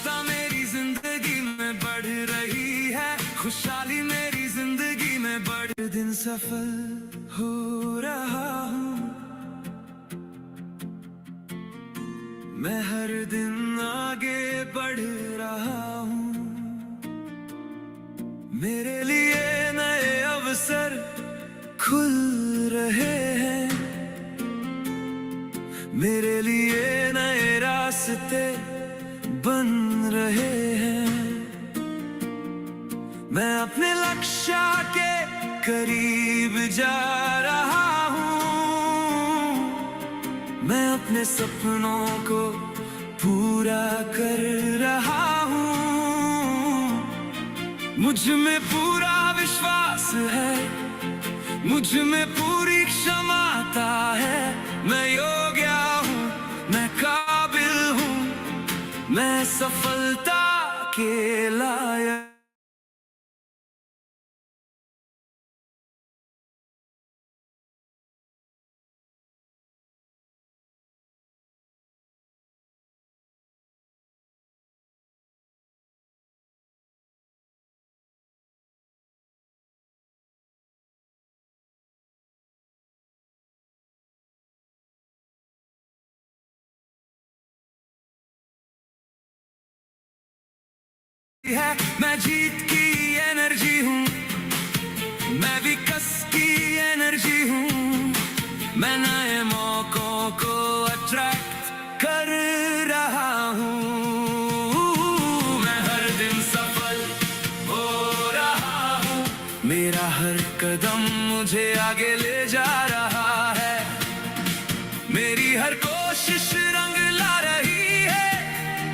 सफलता मेरी जिंदगी में बढ़ रही है, खुशहाली मेरी जिंदगी में बढ़ दिन सफल हो रहा हूँ। मैं हर दिन आगे बढ़ रहा हूँ। मेरे लिए नए अवसर खुल रहे हैं, मेरे लिए नए रास्ते बन रहे हैं। मैं अपने लक्ष्य के करीब जा रहा हूँ। मैं अपने सपनों को पूरा कर रहा हूँ। मुझ में पूरा विश्वास है, मुझ में पूरी क्षमता है। मैं योग्य हूँ, मैं काबिल हूँ, मैं सफलता के लायक। है मैं जीत की एनर्जी हूँ, मैं विकास की एनर्जी हूँ। मैं नए मौकों को अट्रैक्ट कर रहा हूँ। मैं हर दिन सफल हो रहा हूँ। मेरा हर कदम मुझे आगे ले जा रहा है। मेरी हर कोशिश रंग ला रही है।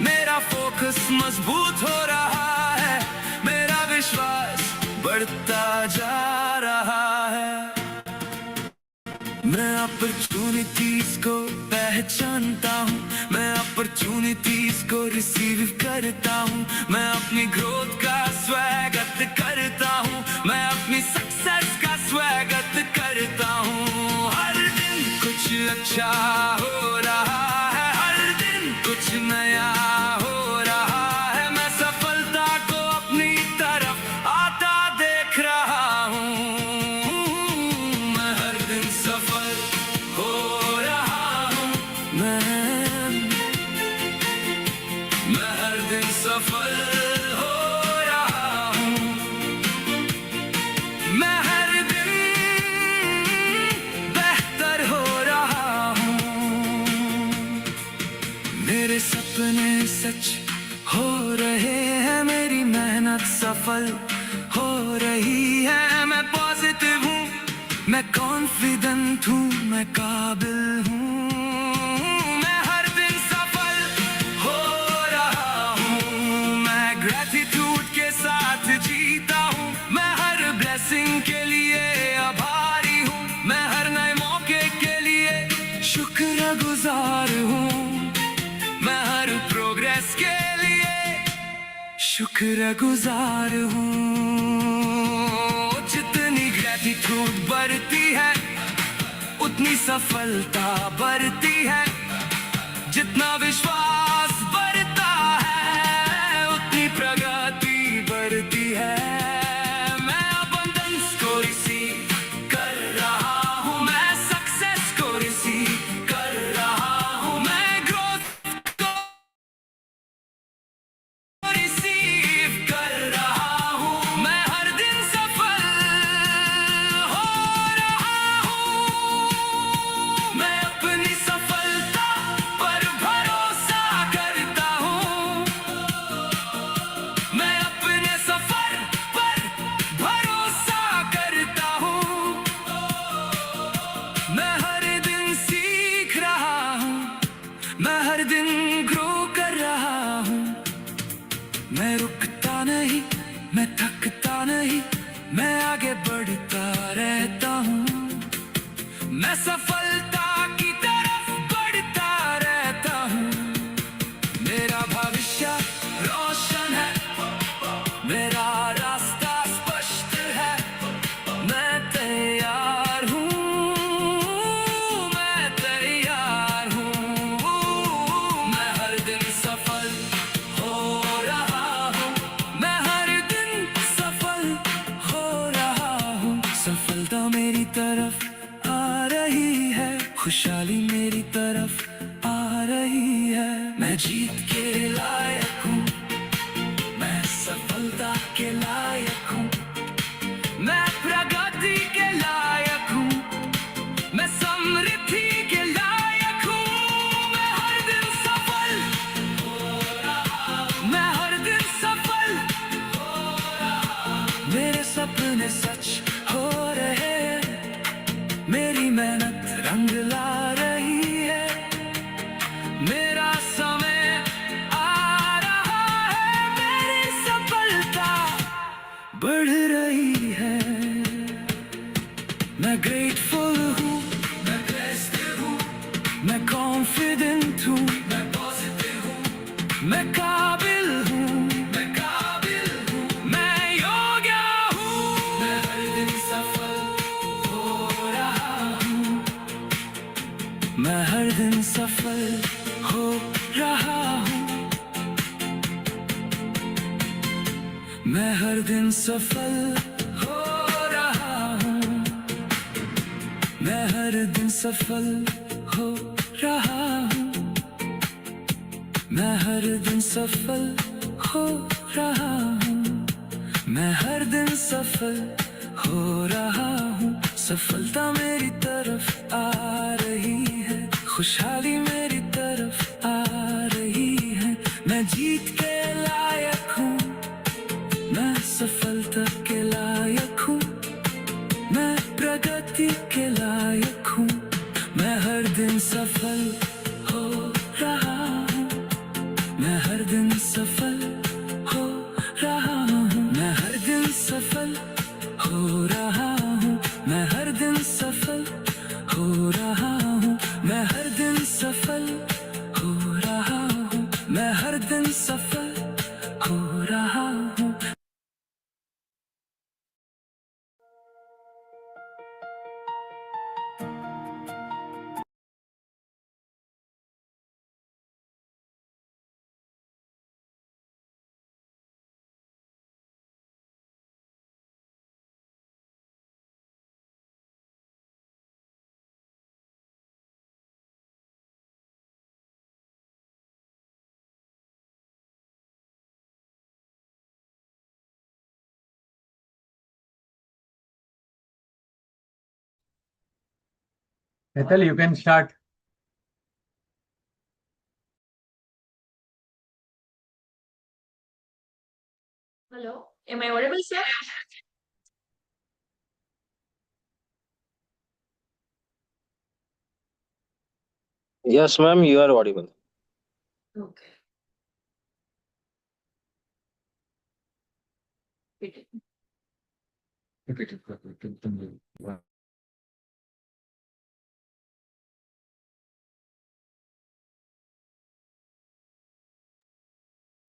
मेरा फोकस मजबूत हो रहा है। मेरा विश्वास बढ़ता जा रहा है। मैं अपॉर्चुनिटीज को पहचानता हूँ, मैं अपॉर्चुनिटीज को रिसीव करता हूँ। मैं अपनी ग्रोथ का स्वागत करता हूँ, मैं अपनी सक्सेस का स्वागत करता हूँ। हर दिन कुछ अच्छा हो रहा है, हर दिन कुछ नया हो रहा है। मैं सफलता को अपनी तरफ आता देख रहा हूँ। मैं हर दिन सफल हो रहा हूँ। मैं हर दिन सफल हो रहा हूँ। मैं हर दिन बेहतर हो रहा हूँ। मेरे सपने सच हो रहे हैं, मेरी मेहनत सफल हो रही है। मैं पॉजिटिव हूँ, मैं कॉन्फिडेंट हूँ, मैं काबिल हूँ। मैं हर दिन सफल हो रहा हूँ। मैं ग्रेटिट्यूड के साथ जीता हूँ। मैं हर ब्लेसिंग के लिए आभारी हूँ। मैं हर नए मौके के लिए शुक्रगुजार हूँ। मैं हर प्रोग्रेस के लिए शुक्रगुजार हूँ। जितनी ग्रेटिट्यूड बढ़ती है, उतनी सफलता बढ़ती है। जितना विश्वास बढ़ता है, उतनी प्रगति बढ़ती है। मैं अबंडेंस को रिसीव कर रहा हूँ, मैं सक्सेस को रिसीव कर रहा हूँ। मैं ग्रोथ को रिसीव कर रहा हूँ। मैं हर दिन सफल हो रहा हूँ। मैं अपनी सफलता पर भरोसा करता हूँ। मैं अपने सफर पर भरोसा करता हूँ। मैं हर दिन सीख रहा हूँ, मैं हर दिन ग्रो कर रहा हूँ। मैं रुकता नहीं, मैं थकता नहीं, मैं आगे बढ़ता रहता हूँ। मैं सफलता की तरफ बढ़ता रहता हूँ। मेरा भविष्य रोशन है, मेरा रास्ता स्पष्ट है। मैं तैयार हूँ, मैं तैयार हूँ। मैं हर दिन सफल हो खुशहाली मेरी तरफ आ रही है। मैं जीत के लायक हूँ, मैं सफलता के लायक हूँ, मैं प्रगति के लायक हूँ, मैं समृद्धि के लायक हूँ। मैं हर दिन सफल हो रहा हूँ, मैं हर दिन सफल हो रहा हूँ। मेरे सपने सच हो रहे हैं, मेरी मेहनत रंग ला रही है, मेरा समय आ रहा है, मेरी सफलता बढ़ रही है। मैं ग्रेटफुल हूँ, मैं ब्लेस्ड हूँ, मैं कॉन्फिडेंट हूँ, मैं पॉजिटिव हूँ, मैं काबिल हूँ, मैं काबिल हूँ, मैं योग्य हूँ। मैं हर दिन सफल हो रहा हूँ, मैं हर दिन सफल हो रहा हूँ, मैं हर दिन सफल हो रहा हूँ, मैं हर दिन सफल हो रहा हूँ, मैं हर दिन सफल हो रहा हूँ, मैं हर दिन सफल हो रहा हूँ। सफलता मेरी तरफ आ रही है, खुशहाली मेरी तरफ आ रही है। मैं जीत के लायक हूँ, मैं सफलता के लायक हूँ, मैं प्रगति के लायक हूँ, मैं हर दिन सफल हो रहा हूँ, मैं हर दिन सफल हो रहा हूँ, मैं हर दिन सफल हो रहा हूँ, मैं हर दिन सफल हो रहा हूँ, मैं हर दिन सफल हो रहा हूँ, मैं हर दिन सफल हो रहा हूँ। Ethel, you can start. Hello, am I audible, sir? Yes, ma'am, you are audible. Okay.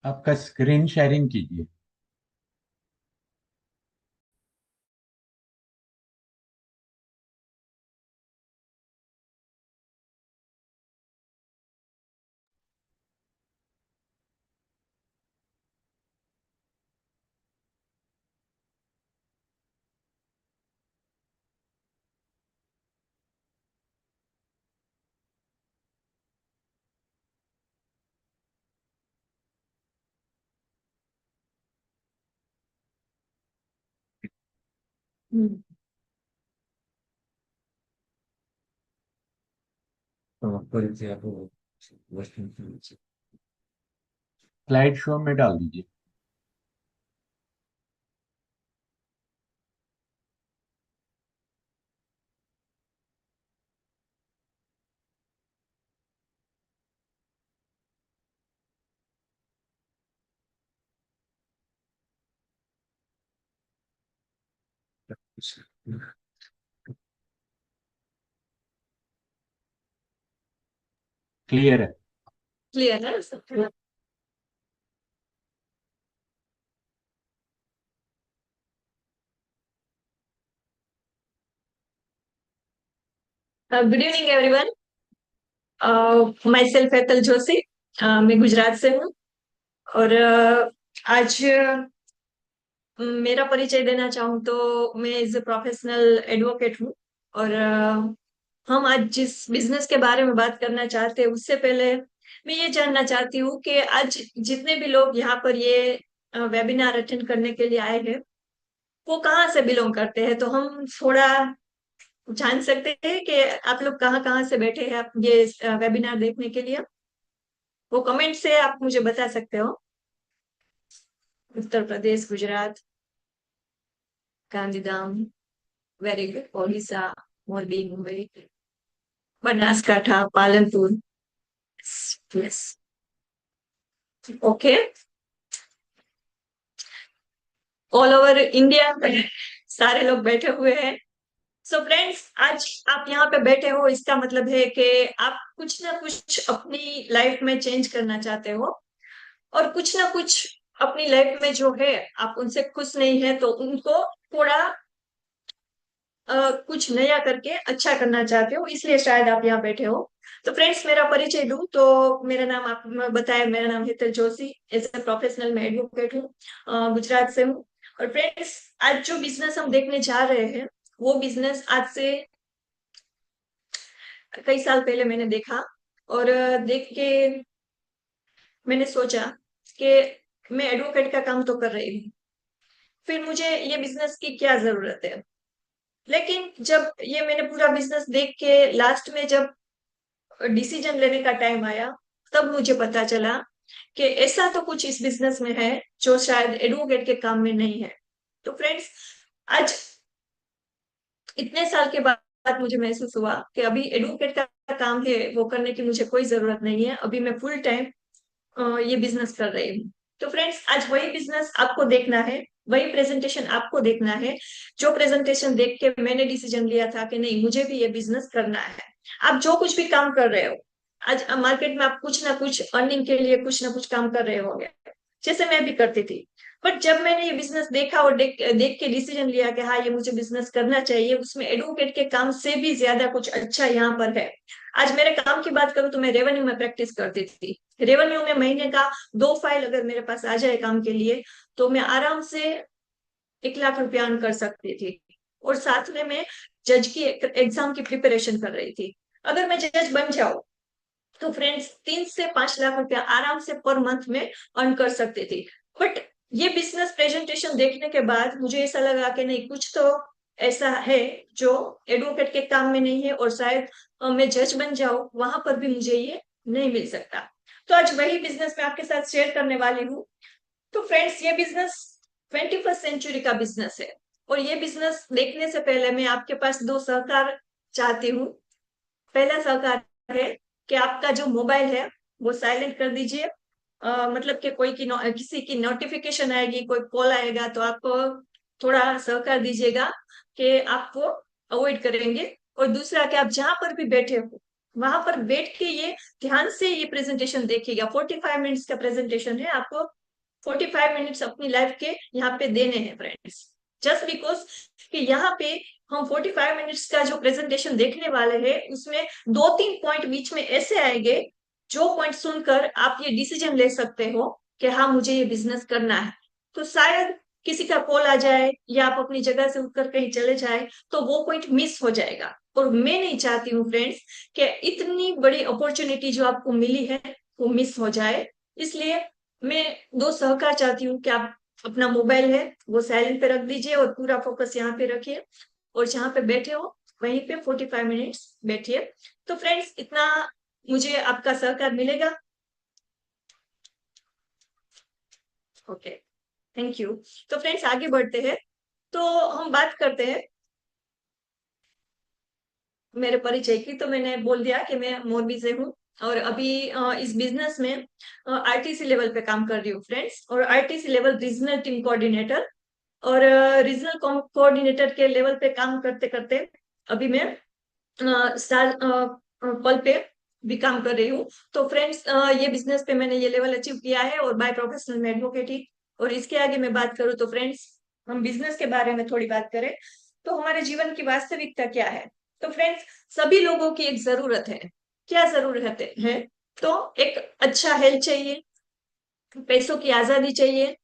आपका स्क्रीन शेयरिंग कीजिए। Hmm. स्लाइड शो में डाल दीजिए। क्लियर है? Clear, है sir? Good evening, everyone. Myself एतल Joshi, मैं गुजरात से हूँ और आज मेरा परिचय देना चाहूँ तो मैं एज ए प्रोफेशनल एडवोकेट हूँ और हम आज जिस बिजनेस के बारे में बात करना चाहते हैं उससे पहले मैं ये जानना चाहती हूँ कि आज जितने भी लोग यहाँ पर ये वेबिनार अटेंड करने के लिए आए हैं वो कहाँ से बिलोंग करते हैं, तो हम थोड़ा जान सकते हैं कि आप लोग कहाँ कहाँ से बैठे हैं आप ये वेबिनार देखने के लिए। वो कमेंट से आप मुझे बता सकते हो। Uttar Pradesh, Gujarat, Gandhidham, very good, Odisha, Morbi, Mumbai, Banaskantha, Palanpur, yes, okay, all over India सारे लोग बैठे हुए हैं। सो फ्रेंड्स, आज आप यहाँ पे बैठे हो इसका मतलब है कि आप कुछ ना कुछ अपनी लाइफ में चेंज करना चाहते हो, और कुछ ना कुछ अपनी लाइफ में जो है आप उनसे खुश नहीं है तो उनको थोड़ा कुछ नया करके अच्छा करना चाहते हो, इसलिए शायद आप यहाँ बैठे हो। तो फ्रेंड्स, मेरा परिचय दूं तो मेरा नाम आप बताया, मेरा नाम Hetal Joshi, as a professional मैं एडवोकेट हूँ, गुजरात से हूँ। और फ्रेंड्स, आज जो बिजनेस हम देखने जा रहे हैं वो बिजनेस आज से कई साल पहले मैंने देखा, और देख के मैंने सोचा कि मैं एडवोकेट का काम तो कर रही हूँ, फिर मुझे ये बिजनेस की क्या जरूरत है। लेकिन जब ये मैंने पूरा बिजनेस देख के लास्ट में जब डिसीजन लेने का टाइम आया, तब मुझे पता चला कि ऐसा तो कुछ इस बिजनेस में है जो शायद एडवोकेट के काम में नहीं है। तो फ्रेंड्स, आज इतने साल के बाद मुझे महसूस हुआ कि अभी एडवोकेट का काम है वो करने की मुझे कोई जरूरत नहीं है, अभी मैं फुल टाइम ये बिजनेस कर रही हूँ। तो फ्रेंड्स, आज वही बिजनेस आपको देखना है, वही प्रेजेंटेशन आपको देखना है, जो प्रेजेंटेशन देख के मैंने डिसीजन लिया था कि नहीं, मुझे भी ये बिजनेस करना है। आप जो कुछ भी काम कर रहे हो आज मार्केट में, आप कुछ ना कुछ अर्निंग के लिए कुछ ना कुछ काम कर रहे होंगे, जैसे मैं भी करती थी। बट जब मैंने ये बिजनेस देखा और देख के डिसीजन लिया कि हाँ, ये मुझे बिजनेस करना चाहिए, उसमें एडवोकेट के काम से भी ज्यादा कुछ अच्छा यहाँ पर है। आज मेरे काम की बात करूं तो मैं रेवेन्यू में प्रैक्टिस करती थी। रेवेन्यू में महीने का 2 फाइल अगर मेरे पास आ जाए काम के लिए तो मैं आराम से 1 लाख रुपया अर्न कर सकती थी, और साथ में मैं जज की एग्जाम की प्रिपरेशन कर रही थी। अगर मैं जज बन जाऊं तो फ्रेंड्स 3 से 5 लाख रुपया आराम से पर मंथ में अर्न कर सकती थी। बट ये बिजनेस प्रेजेंटेशन देखने के बाद मुझे ऐसा लगा कि नहीं, कुछ तो ऐसा है जो एडवोकेट के काम में नहीं है, और शायद मैं जज बन जाऊं वहां पर भी मुझे ये नहीं मिल सकता। तो आज वही बिजनेस मैं आपके साथ शेयर करने वाली हूँ। तो फ्रेंड्स, ये बिजनेस 21st सेंचुरी का बिजनेस है, और ये बिजनेस देखने से पहले मैं आपके पास 2 सहकार चाहती हूँ। पहला सहकार है कि आपका जो मोबाइल है वो साइलेंट कर दीजिए। मतलब कि किसी की नोटिफिकेशन आएगी, कोई कॉल आएगा तो आप थोड़ा सहकार दीजिएगा कि आपको अवॉइड करेंगे। और दूसरा कि आप जहां पर भी बैठे हो वहां पर बैठ के ये ध्यान से ये प्रेजेंटेशन देखिएगा। 45 मिनट्स का प्रेजेंटेशन है, आपको 45 मिनट्स अपनी लाइफ के यहाँ पे देने हैं फ्रेंड्स। जस्ट बिकॉज कि यहाँ पे हम 45 मिनट्स का जो प्रेजेंटेशन देखने वाले हैं उसमें 2-3 पॉइंट बीच में ऐसे आएंगे जो पॉइंट सुनकर आप ये डिसीजन ले सकते हो कि हाँ, मुझे ये बिजनेस करना है। तो शायद किसी का कॉल आ जाए या आप अपनी जगह से उठकर कहीं चले जाए तो वो पॉइंट मिस हो जाएगा, और मैं नहीं चाहती हूँ फ्रेंड्स कि इतनी बड़ी अपॉर्चुनिटी जो आपको मिली है वो मिस हो जाए। इसलिए मैं 2 सहकार चाहती हूँ कि आप अपना मोबाइल है वो साइलेंट पे रख दीजिए और पूरा फोकस यहाँ पे रखिए, और जहां पे बैठे हो वहीं पे 45 मिनट्स बैठिए। तो फ्रेंड्स, इतना मुझे आपका सहकार मिलेगा। Okay, thank you. तो फ्रेंड्स, आगे बढ़ते हैं। तो हम बात करते हैं मेरे परिचय की। तो मैंने बोल दिया कि मैं मोरबी से हूँ, और अभी इस बिजनेस में आरटीसी लेवल पे काम कर रही हूँ फ्रेंड्स, और RTC level regional team coordinator, और रीजनल कोऑर्डिनेटर के लेवल पे काम करते करते अभी मैं साल पल पे भी काम कर रही हूँ। तो फ्रेंड्स, ये बिजनेस पे मैंने ये लेवल अचीव किया है, और बाय प्रोफेशनल मैं एडवोकेट ही। और इसके आगे मैं बात करूँ तो फ्रेंड्स, हम बिजनेस के बारे में थोड़ी बात करें तो हमारे जीवन की वास्तविकता क्या है। तो फ्रेंड्स, सभी लोगों की एक जरूरत है। क्या जरूरत है? तो एक अच्छा हेल्थ चाहिए, पैसों की आजादी चाहिए,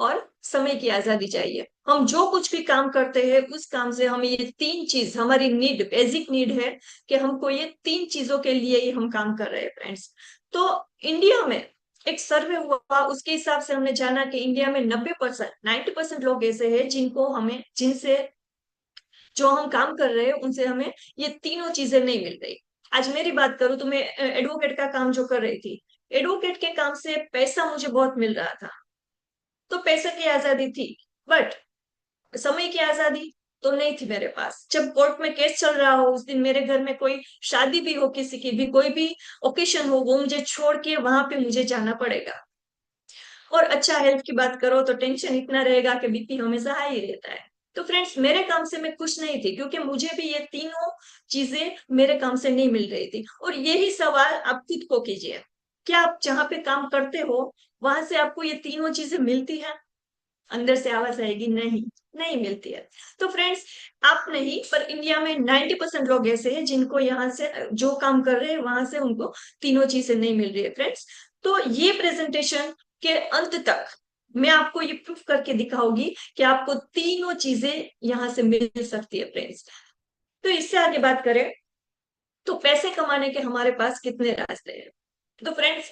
और समय की आजादी चाहिए। हम जो कुछ भी काम करते हैं उस काम से हमें ये तीन चीज, हमारी नीड, बेसिक नीड है कि हमको ये तीन चीजों के लिए ही हम काम कर रहे हैं फ्रेंड्स। तो इंडिया में एक सर्वे हुआ, उसके हिसाब से हमने जाना कि इंडिया में 90%, 90% लोग ऐसे हैं जिनको हमें, जिनसे जो हम काम कर रहे हैं उनसे हमें ये तीनों चीजें नहीं मिल रही। आज मेरी बात करूं तो मैं एडवोकेट का काम जो कर रही थी, एडवोकेट के काम से पैसा मुझे बहुत मिल रहा था, तो पैसे की आजादी थी, बट समय की आजादी तो नहीं थी मेरे पास। जब कोर्ट में केस चल रहा हो, उस दिन मेरे घर में कोई शादी भी हो, किसी की भी कोई भी ओकेशन हो, वो मुझे छोड़ के वहां पे मुझे जाना पड़ेगा। और अच्छा, हेल्थ की बात करो तो टेंशन इतना रहेगा कि बीपी हमेशा हाई ही रहता है। तो फ्रेंड्स, मेरे काम से मैं खुश नहीं थी, क्योंकि मुझे भी ये तीनों चीजें मेरे काम से नहीं मिल रही थी। और यही सवाल आप खुद को कीजिए, क्या आप जहाँ पे काम करते हो वहां से आपको ये तीनों चीजें मिलती है? अंदर से आवाज आएगी, नहीं, नहीं मिलती है। तो फ्रेंड्स, आप नहीं पर इंडिया में 90% लोग ऐसे हैं जिनको यहाँ से जो काम कर रहे हैं वहां से उनको तीनों चीजें नहीं मिल रही है फ्रेंड्स। तो ये प्रेजेंटेशन के अंत तक मैं आपको ये प्रूफ करके दिखाऊंगी कि आपको तीनों चीजें यहाँ से मिल सकती है फ्रेंड्स। तो इससे आगे बात करें तो पैसे कमाने के हमारे पास कितने रास्ते हैं। तो फ्रेंड्स,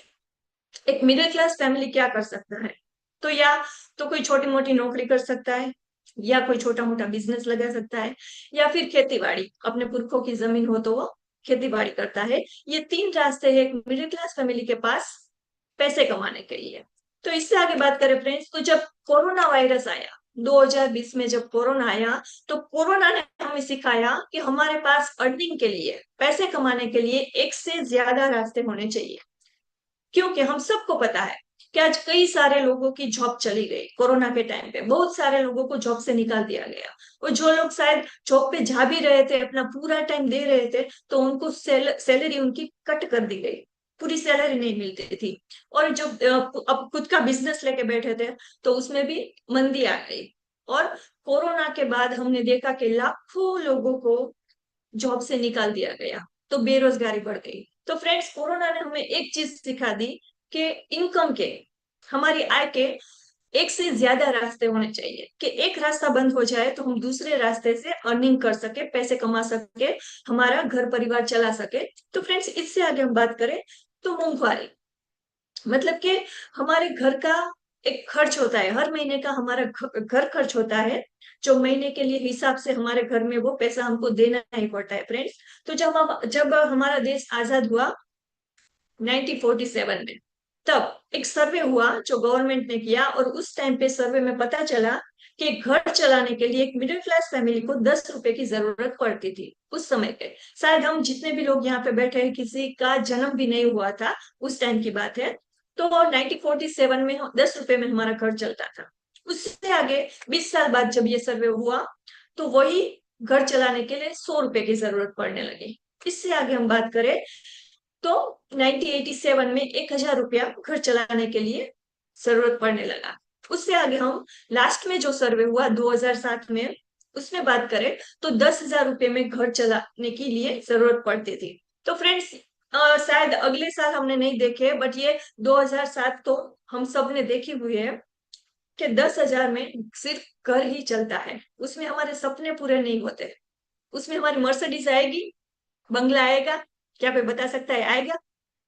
एक मिडिल क्लास फैमिली क्या कर सकता है? तो या तो कोई छोटी मोटी नौकरी कर सकता है, या कोई छोटा मोटा बिजनेस लगा सकता है, या फिर खेती बाड़ी, अपने पुरखों की जमीन हो तो वो खेती बाड़ी करता है। ये तीन रास्ते हैं एक मिडिल क्लास फैमिली के पास पैसे कमाने के लिए। तो इससे आगे बात करें फ्रेंड्स, तो जब कोरोना वायरस आया 2020 में, जब कोरोना आया, तो कोरोना ने हमें सिखाया कि हमारे पास अर्निंग के लिए, पैसे कमाने के लिए एक से ज्यादा रास्ते होने चाहिए। क्योंकि हम सबको पता है कि आज कई सारे लोगों की जॉब चली गई, कोरोना के टाइम पे बहुत सारे लोगों को जॉब से निकाल दिया गया। और जो लोग शायद जॉब पे जा भी रहे थे, अपना पूरा टाइम दे रहे थे, तो उनको सैलरी उनकी कट कर दी गई, पूरी सैलरी नहीं मिलती थी। और जो अब खुद का बिजनेस लेके बैठे थे, तो उसमें भी मंदी आ गई। और कोरोना के बाद हमने देखा कि लाखों लोगों को जॉब से निकाल दिया गया, तो बेरोजगारी बढ़ गई। तो फ्रेंड्स, कोरोना ने हमें एक चीज सिखा दी कि इनकम के, हमारी आय के एक से ज्यादा रास्ते होने चाहिए, कि एक रास्ता बंद हो जाए तो हम दूसरे रास्ते से अर्निंग कर सके, पैसे कमा सके, हमारा घर परिवार चला सके। तो फ्रेंड्स, इससे आगे हम बात करें तो मोंघवारी, मतलब कि हमारे घर का एक खर्च होता है, हर महीने का हमारा घर खर्च होता है, जो महीने के लिए हिसाब से हमारे घर में वो पैसा हमको देना ही पड़ता है फ्रेंड्स। तो जब हमारा देश आजाद हुआ 1947 में, तब एक सर्वे हुआ जो गवर्नमेंट ने किया, और उस टाइम पे सर्वे में पता चला कि घर चलाने के लिए एक मिडिल क्लास फैमिली को 10 रुपए की जरूरत पड़ती थी उस समय पे। शायद हम जितने भी लोग यहाँ पे बैठे हैं, किसी का जन्म भी नहीं हुआ था, उस टाइम की बात है। तो 1947 में 10 रुपए में हमारा घर चलता था। उससे आगे 20 साल बाद जब ये सर्वे हुआ, तो वही घर चलाने के लिए 100 रुपए की जरूरत पड़ने लगी। इससे आगे हम बात करें तो 1987 में 1000 रुपया घर चलाने के लिए जरूरत पड़ने लगा। उससे आगे हम लास्ट में जो सर्वे हुआ 2007 में, उसमें बात करें तो 10,000 रुपये में घर चलाने के लिए जरूरत पड़ती थी। तो फ्रेंड्स, शायद अगले साल हमने नहीं देखे, बट ये 2007 तो हम सब ने देखी हुई है कि 10,000 में सिर्फ घर ही चलता है, उसमें हमारे सपने पूरे नहीं होते। उसमें हमारी मर्सिडीज आएगी, बंगला आएगा, क्या कोई बता सकता है आएगा?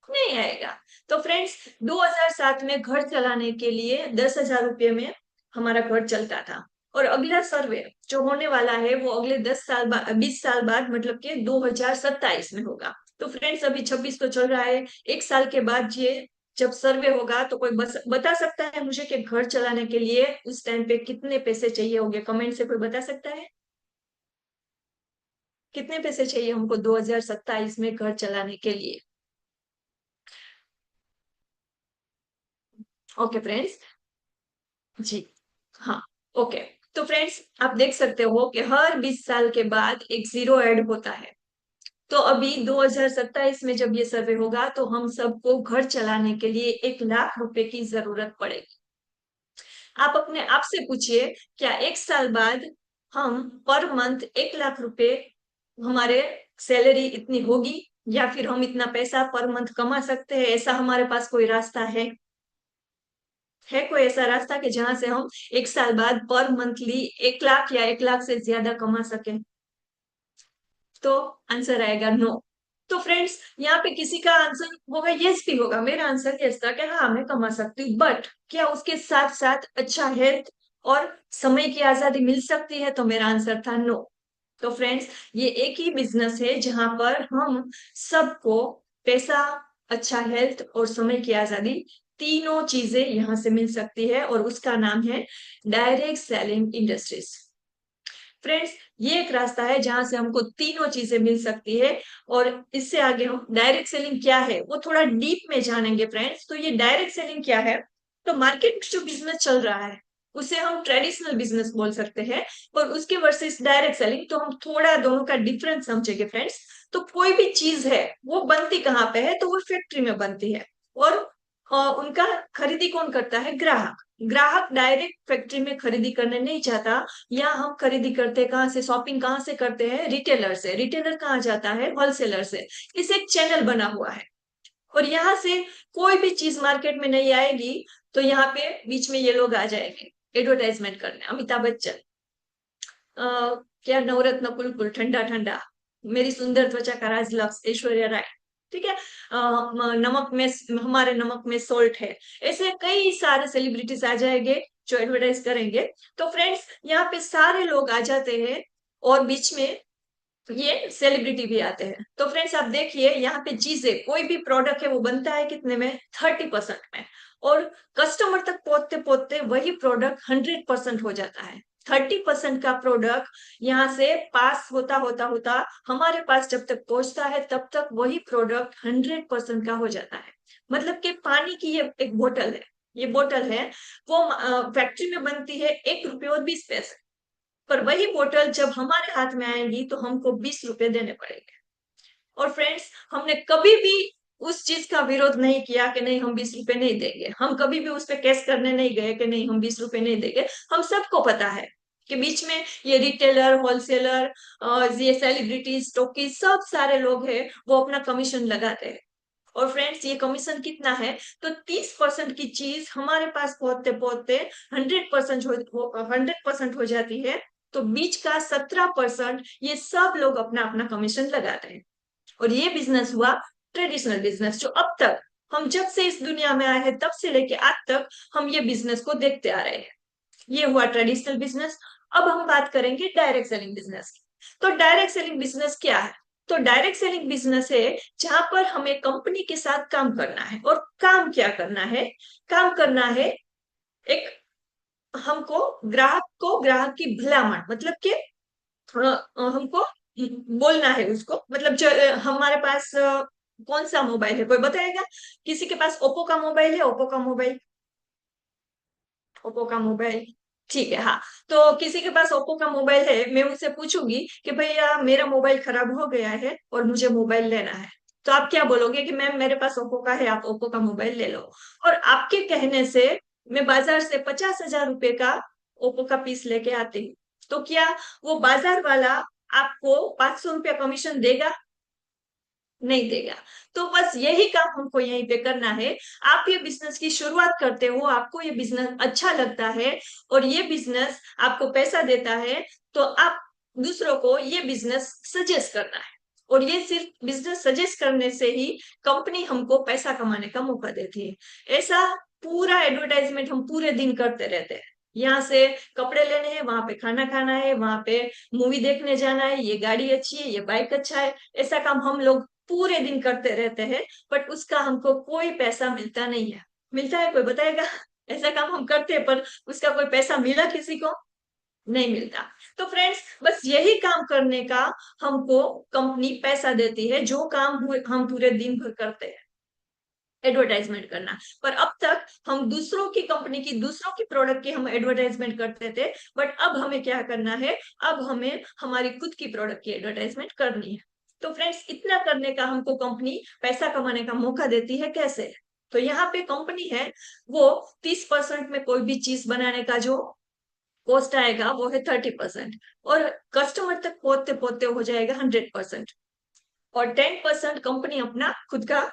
नहीं आएगा। तो फ्रेंड्स, 2007 में घर चलाने के लिए 10,000 रुपये में हमारा घर चलता था। और अगला सर्वे जो होने वाला है वो अगले 10 साल बाद, 20 साल बाद, मतलब कि 2027 में होगा। तो फ्रेंड्स, अभी 26 तो चल रहा है, एक साल के बाद ये जब सर्वे होगा तो कोई बता सकता है मुझे कि घर चलाने के लिए उस टाइम पे कितने पैसे चाहिए होंगे? कमेंट से कोई बता सकता है कितने पैसे चाहिए हमको 2027 में घर चलाने के लिए? ओके फ्रेंड्स, जी, हाँ, ओके। तो फ्रेंड्स, आप देख सकते हो कि हर 20 साल के बाद एक जीरो ऐड होता है। तो अभी 2027 में जब ये सर्वे होगा तो हम सबको घर चलाने के लिए 1 लाख रुपए की जरूरत पड़ेगी। आप अपने आप से पूछिए, क्या एक साल बाद हम पर मंथ 1 लाख रुपए, हमारे सैलरी इतनी होगी, या फिर हम इतना पैसा पर मंथ कमा सकते हैं? ऐसा हमारे पास कोई रास्ता है? है कोई ऐसा रास्ता कि जहां से हम 1 साल बाद पर मंथली 1 लाख या 1 लाख से ज्यादा कमा सकें? तो आंसर आएगा नो। तो फ्रेंड्स, यहाँ पे किसी का आंसर होगा यस भी होगा, मेरा आंसर यस था कि हाँ मैं कमा सकती हूँ, बट क्या उसके साथ साथ अच्छा हेल्थ और समय की आजादी मिल सकती है? तो मेरा आंसर था नो। तो फ्रेंड्स, ये एक ही बिजनेस है जहां पर हम सबको पैसा, अच्छा हेल्थ और समय की आजादी, तीनों चीजें यहां से मिल सकती है, और उसका नाम है डायरेक्ट सेलिंग इंडस्ट्रीज। फ्रेंड्स, ये एक रास्ता है जहां से हमको तीनों चीजें मिल सकती है। और इससे आगे हम डायरेक्ट सेलिंग क्या है वो थोड़ा डीप में जानेंगे फ्रेंड्स। तो ये डायरेक्ट सेलिंग क्या है? तो मार्केट में जो बिजनेस चल रहा है उसे हम ट्रेडिशनल बिजनेस बोल सकते हैं, और उसके वर्सेस डायरेक्ट सेलिंग, तो हम थोड़ा दोनों का डिफरेंस समझेंगे फ्रेंड्स। तो कोई भी चीज है वो बनती कहाँ पे है? तो वो फैक्ट्री में बनती है, और उनका खरीदी कौन करता है? ग्राहक। ग्राहक डायरेक्ट फैक्ट्री में खरीदी करने नहीं जाता। या हम खरीदी करते हैं कहाँ से, शॉपिंग कहाँ से करते हैं? रिटेलर से। रिटेलर कहाँ जाता है? होलसेलर से। इसे एक चैनल बना हुआ है, और यहाँ से कोई भी चीज मार्केट में नहीं आएगी तो यहाँ पे बीच में ये लोग आ जाएंगे एडवर्टाइजमेंट करने। अमिताभ बच्चन, क्या नवरत्न कुलकुल ठंडा ठंडा, मेरी सुंदर त्वचा का राज लक्स ऐश्वर्या राय, ठीक है, नमक में, हमारे नमक में सोल्ट है। ऐसे कई सारे सेलिब्रिटीज आ जाएंगे जो एडवर्टाइज करेंगे। तो फ्रेंड्स, यहाँ पे सारे लोग आ जाते हैं, और बीच में ये सेलिब्रिटी भी आते हैं। तो फ्रेंड्स, आप देखिए यहाँ पे चीजें, कोई भी प्रोडक्ट है वो बनता है कितने में? 30% में, और कस्टमर तक पहुंचते पहुंचते वही प्रोडक्ट 100% हो जाता है। 30% का प्रोडक्ट यहाँ से पास होता होता होता हमारे पास जब तक पहुंचता है तब तक वही प्रोडक्ट 100% का हो जाता है। मतलब कि पानी की ये एक बोतल है, ये बोतल है, वो फैक्ट्री में बनती है 1 रुपये और 20 पैसे, पर वही बोतल जब हमारे हाथ में आएगी तो हमको 20 रुपए देने पड़ेंगे। और फ्रेंड्स, हमने कभी भी उस चीज का विरोध नहीं किया कि नहीं हम 20 रुपए नहीं देंगे। हम कभी भी उस पे केस करने नहीं गए कि नहीं हम 20 रुपए नहीं देंगे। हम सबको पता है कि बीच में ये रिटेलर, होलसेलर, ये सेलिब्रिटी, स्टॉकीज, सब सारे लोग हैं, वो अपना कमीशन लगाते हैं। और फ्रेंड्स, ये कमीशन कितना है? तो 30% की चीज हमारे पास पहुंचते पहुंचते 100% हो जाती है। तो बीच का 17% ये सब लोग अपना अपना कमीशन लगाते हैं। और ये बिजनेस हुआ ट्रेडिशनल बिजनेस, जो अब तक हम जब से इस दुनिया में आए हैं तब से लेके आज तक हम ये बिजनेस को देखते आ रहे हैं। ये हुआ ट्रेडिशनल बिजनेस। अब हम बात करेंगे डायरेक्ट सेलिंग बिजनेस की। तो डायरेक्ट सेलिंग बिजनेस क्या है? तो डायरेक्ट सेलिंग बिजनेस है जहां पर हमें कंपनी के साथ काम करना है। और काम क्या करना है? काम करना है एक, हमको ग्राहक को, ग्राहक की भलामण, मतलब कि हमको बोलना है उसको, मतलब जो हमारे पास कौन सा मोबाइल है, कोई बताएगा? किसी के पास ओप्पो का मोबाइल है? ओप्पो का मोबाइल, ओप्पो का मोबाइल, ठीक है, हाँ। तो किसी के पास ओप्पो का मोबाइल है, मैं उनसे पूछूंगी कि भैया मेरा मोबाइल खराब हो गया है और मुझे मोबाइल लेना है। तो आप क्या बोलोगे? कि मैम मेरे पास ओप्पो का है, आप ओप्पो का मोबाइल ले लो। और आपके कहने से मैं बाजार से 50,000 रुपए का ओप्पो का पीस लेके आती हूँ, तो क्या वो बाजार वाला आपको 500 रुपया कमीशन देगा? नहीं देगा। तो बस यही काम हमको यहीं पे करना है। आप ये बिजनेस की शुरुआत करते हो, आपको ये बिजनेस अच्छा लगता है और ये बिजनेस आपको पैसा देता है, तो आप दूसरों को ये बिजनेस सजेस्ट करना है। और ये सिर्फ बिजनेस सजेस्ट करने से ही कंपनी हमको पैसा कमाने का मौका देती है। ऐसा पूरा एडवर्टाइजमेंट हम पूरे दिन करते रहते हैं। यहाँ से कपड़े लेने हैं, वहां पे खाना खाना है, वहां पे मूवी देखने जाना है, ये गाड़ी अच्छी है, ये बाइक अच्छा है, ऐसा काम हम लोग पूरे दिन करते रहते हैं, बट उसका हमको कोई पैसा मिलता नहीं है। मिलता है? कोई बताएगा? ऐसा काम हम करते हैं पर उसका कोई पैसा मिला किसी को? नहीं मिलता। तो फ्रेंड्स, बस यही काम करने का हमको कंपनी पैसा देती है, जो काम हम पूरे दिन भर करते हैं, एडवर्टाइजमेंट करना। पर अब तक हम दूसरों की कंपनी की, दूसरों की प्रोडक्ट की हम एडवर्टाइजमेंट करते थे, बट अब हमें क्या करना है? अब हमें हमारी खुद की प्रोडक्ट की एडवर्टाइजमेंट करनी है। तो फ्रेंड्स, इतना करने का हमको कंपनी पैसा कमाने का मौका देती है। कैसे? तो यहाँ पे कंपनी है, वो 30% में कोई भी चीज बनाने का जो कॉस्ट आएगा वो है 30%, और कस्टमर तक पहुंचते पहुंचते हो जाएगा 100%, और 10% कंपनी अपना खुद का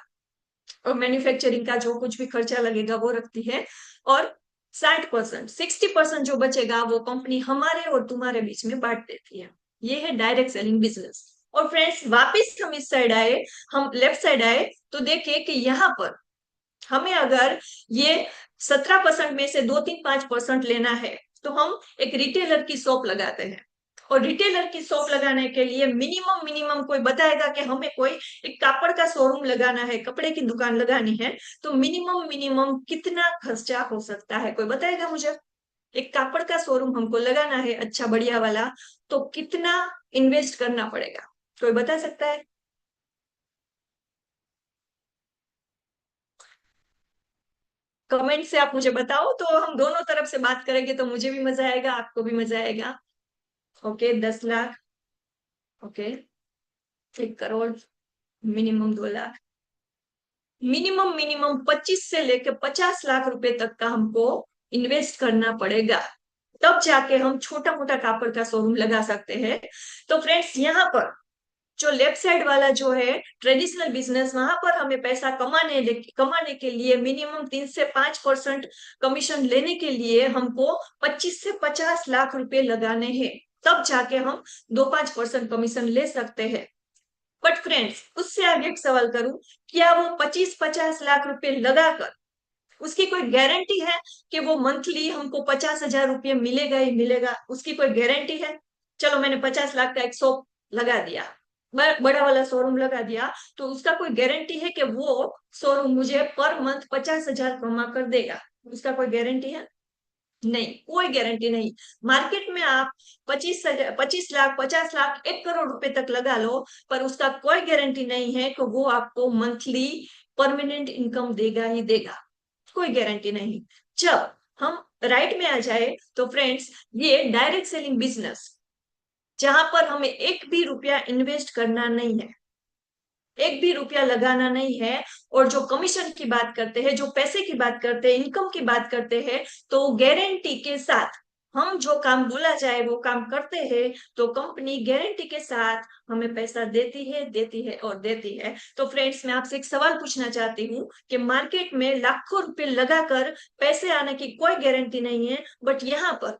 और मैन्युफैक्चरिंग का जो कुछ भी खर्चा लगेगा वो रखती है, और 60%, 60% जो बचेगा वो कंपनी हमारे और तुम्हारे बीच में बांट देती है। ये है डायरेक्ट सेलिंग बिजनेस। और फ्रेंड्स वापस हम इस साइड आए, हम लेफ्ट साइड आए, तो देखिए कि यहाँ पर हमें अगर ये 17% में से 2-3-5% लेना है, तो हम एक रिटेलर की शॉप लगाते हैं। और रिटेलर की शॉप लगाने के लिए मिनिमम मिनिमम कोई बताएगा कि हमें कोई एक कापड़ का शोरूम लगाना है, कपड़े की दुकान लगानी है, तो मिनिमम मिनिमम कितना खर्चा हो सकता है, कोई बताएगा मुझे? एक कापड़ का शोरूम हमको लगाना है अच्छा बढ़िया वाला, तो कितना इन्वेस्ट करना पड़ेगा, कोई बता सकता है? कमेंट से आप मुझे बताओ, तो हम दोनों तरफ से बात करेंगे, तो मुझे भी मजा आएगा, आपको भी मजा आएगा। Okay, 10 lakh, okay, 1 crore, minimum 2 lakh, minimum minimum 25 से लेकर 50 लाख रुपए तक का हमको इन्वेस्ट करना पड़ेगा, तब जाके हम छोटा मोटा कापड़ का शोरूम लगा सकते हैं। तो फ्रेंड्स यहाँ पर जो लेफ्ट साइड वाला जो है ट्रेडिशनल बिजनेस, वहां पर हमें पैसा कमाने के लिए मिनिमम 3 से 5% कमीशन लेने के लिए हमको 25 से 50 लाख रुपए लगाने हैं, तब जाके हम 2-5% कमीशन ले सकते हैं। बट फ्रेंड्स उससे आगे एक सवाल करूं, क्या वो 25-50 लाख रुपए लगाकर उसकी कोई गारंटी है कि वो मंथली हमको 50,000 रुपये मिलेगा ही मिलेगा? उसकी कोई गारंटी है? चलो मैंने 50 लाख का एक शॉप लगा दिया, बड़ा वाला शोरूम लगा दिया, तो उसका कोई गारंटी है कि वो शोरूम मुझे पर मंथ 50,000 कमा कर देगा? उसका कोई गारंटी है? नहीं, कोई गारंटी नहीं। मार्केट में आप 25 लाख, 50 लाख, 1 करोड़ रुपए तक लगा लो, पर उसका कोई गारंटी नहीं है कि वो आपको मंथली परमानेंट इनकम देगा ही देगा, कोई गारंटी नहीं। जब हम राइट में आ जाए, तो फ्रेंड्स ये डायरेक्ट सेलिंग बिजनेस, जहां पर हमें एक भी रुपया इन्वेस्ट करना नहीं है, एक भी रुपया लगाना नहीं है, और जो कमीशन की बात करते हैं, जो पैसे की बात करते हैं, इनकम की बात करते हैं, तो गारंटी के साथ हम जो काम बोला जाए वो काम करते हैं, तो कंपनी गारंटी के साथ हमें पैसा देती है और देती है। तो फ्रेंड्स मैं आपसे एक सवाल पूछना चाहती हूँ कि मार्केट में लाखों रुपए लगाकर पैसे आने की कोई गारंटी नहीं है, बट यहाँ पर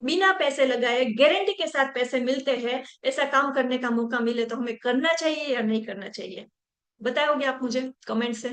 बिना पैसे लगाए गारंटी के साथ पैसे मिलते हैं। ऐसा काम करने का मौका मिले तो हमें करना चाहिए या नहीं करना चाहिए? बताओगे आप मुझे कमेंट से?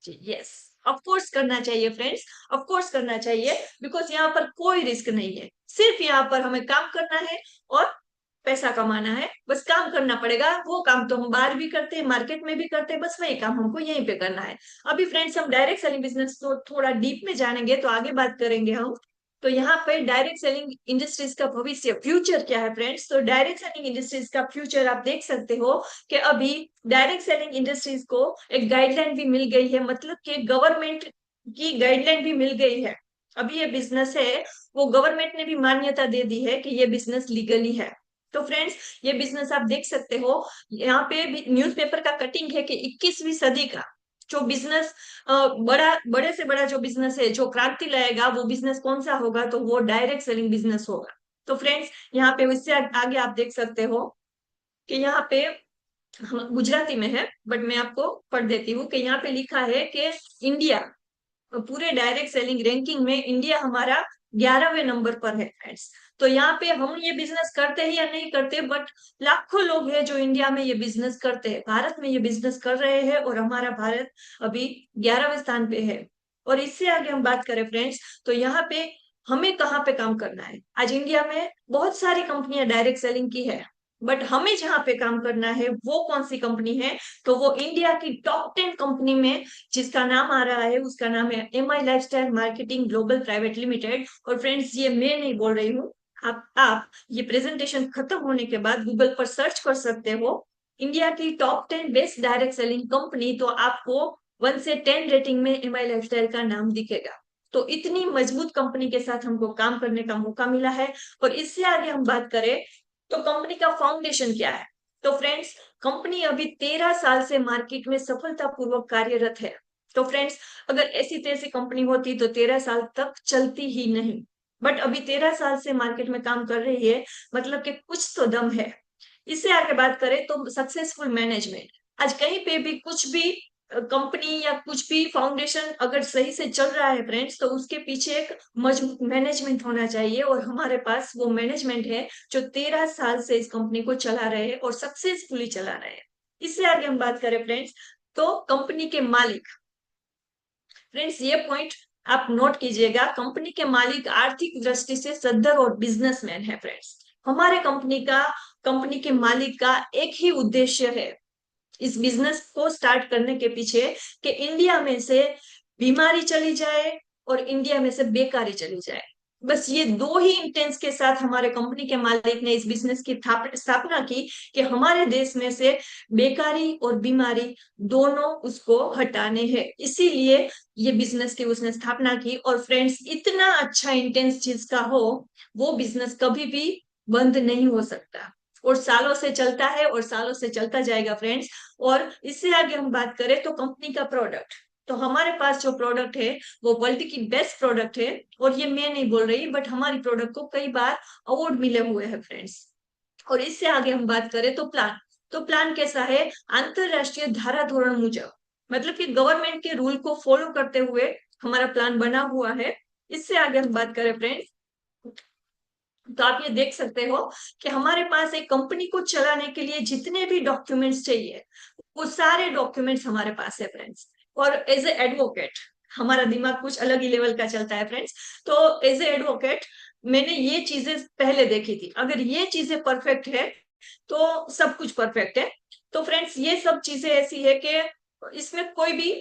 जी यस, ऑफ कोर्स करना चाहिए फ्रेंड्स, ऑफ कोर्स करना चाहिए, बिकॉज यहाँ पर कोई रिस्क नहीं है, सिर्फ यहाँ पर हमें काम करना है और पैसा कमाना है, बस काम करना पड़ेगा। वो काम तो हम बाहर भी करते हैं, मार्केट में भी करते हैं, बस वही काम हमको यहीं पे करना है। अभी फ्रेंड्स हम डायरेक्ट सेलिंग बिजनेस को थोड़ा डीप में जानेंगे, तो आगे बात करेंगे हम। तो यहाँ पे डायरेक्ट सेलिंग इंडस्ट्रीज का भविष्य, फ्यूचर क्या है फ्रेंड्स? तो डायरेक्ट सेलिंग इंडस्ट्रीज का फ्यूचर आप देख सकते हो कि अभी डायरेक्ट सेलिंग इंडस्ट्रीज को एक गाइडलाइन भी मिल गई है, मतलब कि गवर्नमेंट की गाइडलाइन भी मिल गई है। अभी ये बिजनेस है, वो गवर्नमेंट ने भी मान्यता दे दी है कि ये बिजनेस लीगली है। तो फ्रेंड्स ये बिजनेस आप देख सकते हो, यहाँ पे न्यूज़पेपर का कटिंग है कि 21वीं सदी का जो बिजनेस, बड़े से बड़ा जो बिजनेस है, जो क्रांति लाएगा, वो बिजनेस कौन सा होगा? तो वो डायरेक्ट सेलिंग बिजनेस होगा। तो फ्रेंड्स यहाँ पे इससे आगे आप देख सकते हो कि यहाँ पे गुजराती में है, बट मैं आपको पढ़ देती हूँ कि यहाँ पे लिखा है कि इंडिया पूरे डायरेक्ट सेलिंग रैंकिंग में इंडिया हमारा 11वें नंबर पर है फ्रेंड्स। तो यहाँ पे हम ये बिजनेस करते हैं या नहीं करते, बट लाखों लोग हैं जो इंडिया में ये बिजनेस करते हैं, भारत में ये बिजनेस कर रहे हैं, और हमारा भारत अभी 11वें स्थान पे है। और इससे आगे हम बात करें फ्रेंड्स, तो यहाँ पे हमें कहाँ पे काम करना है? आज इंडिया में बहुत सारी कंपनियां डायरेक्ट सेलिंग की है, बट हमें जहाँ पे काम करना है वो कौन सी कंपनी है? तो वो इंडिया की टॉप 10 कंपनी में जिसका नाम आ रहा है, उसका नाम है MI lifestyle marketing global private limited. और फ्रेंड्स ये मैं नहीं बोल रही हूँ, आप ये प्रेजेंटेशन खत्म होने के बाद गूगल पर सर्च कर सकते हो, इंडिया की top 10 best direct selling company, तो आपको 1 से 10 रेटिंग में MI लाइफस्टाइल का नाम दिखेगा। तो इतनी मजबूत कंपनी के साथ हमको काम करने का मौका मिला है। और इससे आगे हम बात करें तो कंपनी का फाउंडेशन क्या है? तो फ्रेंड्स कंपनी अभी 13 साल से मार्केट में सफलतापूर्वक कार्यरत है। तो फ्रेंड्स अगर ऐसी तैसी कंपनी होती तो 13 साल तक चलती ही नहीं। बट अभी 13 साल से मार्केट में काम कर रही है, मतलब कि कुछ तो दम है। इससे आगे बात करें तो सक्सेसफुल मैनेजमेंट। आज कहीं पे भी कुछ भी कंपनी या कुछ भी फाउंडेशन अगर सही से चल रहा है फ्रेंड्स, तो उसके पीछे एक मजबूत मैनेजमेंट होना चाहिए, और हमारे पास वो मैनेजमेंट है जो 13 साल से इस कंपनी को चला रहे हैं और सक्सेसफुली चला रहे हैं। इससे आगे हम बात करें फ्रेंड्स, तो कंपनी के मालिक। फ्रेंड्स ये पॉइंट आप नोट कीजिएगा, कंपनी के मालिक आर्थिक दृष्टि से सद्धर और बिजनेसमैन है फ्रेंड्स। हमारे कंपनी के मालिक का एक ही उद्देश्य है इस बिजनेस को स्टार्ट करने के पीछे, कि इंडिया में से बीमारी चली जाए और इंडिया में से बेकारी चली जाए। बस ये दो ही इंटेंस के साथ हमारे कंपनी के मालिक ने इस बिजनेस की स्थापना की, कि हमारे देश में से बेकारी और बीमारी दोनों उसको हटाने हैं। इसीलिए ये बिजनेस की उसने स्थापना की। और फ्रेंड्स इतना अच्छा इंटेंस चीज का हो, वो बिजनेस कभी भी बंद नहीं हो सकता, और सालों से चलता है और सालों से चलता जाएगा फ्रेंड्स। और इससे आगे हम बात करें तो कंपनी का प्रोडक्ट, तो हमारे पास जो प्रोडक्ट है वो वर्ल्ड की बेस्ट प्रोडक्ट है, और ये मैं नहीं बोल रही, बट हमारी प्रोडक्ट को कई बार अवार्ड मिले हुए हैं फ्रेंड्स। और इससे आगे हम बात करें तो प्लान, तो प्लान कैसा है, अंतरराष्ट्रीय धारा धोरण मुजब, मतलब कि गवर्नमेंट के रूल को फॉलो करते हुए हमारा प्लान बना हुआ है। इससे आगे हम बात करें फ्रेंड्स, तो आप ये देख सकते हो कि हमारे पास एक कंपनी को चलाने के लिए जितने भी डॉक्यूमेंट्स चाहिए, वो सारे डॉक्यूमेंट्स हमारे पास है फ्रेंड्स। और एज ए एडवोकेट हमारा दिमाग कुछ अलग ही लेवल का चलता है फ्रेंड्स। तो एज ए एडवोकेट मैंने ये चीजें पहले देखी थी, अगर ये चीजें परफेक्ट है तो सब कुछ परफेक्ट है। तो फ्रेंड्स ये सब चीजें ऐसी है कि इसमें कोई भी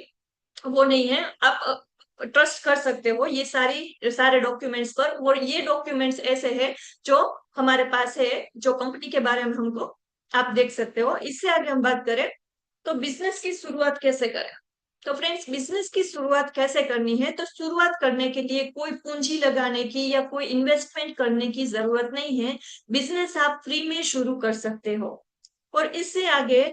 वो नहीं है, आप ट्रस्ट कर सकते हो ये सारे डॉक्यूमेंट्स पर। और ये डॉक्यूमेंट्स ऐसे हैं जो हमारे पास है, जो कंपनी के बारे में हमको आप देख सकते हो। इससे आगे हम बात करें तो बिजनेस की शुरुआत कैसे करें, तो फ्रेंड्स बिजनेस की शुरुआत कैसे करनी है, तो शुरुआत करने के लिए कोई पूंजी लगाने की या कोई इन्वेस्टमेंट करने की जरूरत नहीं है। बिजनेस आप फ्री में शुरू कर सकते हो। और इससे आगे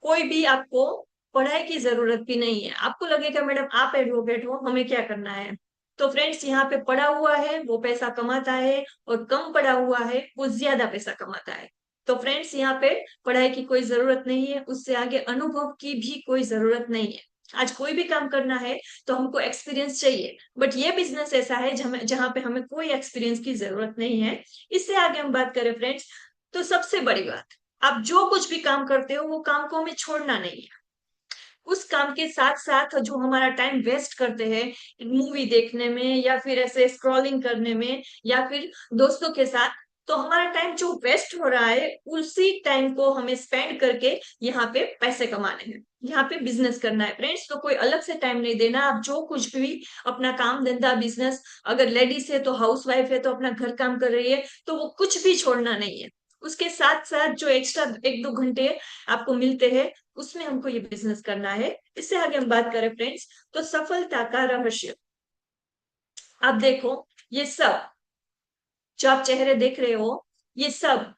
कोई भी आपको पढ़ाई की जरूरत भी नहीं है। आपको लगेगा मैडम आप एडवोकेट हो, हमें क्या करना है, तो फ्रेंड्स यहाँ पे पढ़ा हुआ है वो पैसा कमाता है, और कम पढ़ा हुआ है वो ज्यादा पैसा कमाता है। तो फ्रेंड्स यहाँ पे पढ़ाई की कोई जरूरत नहीं है, उससे आगे अनुभव की भी कोई जरूरत नहीं है। आज कोई भी काम करना है तो हमको एक्सपीरियंस चाहिए, बट ये बिजनेस ऐसा है जहाँ पे हमें कोई एक्सपीरियंस की जरूरत नहीं है। इससे आगे हम बात करें फ्रेंड्स, तो सबसे बड़ी बात, आप जो कुछ भी काम करते हो वो काम को हमें छोड़ना नहीं है। उस काम के साथ साथ जो हमारा टाइम वेस्ट करते हैं मूवी देखने में या फिर ऐसे स्क्रॉलिंग करने में या फिर दोस्तों के साथ, तो हमारा टाइम जो वेस्ट हो रहा है उसी टाइम को हमें स्पेंड करके यहाँ पे पैसे कमाने हैं, यहाँ पे बिजनेस करना है फ्रेंड्स। तो कोई अलग से टाइम नहीं देना, आप जो कुछ भी अपना काम धंधा बिजनेस, अगर लेडीज है तो हाउस वाइफ है तो अपना घर काम कर रही है, तो वो कुछ भी छोड़ना नहीं है। उसके साथ साथ जो एक्स्ट्रा 1-2 घंटे आपको मिलते हैं उसमें हमको ये बिजनेस करना है। इससे आगे हम बात करें फ्रेंड्स, तो सफलता का रहस्य, आप देखो ये सब जो आप चेहरे देख रहे हो, ये सब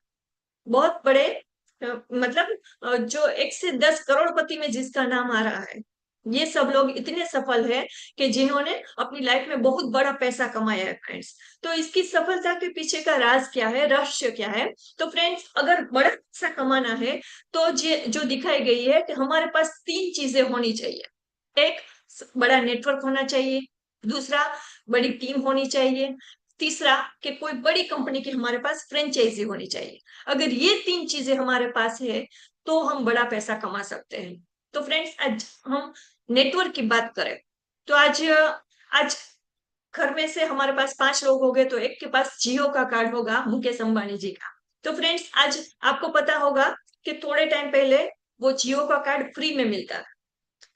बहुत बड़े मतलब जो 1 से 10 करोड़पति में जिसका नाम आ रहा है, ये सब लोग इतने सफल है कि जिन्होंने अपनी लाइफ में बहुत बड़ा पैसा कमाया है फ्रेंड्स। तो इसकी सफलता के पीछे का राज क्या है, रहस्य क्या है, तो फ्रेंड्स अगर बड़ा पैसा कमाना है तो जो दिखाई गई है कि हमारे पास 3 चीजें होनी चाहिए। एक, बड़ा नेटवर्क होना चाहिए। दूसरा, बड़ी टीम होनी चाहिए। तीसरा, कि कोई बड़ी कंपनी की हमारे पास फ्रेंचाइजी होनी चाहिए। अगर ये 3 चीजें हमारे पास है तो हम बड़ा पैसा कमा सकते हैं। तो फ्रेंड्स आज हम नेटवर्क की बात करें तो आज घर में से हमारे पास 5 लोग हो गए तो एक के पास जियो का कार्ड होगा, मुकेश अंबानी जी का। तो फ्रेंड्स आज आपको पता होगा कि थोड़े टाइम पहले वो जियो का कार्ड फ्री में मिलता था।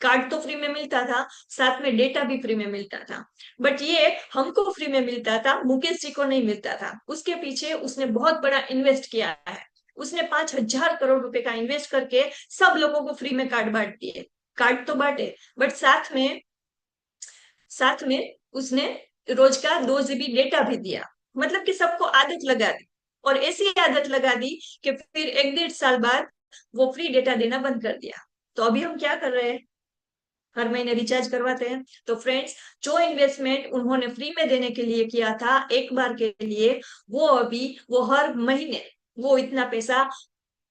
कार्ड तो फ्री में मिलता था, साथ में डेटा भी फ्री में मिलता था, बट ये हमको फ्री में मिलता था, मुकेश जी को नहीं मिलता था। उसके पीछे उसने बहुत बड़ा इन्वेस्ट किया है। उसने 5,000 करोड़ रुपए का इन्वेस्ट करके सब लोगों को फ्री में कार्ड बांट दिए। कार्ड तो बांटे, बट साथ में उसने रोज का 2 GB डेटा भी दिया, मतलब कि सबको आदत लगा दी। और ऐसी आदत लगा दी कि फिर 1-1.5 साल बाद वो फ्री डेटा देना बंद कर दिया। तो अभी हम क्या कर रहे हैं, हर महीने रिचार्ज करवाते हैं। तो फ्रेंड्स, जो इन्वेस्टमेंट उन्होंने फ्री में देने के लिए किया था एक बार के लिए, वो अभी वो हर महीने वो इतना पैसा,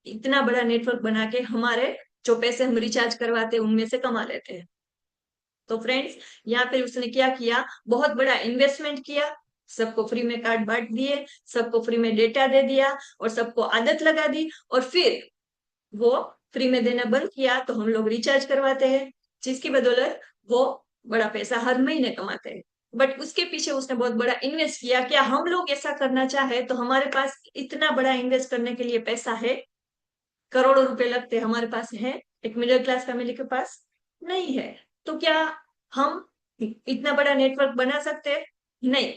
इतना बड़ा नेटवर्क बना के हमारे जो पैसे हम रिचार्ज करवाते हैं उनमें से कमा लेते हैं। तो फ्रेंड्स, यहाँ पे उसने क्या किया, बहुत बड़ा इन्वेस्टमेंट किया, सबको फ्री में कार्ड बांट दिए, सबको फ्री में डेटा दे दिया और सबको आदत लगा दी, और फिर वो फ्री में देना बंद किया तो हम लोग रिचार्ज करवाते हैं, जिसकी बदौलत वो बड़ा पैसा हर महीने कमाते हैं। बट उसके पीछे उसने बहुत बड़ा इन्वेस्ट किया। क्या हम लोग ऐसा करना चाहे तो हमारे पास इतना बड़ा इन्वेस्ट करने के लिए पैसा है? करोड़ों रुपए लगते हैं, हमारे पास है? एक मिडिल क्लास फैमिली के पास नहीं है। तो क्या हम इतना बड़ा नेटवर्क बना सकते हैं? नहीं,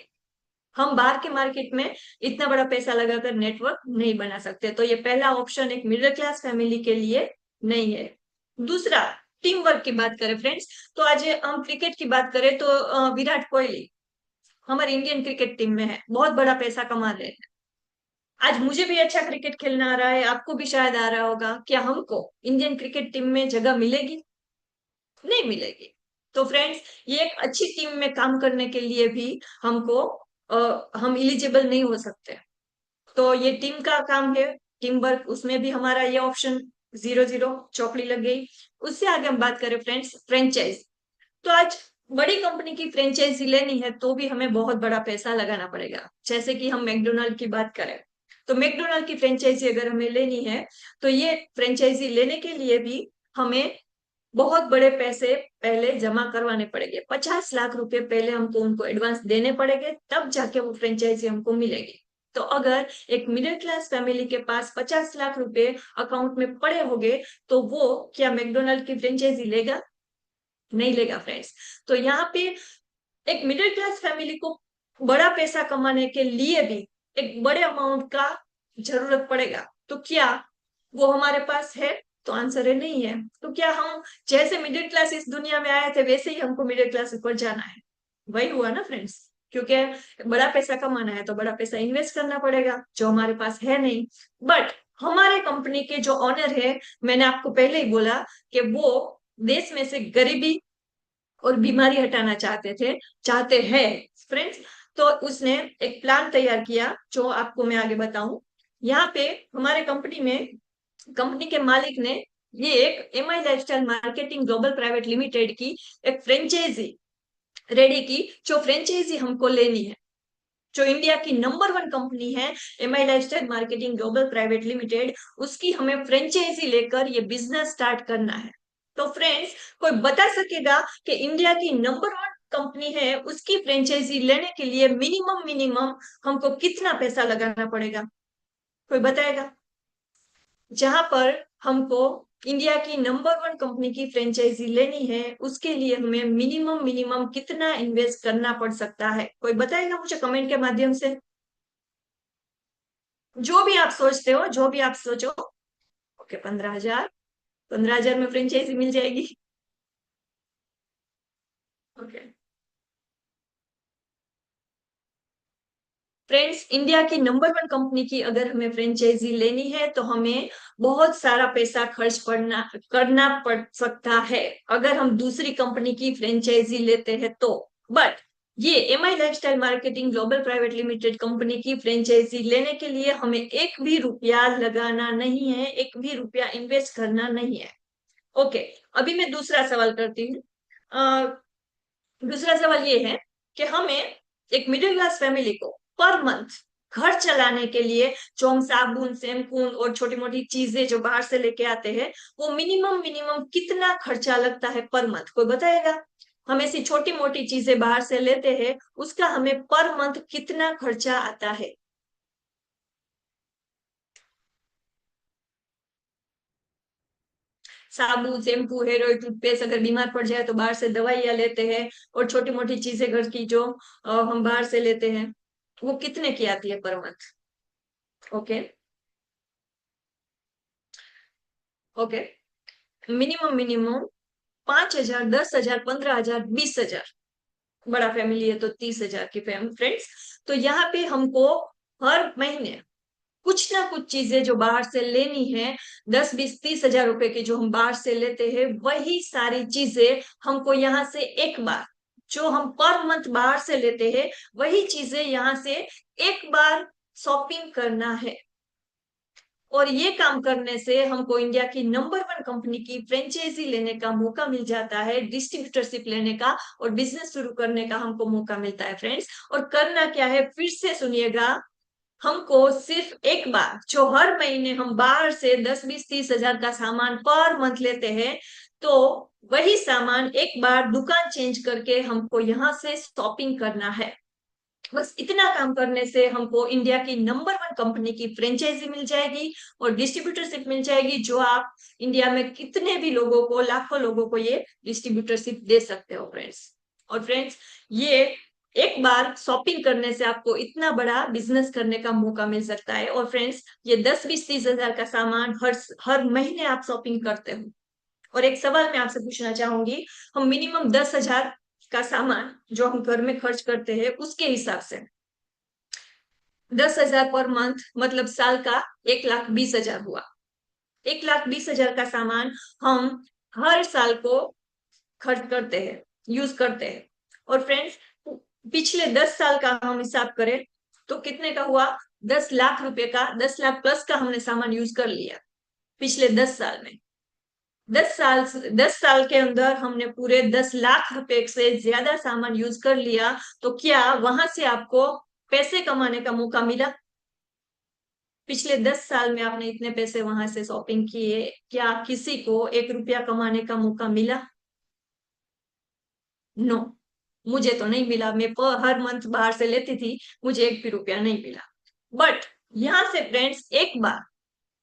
हम बाहर के मार्केट में इतना बड़ा पैसा लगाकर नेटवर्क नहीं बना सकते। तो ये पहला ऑप्शन एक मिडिल क्लास फैमिली के लिए नहीं है। दूसरा, टीम वर्क की बात करें फ्रेंड्स, तो आज हम क्रिकेट की बात करें तो विराट कोहली हमारी इंडियन क्रिकेट टीम में है, बहुत बड़ा पैसा कमा रहे हैं। आज मुझे भी अच्छा क्रिकेट खेलना आ रहा है, आपको भी शायद आ रहा होगा। क्या हमको इंडियन क्रिकेट टीम में जगह मिलेगी? नहीं मिलेगी। तो फ्रेंड्स, ये एक अच्छी टीम में काम करने के लिए भी हमको हम इलिजिबल नहीं हो सकते। तो ये टीम का काम है, टीम वर्क, उसमें भी हमारा ये ऑप्शन 0-0 चौकड़ी लग गई। उससे आगे हम बात करें फ्रेंड्स, फ्रेंचाइज। तो आज बड़ी कंपनी की फ्रेंचाइजी लेनी है तो भी हमें बहुत बड़ा पैसा लगाना पड़ेगा। जैसे कि हम मैकडोनल्ड की बात करें, तो मैकडोनल्ड की फ्रेंचाइजी अगर हमें लेनी है तो ये फ्रेंचाइजी लेने के लिए भी हमें बहुत बड़े पैसे पहले जमा करवाने पड़ेंगे। 50 लाख रुपए पहले हमको उनको एडवांस देने पड़ेंगे, तब जाके वो फ्रेंचाइजी हमको मिलेगी। तो अगर एक मिडिल क्लास फैमिली के पास 50 लाख रुपए अकाउंट में पड़े होंगे तो वो क्या मैकडोनल्ड की फ्रेंचाइजी लेगा? नहीं लेगा फ्रेंड्स। तो यहाँ पे एक मिडिल क्लास फैमिली को बड़ा पैसा कमाने के लिए भी एक बड़े अमाउंट का जरूरत पड़ेगा। तो क्या वो हमारे पास है? तो आंसर है नहीं है। तो क्या हम जैसे मिडिल क्लास इस दुनिया में आए थे वैसे ही हमको मिडिल क्लास ऊपर जाना है? वही हुआ ना फ्रेंड्स, क्योंकि बड़ा पैसा कमाना है तो बड़ा पैसा इन्वेस्ट करना पड़ेगा, जो हमारे पास है नहीं। बट हमारे कंपनी के जो ऑनर है, मैंने आपको पहले ही बोला कि वो देश में से गरीबी और बीमारी हटाना चाहते हैं फ्रेंड्स। तो उसने एक प्लान तैयार किया जो आपको मैं आगे बताऊं। यहाँ पे हमारे कंपनी के मालिक ने ये एक MI lifestyle marketing global private limited की एक फ्रेंचाइजी रेडी की, जो फ्रेंचाइजी हमको लेनी है। जो इंडिया की नंबर 1 कंपनी है MI lifestyle marketing global private limited, उसकी हमें फ्रेंचाइजी लेकर ये बिजनेस स्टार्ट करना है। तो फ्रेंड्स, कोई बता सकेगा कि इंडिया की नंबर 1 कंपनी है उसकी फ्रेंचाइजी लेने के लिए मिनिमम हमको कितना पैसा लगाना पड़ेगा? कोई बताएगा? जहां पर हमको इंडिया की नंबर 1 कंपनी की फ्रेंचाइजी लेनी है उसके लिए हमें मिनिमम कितना इन्वेस्ट करना पड़ सकता है? कोई बताएगा मुझे कमेंट के माध्यम से? जो भी आप सोचते हो, जो भी आप सोचो। ओके, 15,000। 15,000 में फ्रेंचाइजी मिल जाएगी। ओके फ्रेंड्स, इंडिया की नंबर 1 कंपनी की अगर हमें फ्रेंचाइजी लेनी है तो हमें बहुत सारा पैसा खर्च करना पड़ सकता है अगर हम दूसरी कंपनी की फ्रेंचाइजी लेते हैं तो। बट ये MI lifestyle marketing global private limited company की फ्रेंचाइजी लेने के लिए हमें एक भी रुपया लगाना नहीं है, एक भी रुपया इन्वेस्ट करना नहीं है। ओके, अभी मैं दूसरा सवाल करती हूँ। दूसरा सवाल ये है कि हमें एक मिडिल क्लास फैमिली को पर मंथ घर चलाने के लिए जो हम साबुन, शैम्पू और छोटी मोटी चीजें जो बाहर से लेके आते हैं, वो मिनिमम कितना खर्चा लगता है पर मंथ? कोई बताएगा? हम ऐसी छोटी मोटी चीजें बाहर से लेते हैं, उसका हमें पर मंथ कितना खर्चा आता है? साबुन, शैम्पू, हेयर ऑयल, टूथपेस्ट, अगर बीमार पड़ जाए तो बाहर से दवाइयां लेते हैं, और छोटी मोटी चीजें घर की जो हम बाहर से लेते हैं, वो कितने की आती है per month? Okay okay, minimum 5,000, 10,000, 15,000, 20,000। बड़ा फैमिली है तो 30,000 की फैमिली फ्रेंड्स। तो यहाँ पे हमको हर महीने कुछ ना कुछ चीजें जो बाहर से लेनी है, 10, 20, 30 हजार रुपए की जो हम बाहर से लेते हैं, वही सारी चीजें हमको यहाँ से एक बार, जो हम पर मंथ बाहर से लेते हैं, वही चीजें यहाँ से एक बार शॉपिंग करना है। और ये काम करने से हमको इंडिया की नंबर 1 कंपनी की फ्रेंचाइजी लेने का मौका मिल जाता है, डिस्ट्रीब्यूटरशिप लेने का और बिजनेस शुरू करने का हमको मौका मिलता है फ्रेंड्स। और करना क्या है, फिर से सुनिएगा, हमको सिर्फ एक बार, जो हर महीने हम बाहर से 10, 20, 30 हजार का सामान पर मंथ लेते हैं, तो वही सामान एक बार दुकान चेंज करके हमको यहाँ से शॉपिंग करना है। बस इतना काम करने से हमको इंडिया की नंबर 1 कंपनी की फ्रेंचाइजी मिल जाएगी और डिस्ट्रीब्यूटरशिप मिल जाएगी, जो आप इंडिया में कितने भी लोगों को, लाखों लोगों को ये डिस्ट्रीब्यूटरशिप दे सकते हो फ्रेंड्स। और फ्रेंड्स, ये एक बार शॉपिंग करने से आपको इतना बड़ा बिजनेस करने का मौका मिल सकता है। और फ्रेंड्स, ये 10, 20, 30 हजार का सामान हर महीने आप शॉपिंग करते हो। और एक सवाल मैं आपसे पूछना चाहूंगी, हम मिनिमम 10 हजार का सामान जो हम घर में खर्च करते हैं, उसके हिसाब से 10 हजार पर मंथ मतलब साल का 1,20,000 हुआ। 1,20,000 का सामान हम हर साल को खर्च करते हैं, यूज करते हैं। और फ्रेंड्स, पिछले 10 साल का हम हिसाब करें तो कितने का हुआ, 10 लाख रुपए का, 10 लाख प्लस का हमने सामान यूज कर लिया पिछले 10 साल में। 10 साल के अंदर हमने पूरे 10 लाख रुपए से ज्यादा सामान यूज कर लिया। तो क्या वहां से आपको पैसे कमाने का मौका मिला? पिछले 10 साल में आपने इतने पैसे वहां से शॉपिंग किए, क्या किसी को 1 रुपया कमाने का मौका मिला? नो, मुझे तो नहीं मिला। मैं हर मंथ बाहर से लेती थी, मुझे 1 भी रुपया नहीं मिला। बट यहाँ से फ्रेंड्स, एक बार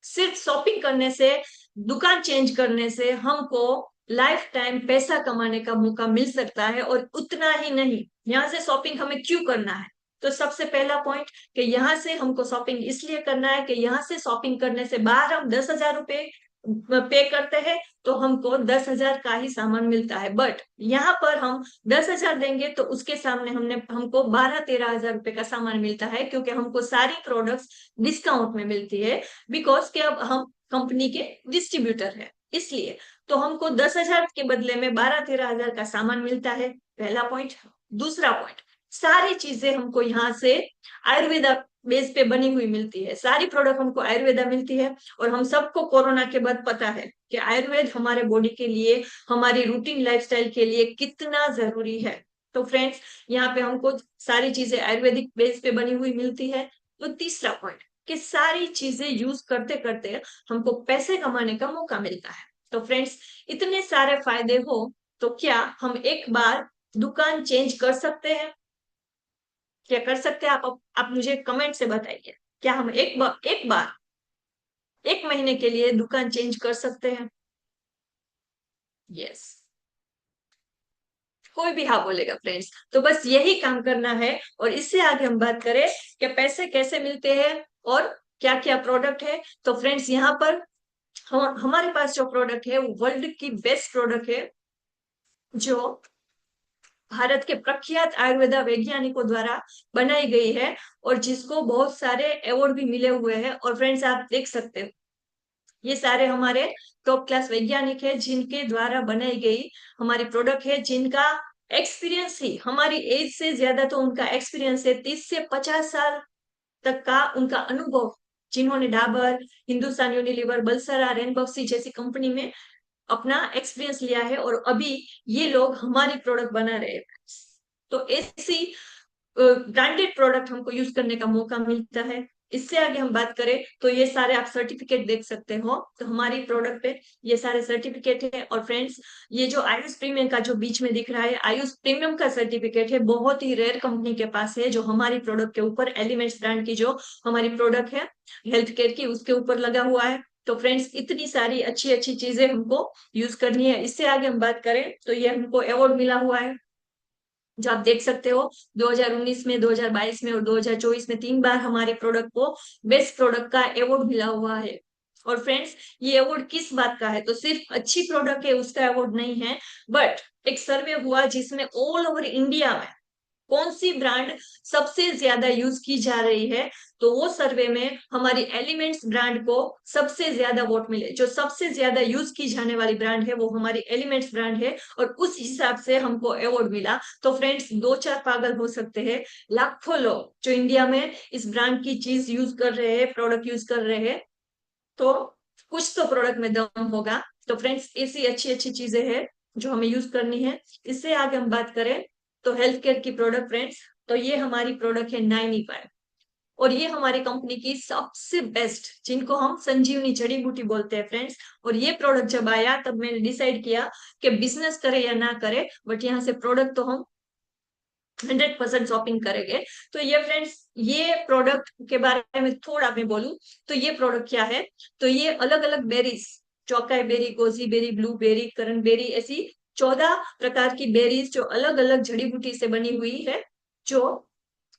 सिर्फ शॉपिंग करने से, दुकान चेंज करने से हमको लाइफ टाइम पैसा कमाने का मौका मिल सकता है। और उतना ही नहीं, यहाँ से शॉपिंग हमें क्यों करना है? तो सबसे पहला पॉइंट कि यहाँ से हमको शॉपिंग इसलिए करना है कि यहाँ से शॉपिंग करने से बाहर हम 10 हजार रुपए पे करते हैं तो हमको 10 हजार का ही सामान मिलता है। बट यहाँ पर हम 10 हजार देंगे तो उसके सामने हमको 12, 13 हजार रुपए का सामान मिलता है, क्योंकि हमको सारी प्रोडक्ट्स डिस्काउंट में मिलती है, बिकॉज के अब हम कंपनी के डिस्ट्रीब्यूटर है, इसलिए। तो हमको 10 हजार के बदले में 12, 13 हजार का सामान मिलता है, पहला पॉइंट। दूसरा पॉइंट, सारी चीजें हमको यहाँ से आयुर्वेदा बेस पे बनी हुई मिलती है, सारी प्रोडक्ट हमको आयुर्वेदा मिलती है। और हम सबको कोरोना के बाद पता है कि आयुर्वेद हमारे बॉडी के लिए, हमारी रूटीन लाइफस्टाइल के लिए कितना जरूरी है। तो फ्रेंड्स, यहाँ पे हमको सारी चीजें आयुर्वेदिक बेस पे बनी हुई मिलती है। तो तीसरा पॉइंट कि सारी चीजें यूज करते करते हमको पैसे कमाने का मौका मिलता है। तो फ्रेंड्स, इतने सारे फायदे हो तो क्या हम एक बार दुकान चेंज कर सकते हैं? क्या कर सकते हैं आप मुझे कमेंट से बताइए, क्या हम एक बार 1 महीने के लिए दुकान चेंज कर सकते हैं? यस, कोई भी हाँ बोलेगा फ्रेंड्स। तो बस यही काम करना है। और इससे आगे हम बात करें कि पैसे कैसे मिलते हैं और क्या क्या प्रोडक्ट है। तो फ्रेंड्स, यहाँ पर हमारे पास जो प्रोडक्ट है वो वर्ल्ड की बेस्ट प्रोडक्ट है, जो भारत के प्रख्यात आयुर्वेदा वैज्ञानिकों द्वारा बनाई गई है और जिसको बहुत सारे अवार्ड भी मिले हुए हैं। और फ्रेंड्स, आप देख सकते हो, ये सारे हमारे टॉप क्लास वैज्ञानिक है, जिनके द्वारा बनाई गई हमारी प्रोडक्ट है, जिनका एक्सपीरियंस ही, हमारी एज से ज्यादा तो उनका एक्सपीरियंस है, 30 से 50 साल तक का उनका अनुभव, जिन्होंने डाबर, हिंदुस्तान यूनिलीवर, बलसरा, रेनबक्सी जैसी कंपनी में अपना एक्सपीरियंस लिया है और अभी ये लोग हमारी प्रोडक्ट बना रहे हैं। तो ऐसी ब्रांडेड प्रोडक्ट हमको यूज करने का मौका मिलता है। इससे आगे हम बात करें तो ये सारे आप सर्टिफिकेट देख सकते हो, तो हमारी प्रोडक्ट पे ये सारे सर्टिफिकेट है। और फ्रेंड्स, ये जो आयुष प्रीमियम का जो बीच में दिख रहा है, आयुष प्रीमियम का सर्टिफिकेट है, बहुत ही रेयर कंपनी के पास है, जो हमारी प्रोडक्ट के ऊपर, एलिमेंट्स ब्रांड की जो हमारी प्रोडक्ट है हेल्थ केयर की, उसके ऊपर लगा हुआ है। तो फ्रेंड्स, इतनी सारी अच्छी अच्छी चीजें हमको यूज करनी है। इससे आगे हम बात करें तो ये हमको अवार्ड मिला हुआ है, जो आप देख सकते हो, 2019 में, 2022 में और 2024 में 3 बार हमारे प्रोडक्ट को बेस्ट प्रोडक्ट का अवार्ड मिला हुआ है। और फ्रेंड्स, ये अवार्ड किस बात का है? तो सिर्फ अच्छी प्रोडक्ट है उसका अवार्ड नहीं है, बट एक सर्वे हुआ जिसमें ऑल ओवर इंडिया में कौन सी ब्रांड सबसे ज्यादा यूज की जा रही है, तो वो सर्वे में हमारी एलिमेंट्स ब्रांड को सबसे ज्यादा वोट मिले। जो सबसे ज्यादा यूज की जाने वाली ब्रांड है वो हमारी एलिमेंट्स ब्रांड है, और उस हिसाब से हमको अवार्ड मिला। तो फ्रेंड्स, दो चार पागल हो सकते हैं, लाखों लोग जो इंडिया में इस ब्रांड की चीज यूज कर रहे हैं, प्रोडक्ट यूज कर रहे हैं, तो कुछ तो प्रोडक्ट में दम होगा। तो फ्रेंड्स, ऐसी अच्छी अच्छी चीजें हैं जो हमें यूज करनी है। इससे आगे हम बात करें तो हेल्थ केयर की प्रोडक्ट फ्रेंड्स, तो ये हमारी प्रोडक्ट है 95, और ये हमारी कंपनी की सबसे बेस्ट, जिनको हम संजीवनी जड़ी बूटी बोलते हैं फ्रेंड्स। और ये प्रोडक्ट जब आया तब मैंने डिसाइड किया कि बिजनेस करे या ना करे, बट यहाँ से प्रोडक्ट तो हम 100% शॉपिंग करेंगे। तो ये फ्रेंड्स, ये प्रोडक्ट के बारे में थोड़ा मैं बोलूं तो ये प्रोडक्ट क्या है, तो ये अलग अलग berries, chokeberry, goji berry, blueberry, cranberry, ऐसी 14 प्रकार की बेरीज जो अलग अलग जड़ी बूटी से बनी हुई है, जो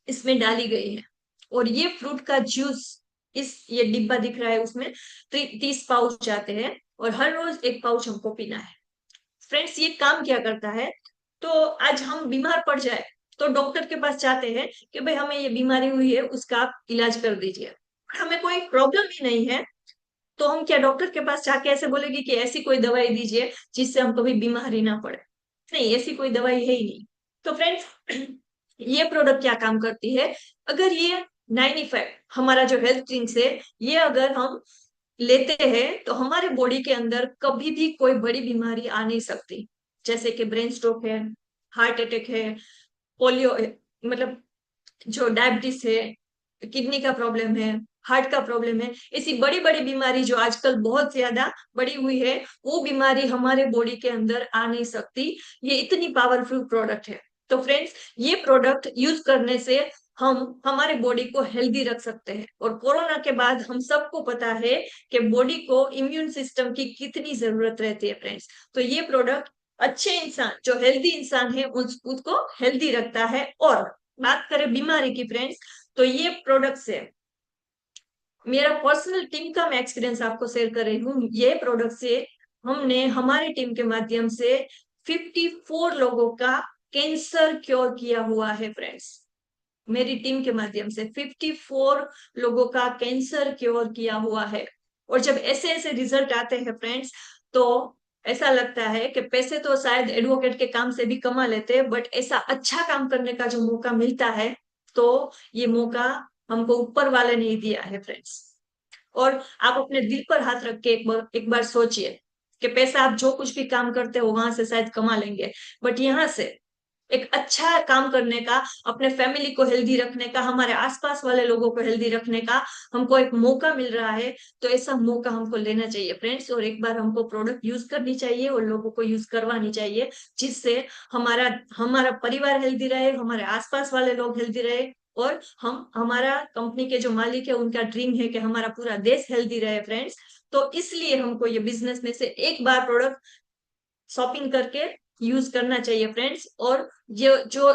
इसमें डाली गई है। और ये फ्रूट का जूस, ये डिब्बा दिख रहा है, उसमें 30 पाउच जाते हैं, और हर रोज एक पाउच हमको पीना है। फ्रेंड्स, ये काम क्या करता है, तो आज हम बीमार पड़ जाए तो डॉक्टर के पास जाते हैं कि भाई हमें ये बीमारी हुई है, उसका आप इलाज कर दीजिए। हमें कोई प्रॉब्लम ही नहीं है, तो हम क्या डॉक्टर के पास जाके ऐसे बोलेंगे कि ऐसी कोई दवाई दीजिए जिससे हम कभी बीमार ही ना पड़े? नहीं, ऐसी कोई दवाई है ही नहीं। तो फ्रेंड्स, ये प्रोडक्ट क्या काम करती है, अगर ये 95 हमारा जो हेल्थ ड्रिंक्स है, ये अगर हम लेते हैं तो हमारे बॉडी के अंदर कभी भी कोई बड़ी बीमारी आ नहीं सकती, जैसे कि ब्रेन स्ट्रोक है, हार्ट अटैक है, पोलियो है, मतलब जो डायबिटीज है, किडनी का प्रॉब्लम है, हार्ट का प्रॉब्लम है, ऐसी बड़ी बड़ी बीमारी जो आजकल बहुत ज्यादा बढ़ी हुई है, वो बीमारी हमारे बॉडी के अंदर आ नहीं सकती। ये इतनी पावरफुल प्रोडक्ट है। तो फ्रेंड्स, ये प्रोडक्ट यूज करने से हम हमारे बॉडी को हेल्दी रख सकते हैं। और कोरोना के बाद हम सबको पता है कि बॉडी को इम्यून सिस्टम की कितनी जरूरत रहती है फ्रेंड्स। तो ये प्रोडक्ट अच्छे इंसान, जो हेल्दी इंसान है, उसको हेल्दी रखता है। और बात करें बीमारी की फ्रेंड्स, तो ये प्रोडक्ट से मेरा पर्सनल टीम का मैं एक्सपीरियंस आपको शेयर कर रही हूँ। ये प्रोडक्ट से हमने हमारी टीम के माध्यम से 54 लोगों का कैंसर क्योर किया हुआ है फ्रेंड्स। मेरी टीम के माध्यम से 54 लोगों का कैंसर क्योर किया हुआ है। और जब ऐसे ऐसे रिजल्ट आते हैं फ्रेंड्स, तो ऐसा लगता है कि पैसे तो शायद एडवोकेट के काम से भी कमा लेते हैं, बट ऐसा अच्छा काम करने का जो मौका मिलता है, तो ये मौका हमको ऊपर वाले ने ही दिया है फ्रेंड्स। और आप अपने दिल पर हाथ रख के एक बार सोचिए कि पैसा आप जो कुछ भी काम करते हो वहां से शायद कमा लेंगे, बट यहाँ से एक अच्छा काम करने का, अपने फैमिली को हेल्दी रखने का, हमारे आसपास वाले लोगों को हेल्दी रखने का हमको एक मौका मिल रहा है। तो ऐसा मौका हमको लेना चाहिए फ्रेंड्स, और एक बार हमको प्रोडक्ट यूज करनी चाहिए और लोगों को यूज करवानी चाहिए, जिससे हमारा हमारा परिवार हेल्दी रहे, हमारे आसपास वाले लोग हेल्दी रहे, और हम, हमारा कंपनी के जो मालिक है, उनका ड्रीम है कि हमारा पूरा देश हेल्दी रहे फ्रेंड्स। तो इसलिए हमको ये बिजनेस में से एक बार प्रोडक्ट शॉपिंग करके यूज करना चाहिए फ्रेंड्स। और ये जो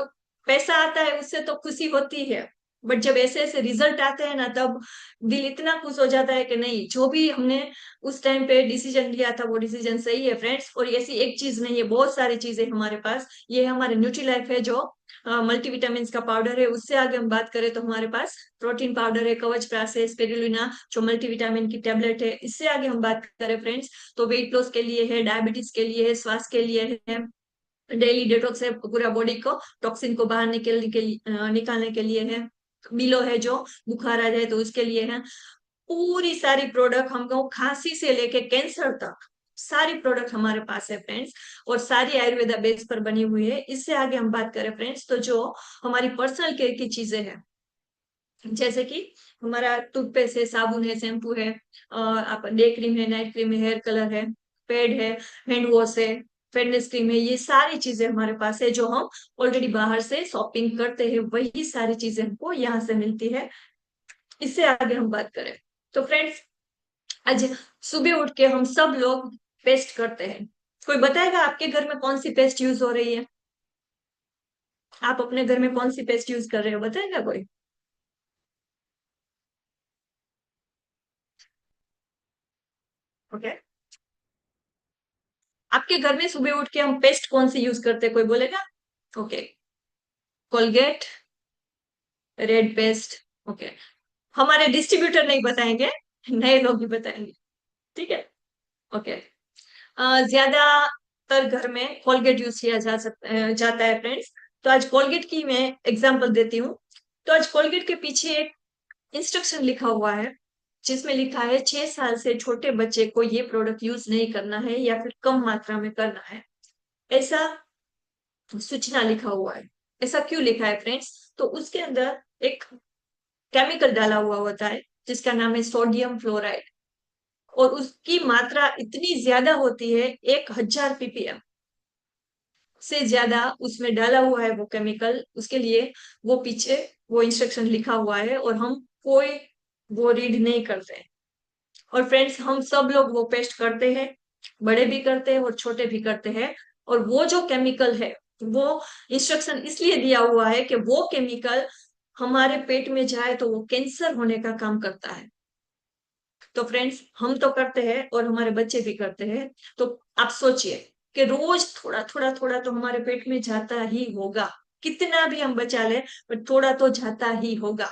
पैसा आता है उससे तो खुशी होती है, बट जब ऐसे ऐसे रिजल्ट आते हैं ना, तब दिल इतना खुश हो जाता है कि नहीं, जो भी हमने उस टाइम पे डिसीजन लिया था वो डिसीजन सही है फ्रेंड्स। और ऐसी एक चीज नहीं है, बहुत सारी चीजें हमारे पास। ये हमारे न्यूट्री लाइफ है, जो मल्टीविटामिन का पाउडर है। उससे आगे हम बात करें तो हमारे पास प्रोटीन पाउडर है, कवच प्राश है, स्पिरुलिना जो मल्टीविटामिन की टेबलेट है। इससे आगे हम बात करें फ्रेंड्स, तो वेट लॉस के लिए है, डायबिटीज के लिए है, स्वास्थ्य के लिए है, डेली डिटॉक्स है, पूरा बॉडी को टॉक्सिन को बाहर निकालने के लिए है, बिलो है जो बुखार आ जाए तो उसके लिए है। पूरी सारी प्रोडक्ट हमको खांसी से लेके कैंसर तक सारी प्रोडक्ट हमारे पास है फ्रेंड्स, और सारी आयुर्वेदा बेस पर बनी हुई है। इससे आगे हम बात करें फ्रेंड्स, तो जो हमारी पर्सनल केयर की चीजें हैं, जैसे कि हमारा टूथपेस्ट है, साबुन है, शैम्पू है, आप डे क्रीम है, नाइट क्रीम है, हेयर कलर है, पैड है, हैंड वॉश है, फेटनेस क्रीम है, ये सारी चीजें हमारे पास है। जो हम ऑलरेडी बाहर से शॉपिंग करते हैं, वही सारी चीजें हमको यहाँ से मिलती है। इससे आगे हम बात करें तो फ्रेंड्स, आज सुबह उठ के हम सब लोग पेस्ट करते हैं। कोई बताएगा आपके घर में कौन सी पेस्ट यूज हो रही है? आप अपने घर में कौन सी पेस्ट यूज कर रहे हो, बताएगा कोई? ओके, आपके घर में सुबह उठ के हम पेस्ट कौन सी यूज करते हैं, कोई बोलेगा? Okay, Colgate, red paste. Okay, हमारे डिस्ट्रीब्यूटर नहीं बताएंगे, नए लोग ही बताएंगे, ठीक है। ओके, ज्यादातर घर में कोलगेट यूज किया जाता है फ्रेंड्स। तो आज कोलगेट की मैं एग्जांपल देती हूँ। तो आज कोलगेट के पीछे एक इंस्ट्रक्शन लिखा हुआ है, जिसमें लिखा है 6 साल से छोटे बच्चे को ये प्रोडक्ट यूज नहीं करना है या फिर कम मात्रा में करना है, ऐसा सूचना लिखा हुआ है। ऐसा क्यों लिखा है फ्रेंड्स? तो उसके अंदर एक केमिकल डाला हुआ होता है जिसका नाम है सोडियम फ्लोराइड, और उसकी मात्रा इतनी ज्यादा होती है, 1000 ppm से ज्यादा उसमें डाला हुआ है वो केमिकल। उसके लिए वो पीछे वो इंस्ट्रक्शन लिखा हुआ है, और हम कोई वो रीड नहीं करते हैं। और फ्रेंड्स, हम सब लोग वो पेस्ट करते हैं, बड़े भी करते हैं और छोटे भी करते हैं। और वो जो केमिकल है, वो इंस्ट्रक्शन इसलिए दिया हुआ है कि वो केमिकल हमारे पेट में जाए तो वो कैंसर होने का काम करता है। तो फ्रेंड्स, हम तो करते हैं और हमारे बच्चे भी करते हैं। तो आप सोचिए कि रोज थोड़ा थोड़ा थोड़ा तो हमारे पेट में जाता ही होगा, कितना भी हम बचा ले पर थोड़ा तो जाता ही होगा।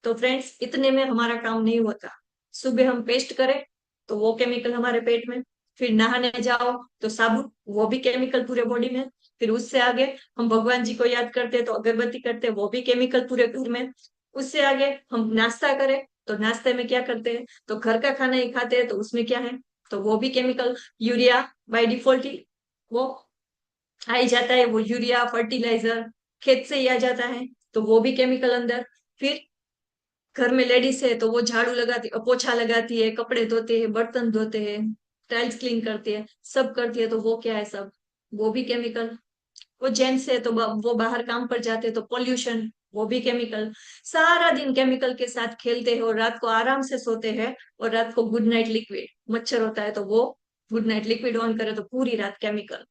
तो फ्रेंड्स, इतने में हमारा काम नहीं होता। सुबह हम पेस्ट करें तो वो केमिकल हमारे पेट में, फिर नहाने जाओ तो साबुन, वो भी केमिकल पूरे बॉडी में, फिर उससे आगे हम भगवान जी को याद करते हैं तो अगरबत्ती करते हैं, वो भी केमिकल पूरे घर में। उससे आगे हम नाश्ता करें तो नाश्ते में क्या करते हैं, तो घर का खाना ही खाते हैं, तो उसमें क्या है, तो वो भी केमिकल, यूरिया बाय डिफॉल्ट ही वो आ ही जाता है, वो यूरिया फर्टिलाइजर खेत से ही आ जाता है, तो वो भी केमिकल अंदर। फिर घर में लेडीज है तो वो झाड़ू लगाती, पोछा लगाती है, कपड़े धोते हैं, बर्तन धोते हैं, टाइल्स क्लीन करती है, सब करती है, तो वो क्या है, सब वो भी केमिकल। वो जेंट्स है तो वो बाहर काम पर जाते हैं तो पोल्यूशन, वो भी केमिकल। सारा दिन केमिकल के साथ खेलते हैं और रात को आराम से सोते हैं, और रात को गुड नाइट लिक्विड, मच्छर होता है तो वो गुड नाइट लिक्विड ऑन करे तो पूरी रात केमिकल।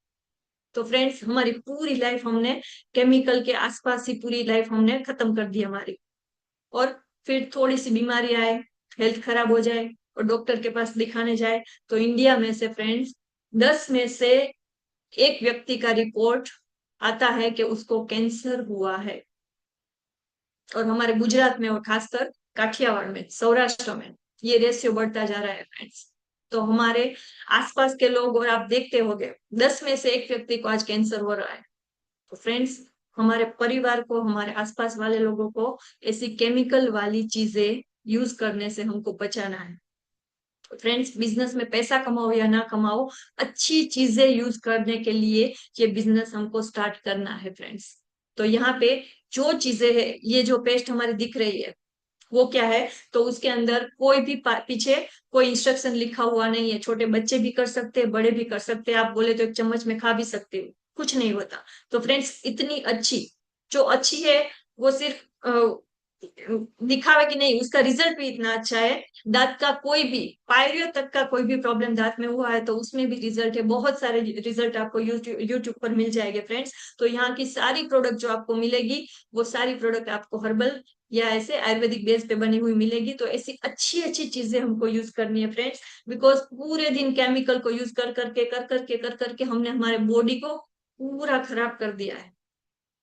तो फ्रेंड्स, हमारी पूरी लाइफ हमने केमिकल के आसपास ही पूरी लाइफ हमने खत्म कर दी हमारी। और फिर थोड़ी सी बीमारी आए, हेल्थ खराब हो जाए और डॉक्टर के पास दिखाने जाए, तो इंडिया में से फ्रेंड्स 10 में से एक व्यक्ति का रिपोर्ट आता है कि उसको कैंसर हुआ है। और हमारे गुजरात में और खासकर काठियावाड़ में, सौराष्ट्र में ये रेशियो बढ़ता जा रहा है फ्रेंड्स। तो हमारे आसपास के लोग, और आप देखते होंगे 10 में से एक व्यक्ति को आज कैंसर हो रहा है। तो फ्रेंड्स, हमारे परिवार को, हमारे आसपास वाले लोगों को ऐसी केमिकल वाली चीजें यूज करने से हमको बचाना है। फ्रेंड्स, बिजनेस में पैसा कमाओ या ना कमाओ, अच्छी चीजें यूज करने के लिए ये बिजनेस हमको स्टार्ट करना है फ्रेंड्स। तो यहाँ पे जो चीजें है, ये जो पेस्ट हमारी दिख रही है वो क्या है, तो उसके अंदर कोई भी पीछे कोई इंस्ट्रक्शन लिखा हुआ नहीं है। छोटे बच्चे भी कर सकते हैं, बड़े भी कर सकते हैं, आप बोले तो एक चम्मच में खा भी सकते हो, कुछ नहीं होता। तो फ्रेंड्स, इतनी अच्छी, जो अच्छी है वो सिर्फ दिखावे की नहीं, उसका रिजल्ट भी इतना अच्छा है। दांत का कोई भी पायरियो तक का कोई भी प्रॉब्लम दांत में हुआ है तो उसमें भी रिजल्ट है, बहुत सारे रिजल्ट आपको यूट्यूब पर मिल जाएंगे फ्रेंड्स। तो यहाँ की सारी प्रोडक्ट जो आपको मिलेगी, वो सारी प्रोडक्ट आपको हर्बल या ऐसे आयुर्वेदिक बेस पे बनी हुई मिलेगी। तो ऐसी अच्छी अच्छी चीजें हमको यूज करनी है फ्रेंड्स, बिकॉज पूरे दिन केमिकल को यूज कर करके हमने हमारे बॉडी को पूरा खराब कर दिया है।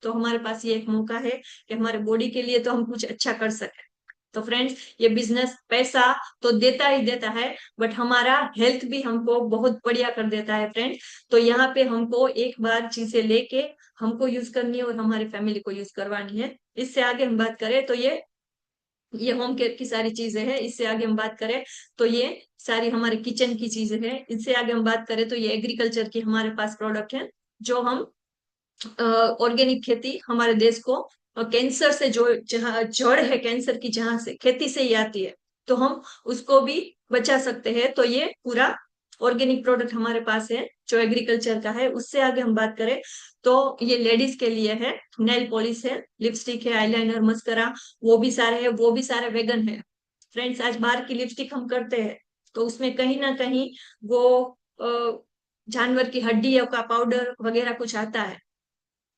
तो हमारे पास ये एक मौका है कि हमारे बॉडी के लिए तो हम कुछ अच्छा कर सके। तो फ्रेंड्स, ये बिजनेस पैसा तो देता ही देता है, बट हमारा हेल्थ भी हमको बहुत बढ़िया कर देता है फ्रेंड्स। तो यहाँ पे हमको एक बार चीजें लेके हमको यूज करनी है और हमारी फैमिली को यूज करवानी है। इससे आगे हम बात करें तो ये होम केयर की सारी चीजें हैं। इससे आगे हम बात करें तो ये सारी हमारे किचन की चीजें हैं। इससे आगे हम बात करें तो ये एग्रीकल्चर की हमारे पास प्रोडक्ट है, जो हम ऑर्गेनिक खेती हमारे देश को कैंसर से, जो जहाँ जड़ है कैंसर की, जहां से खेती से ही आती है, तो हम उसको भी बचा सकते हैं। तो ये पूरा ऑर्गेनिक प्रोडक्ट हमारे पास है जो एग्रीकल्चर का है। उससे आगे हम बात करें तो ये लेडीज के लिए है, नेल पॉलिश है, लिपस्टिक है, आईलाइनर, मस्करा, वो भी सारे है, वो भी सारे वेगन है फ्रेंड्स। आज बाहर की लिपस्टिक हम करते हैं तो उसमें कहीं ना कहीं वो जानवर की हड्डी का पाउडर वगैरह कुछ आता है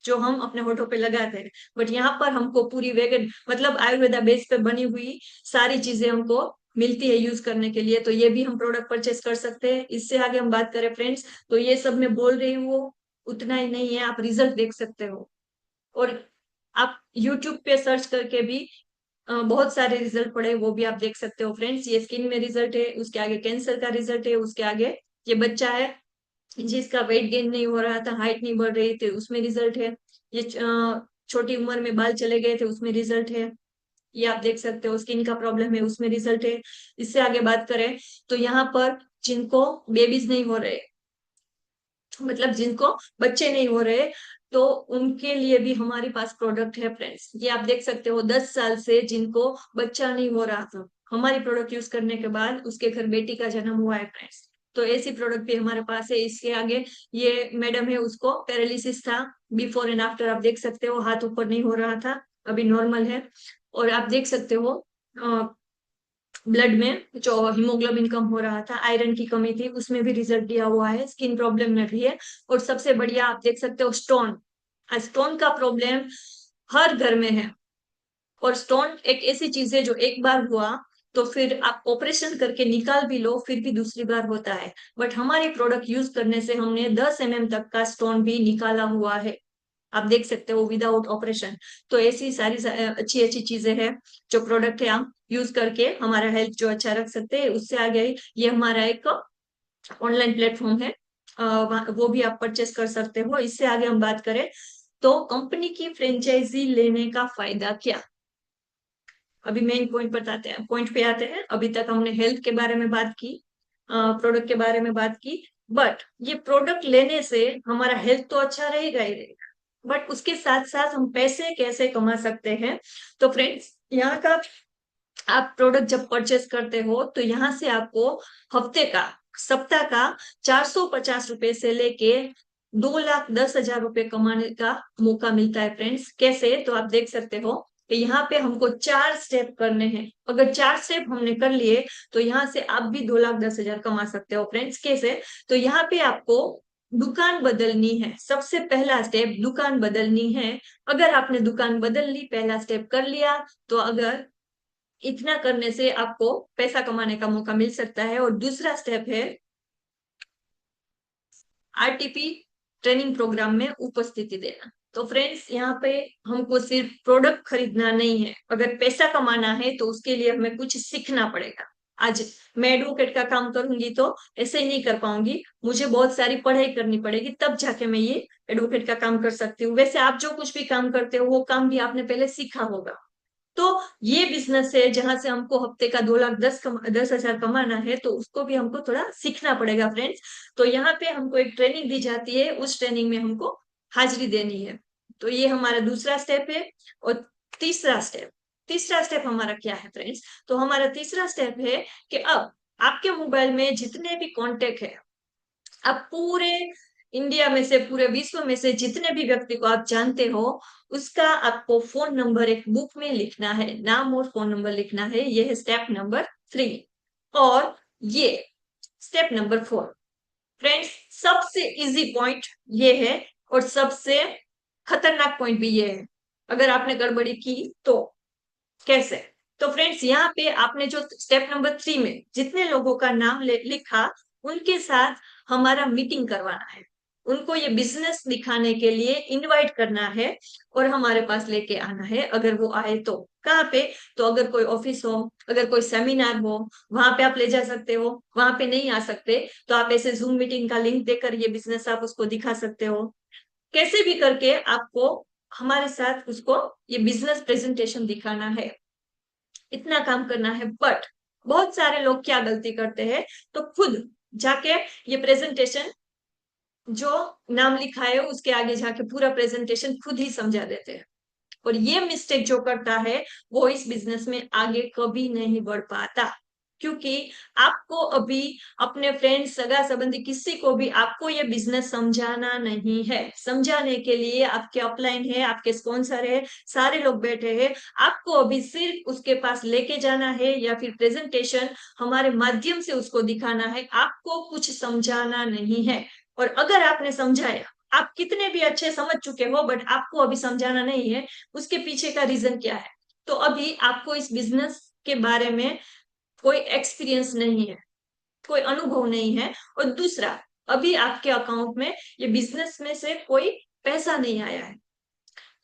जो हम अपने होठों पे लगाते हैं। बट यहाँ पर हमको पूरी वेगन, मतलब आयुर्वेदा बेस पे बनी हुई सारी चीजें हमको मिलती है यूज करने के लिए। तो ये भी हम प्रोडक्ट परचेस कर सकते हैं। इससे आगे हम बात करें फ्रेंड्स, तो ये सब मैं बोल रही हूँ उतना ही नहीं है, आप रिजल्ट देख सकते हो। और आप यूट्यूब पे सर्च करके भी बहुत सारे रिजल्ट पड़े, वो भी आप देख सकते हो फ्रेंड्स। ये स्किन में रिजल्ट है, उसके आगे कैंसर का रिजल्ट है, उसके आगे ये बच्चा है जिसका वेट गेन नहीं हो रहा था, हाइट नहीं बढ़ रही थी, उसमें रिजल्ट है। ये छोटी उम्र में बाल चले गए थे, उसमें रिजल्ट है। ये आप देख सकते हो, स्किन का प्रॉब्लम है, उसमें रिजल्ट है। इससे आगे बात करें तो यहाँ पर जिनको बेबीज नहीं हो रहे, मतलब जिनको बच्चे नहीं हो रहे, तो उनके लिए भी हमारे पास प्रोडक्ट है फ्रेंड्स। ये आप देख सकते हो, 10 साल से जिनको बच्चा नहीं हो रहा था, हमारी प्रोडक्ट यूज करने के बाद उसके घर बेटी का जन्म हुआ है फ्रेंड्स। तो ऐसी प्रोडक्ट भी हमारे पास है। इसके आगे ये मैडम है, उसको पैरालिसिस था, बिफोर एंड आफ्टर आप देख सकते हो, हाथ ऊपर नहीं हो रहा था, अभी नॉर्मल है। और आप देख सकते हो ब्लड में जो हीमोग्लोबिन कम हो रहा था, आयरन की कमी थी, उसमें भी रिजल्ट दिया हुआ है, स्किन प्रॉब्लम में भी है। और सबसे बढ़िया आप देख सकते हो स्टोन, स्टोन का प्रॉब्लम हर घर में है। और स्टोन एक ऐसी चीज है जो एक बार हुआ तो फिर आप ऑपरेशन करके निकाल भी लो, फिर भी दूसरी बार होता है। बट हमारी प्रोडक्ट यूज करने से हमने 10 mm तक का स्टोन भी निकाला हुआ है, आप देख सकते हो, विदाउट ऑपरेशन। तो ऐसी सारी अच्छी अच्छी चीजें हैं जो प्रोडक्ट है, हम यूज करके हमारा हेल्थ जो अच्छा रख सकते हैं। उससे आगे ये हमारा एक ऑनलाइन प्लेटफॉर्म है, वो भी आप परचेस कर सकते हो। इससे आगे हम बात करें तो कंपनी की फ्रेंचाइजी लेने का फायदा क्या। अभी मेन पॉइंट बताते हैं, पॉइंट पे आते हैं। अभी तक हमने हेल्थ के बारे में बात की, प्रोडक्ट के बारे में बात की, बट ये प्रोडक्ट लेने से हमारा हेल्थ तो अच्छा रहेगा ही रहेगा, बट उसके साथ साथ हम पैसे कैसे कमा सकते हैं। तो फ्रेंड्स, यहाँ का आप प्रोडक्ट जब परचेस करते हो तो यहाँ से आपको हफ्ते का, सप्ताह का 450 रुपए से लेके 2,10,000 रुपए कमाने का मौका मिलता है फ्रेंड्स। कैसे, तो आप देख सकते हो कि यहाँ पे हमको 4 स्टेप करने हैं। अगर 4 स्टेप हमने कर लिए तो यहाँ से आप भी 2,10,000 कमा सकते हो फ्रेंड्स। कैसे, तो यहाँ पे आपको दुकान बदलनी है। सबसे पहला स्टेप दुकान बदलनी है। अगर आपने दुकान बदल ली, पहला स्टेप कर लिया, तो अगर इतना करने से आपको पैसा कमाने का मौका मिल सकता है। और दूसरा स्टेप है आरटीपी ट्रेनिंग प्रोग्राम में उपस्थिति देना। तो फ्रेंड्स, यहाँ पे हमको सिर्फ प्रोडक्ट खरीदना नहीं है, अगर पैसा कमाना है तो उसके लिए हमें कुछ सीखना पड़ेगा। आज मैं एडवोकेट का काम करूंगी तो ऐसे ही नहीं कर पाऊंगी, मुझे बहुत सारी पढ़ाई करनी पड़ेगी, तब जाके मैं ये एडवोकेट का काम कर सकती हूँ। वैसे आप जो कुछ भी काम करते हो वो काम भी आपने पहले सीखा होगा। तो ये बिजनेस है जहां से हमको हफ्ते का 2,10,000 कमाना है, तो उसको भी हमको थोड़ा सीखना पड़ेगा फ्रेंड्स। तो यहाँ पे हमको एक ट्रेनिंग दी जाती है, उस ट्रेनिंग में हमको हाजिरी देनी है। तो ये हमारा दूसरा स्टेप है। और तीसरा स्टेप, तीसरा स्टेप हमारा क्या है फ्रेंड्स, तो हमारा तीसरा स्टेप है कि अब आपके मोबाइल में जितने भी कॉन्टेक्ट है, आप पूरे इंडिया में से, पूरे विश्व में से जितने भी व्यक्ति को आप जानते हो, उसका आपको फोन नंबर एक बुक में लिखना है, नाम और फोन नंबर लिखना है। ये है स्टेप नंबर 3। और ये स्टेप नंबर 4 फ्रेंड्स, सबसे इजी पॉइंट ये है और सबसे खतरनाक पॉइंट भी ये है। अगर आपने गड़बड़ी की तो कैसे, तो फ्रेंड्स यहाँ पे आपने जो स्टेप नंबर 3 में जितने लोगों का नाम लिखा, उनके साथ हमारा मीटिंग करवाना है। उनको ये बिजनेस दिखाने के लिए इनवाइट करना है और हमारे पास लेके आना है। अगर वो आए तो कहाँ पे, तो अगर कोई ऑफिस हो, अगर कोई सेमिनार हो, वहां पे आप ले जा सकते हो। वहां पे नहीं आ सकते तो आप ऐसे जूम मीटिंग का लिंक देकर ये बिजनेस आप उसको दिखा सकते हो। कैसे भी करके आपको हमारे साथ उसको ये बिजनेस प्रेजेंटेशन दिखाना है, इतना काम करना है। बट बहुत सारे लोग क्या गलती करते हैं, तो खुद जाके ये प्रेजेंटेशन, जो नाम लिखा है उसके आगे जाके पूरा प्रेजेंटेशन खुद ही समझा देते हैं। और ये मिस्टेक जो करता है वो इस बिजनेस में आगे कभी नहीं बढ़ पाता, क्योंकि आपको अभी अपने फ्रेंड्स, सगा संबंधी, किसी को भी आपको ये बिजनेस समझाना नहीं है। समझाने के लिए आपके अपलाइन है, आपके स्पॉन्सर है, सारे लोग बैठे हैं। आपको अभी सिर्फ उसके पास लेके जाना है या फिर प्रेजेंटेशन हमारे माध्यम से उसको दिखाना है, आपको कुछ समझाना नहीं है। और अगर आपने समझाया, आप कितने भी अच्छे समझ चुके हो, बट आपको अभी समझाना नहीं है, उसके पीछे का रीजन क्या है, तो अभी आपको इस बिजनेस के बारे में कोई एक्सपीरियंस नहीं है, कोई अनुभव नहीं है। और दूसरा, अभी आपके अकाउंट में ये बिजनेस में से कोई पैसा नहीं आया है।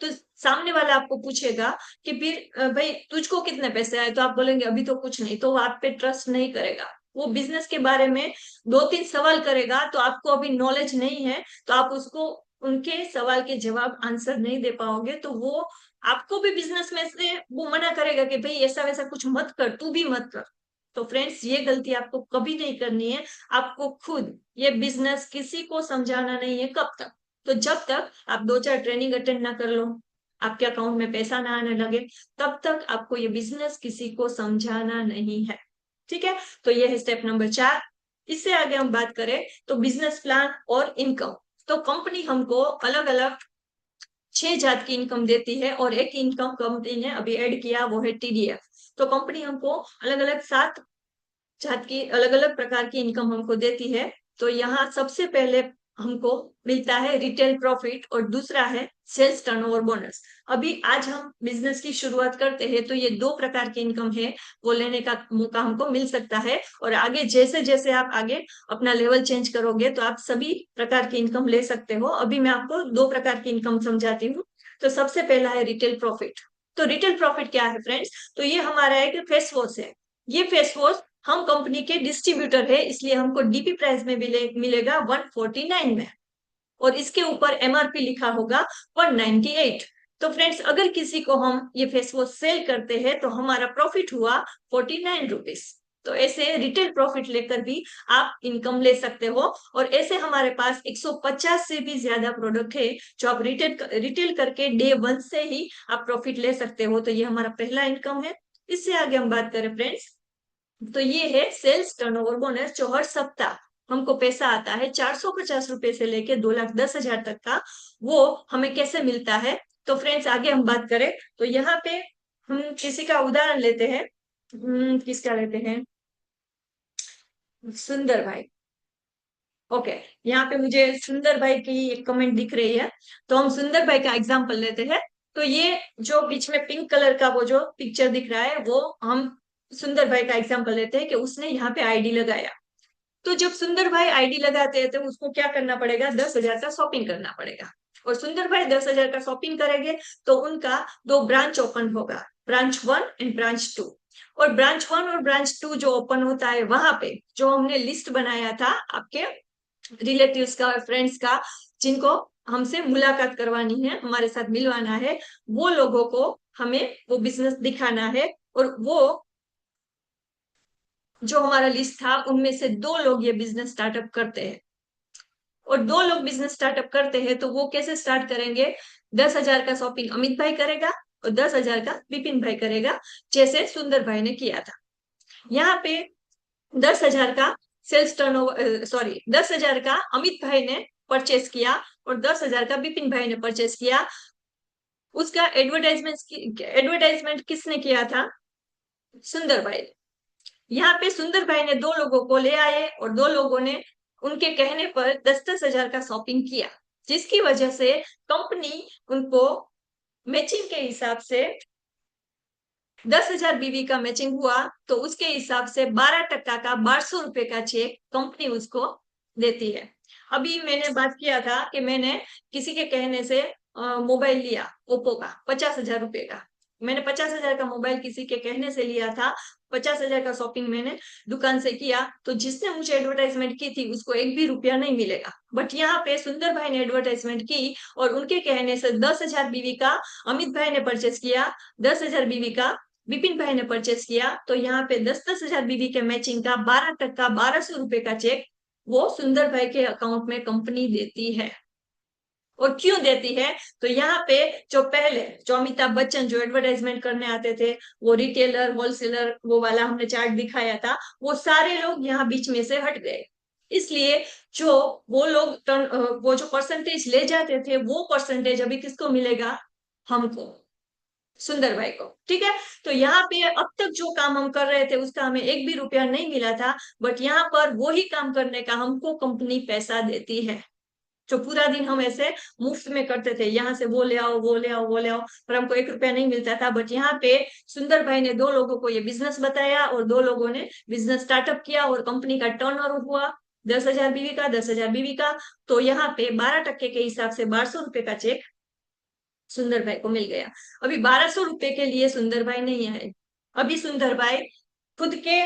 तो सामने वाला आपको पूछेगा कि फिर भाई तुझको कितने पैसे आए, तो आप बोलेंगे अभी तो कुछ नहीं, तो वो आप पे ट्रस्ट नहीं करेगा। वो बिजनेस के बारे में 2-3 सवाल करेगा, तो आपको अभी नॉलेज नहीं है, तो आप उसको उनके सवाल के जवाब आंसर नहीं दे पाओगे, तो वो आपको भी बिजनेस में से वो मना करेगा कि भाई ऐसा वैसा कुछ मत कर, तू भी मत कर। तो फ्रेंड्स, ये गलती आपको कभी नहीं करनी है। आपको खुद ये बिजनेस किसी को समझाना नहीं है। कब तक? तो जब तक आप 2-4 ट्रेनिंग अटेंड ना कर लो, आपके अकाउंट में पैसा ना आने लगे, तब तक आपको ये बिजनेस किसी को समझाना नहीं है। ठीक है, तो ये है स्टेप नंबर 4। इससे आगे हम बात करें तो बिजनेस प्लान और इनकम। तो कंपनी हमको अलग अलग 6 जात की इनकम देती है, और एक इनकम कंपनी ने अभी ऐड किया, वो है TDF। तो कंपनी हमको अलग अलग 7 जात की अलग अलग प्रकार की इनकम हमको देती है। तो यहाँ सबसे पहले हमको मिलता है रिटेल प्रॉफिट, और दूसरा है सेल्स टर्नओवर बोनस। अभी आज हम बिजनेस की शुरुआत करते हैं, तो ये 2 प्रकार की इनकम है, वो लेने का मौका हमको मिल सकता है। और आगे जैसे जैसे आप आगे अपना लेवल चेंज करोगे, तो आप सभी प्रकार की इनकम ले सकते हो। अभी मैं आपको 2 प्रकार की इनकम समझाती हूँ। तो सबसे पहला है रिटेल प्रॉफिट। तो रिटेल प्रॉफिट क्या है फ्रेंड्स? तो ये हमारा एक फेस वॉश है। ये फेस वॉश हम कंपनी के डिस्ट्रीब्यूटर है, इसलिए हमको डीपी प्राइस में मिलेगा 149 में, और इसके ऊपर MRP लिखा होगा 198। तो फ्रेंड्स, अगर किसी को हम ये फेस वॉश सेल करते हैं, तो हमारा प्रॉफिट हुआ 49 रुपीज। तो ऐसे रिटेल प्रॉफिट लेकर भी आप इनकम ले सकते हो। और ऐसे हमारे पास 150 से भी ज्यादा प्रोडक्ट है, जो आप रिटेल करके डे 1 से ही आप प्रॉफिट ले सकते हो। तो ये हमारा पहला इनकम है। इससे आगे हम बात करें फ्रेंड्स, तो ये है सेल्स टर्नओवर बोनस, जो हर सप्ताह हमको पैसा आता है 450 रुपए से लेके 2,10,000 तक का। वो हमें कैसे मिलता है? तो फ्रेंड्स, आगे हम बात करें तो यहाँ पे हम किसी का उदाहरण लेते हैं। किसका लेते हैं? सुंदर भाई। ओके, यहाँ पे मुझे सुंदर भाई की एक कमेंट दिख रही है, तो हम सुंदर भाई का एग्जाम्पल लेते हैं। तो ये जो बीच में पिंक कलर का वो जो पिक्चर दिख रहा है, वो हम सुंदर भाई का एग्जाम्पल लेते हैं कि उसने यहाँ पे आईडी लगाया। तो जब सुंदर भाई आईडी लगाते हैं, तो उसको क्या करना पड़ेगा? 10,000 का शॉपिंग करना पड़ेगा। और सुंदर भाई 10,000 का शॉपिंग करेंगे, तो उनका 2 ब्रांच ओपन होगा, ब्रांच 1 एंड ब्रांच 2। और ब्रांच 1 और ब्रांच 2 जो ओपन होता है, वहां पे जो हमने लिस्ट बनाया था आपके रिलेटिव्स का और फ्रेंड्स का, जिनको हमसे मुलाकात करवानी है, हमारे साथ मिलवाना है, वो लोगों को हमें वो बिजनेस दिखाना है। और वो जो हमारा लिस्ट था, उनमें से 2 लोग ये बिजनेस स्टार्टअप करते हैं। और 2 लोग बिजनेस स्टार्टअप करते हैं, तो वो कैसे स्टार्ट करेंगे? 10,000 का शॉपिंग अमित भाई करेगा, और 10,000 का विपिन भाई करेगा, जैसे सुंदर भाई ने किया था। यहाँ पे 10,000 का सेल्स टर्नओवर, सॉरी, 10,000 का अमित भाई ने परचेस किया, और 10,000 का विपिन भाई ने परचेस किया। उसका एडवर्टाइजमेंट किसने किया था? सुंदर भाई। यहाँ पे सुंदर भाई ने 2 लोगों को ले आए, और 2 लोगों ने उनके कहने पर 10,000 का शॉपिंग किया, जिसकी वजह से कंपनी उनको मैचिंग के हिसाब से 10,000 बीवी का मैचिंग हुआ, तो उसके हिसाब से 12% का 1,200 रुपए का चेक कंपनी उसको देती है। अभी मैंने बात किया था कि मैंने किसी के कहने से मोबाइल लिया ओप्पो का 50,000 रुपए का। मैंने 50,000 का मोबाइल किसी के कहने से लिया था, 50,000 का शॉपिंग मैंने दुकान से किया, तो जिसने मुझे एडवर्टाइजमेंट की थी, उसको 1 भी रुपया नहीं मिलेगा। बट यहाँ पे सुंदर भाई ने एडवर्टाइजमेंट की, और उनके कहने से 10,000 बीवी का अमित भाई ने परचेस किया, 10,000 बीवी का विपिन भाई ने परचेस किया। तो यहाँ पे 10,000 बीवी के मैचिंग का 12% 1,200 रुपए का चेक वो सुंदर भाई के अकाउंट में कंपनी देती है। और क्यों देती है? तो यहाँ पे जो पहले जो अमिताभ बच्चन जो एडवर्टाइजमेंट करने आते थे, वो रिटेलर, होलसेलर, वो वाला हमने चार्ट दिखाया था, वो सारे लोग यहाँ बीच में से हट गए। इसलिए जो वो लोग वो जो परसेंटेज ले जाते थे, वो परसेंटेज अभी किसको मिलेगा? हमको, सुंदर भाई को। ठीक है, तो यहाँ पे अब तक जो काम हम कर रहे थे, उसका हमें 1 भी रुपया नहीं मिला था, बट यहाँ पर वो ही काम करने का हमको कंपनी पैसा देती है। जो पूरा दिन हम ऐसे मुफ्त में करते थे, यहाँ से वो ले आओ, वो ले आओ, वो ले आओ, पर हमको 1 रुपया नहीं मिलता था। बट यहाँ पे सुंदर भाई ने 2 लोगों को ये बिजनेस बताया, और 2 लोगों ने बिजनेस स्टार्टअप किया, और कंपनी का टर्नओवर हुआ 10,000 बीवी का, 10,000 बीवी का। तो यहाँ पे 12% के हिसाब से 1,200 रुपए का चेक सुंदर भाई को मिल गया। अभी 1200 रुपए के लिए सुंदर भाई नहीं आए। अभी सुंदर भाई खुद के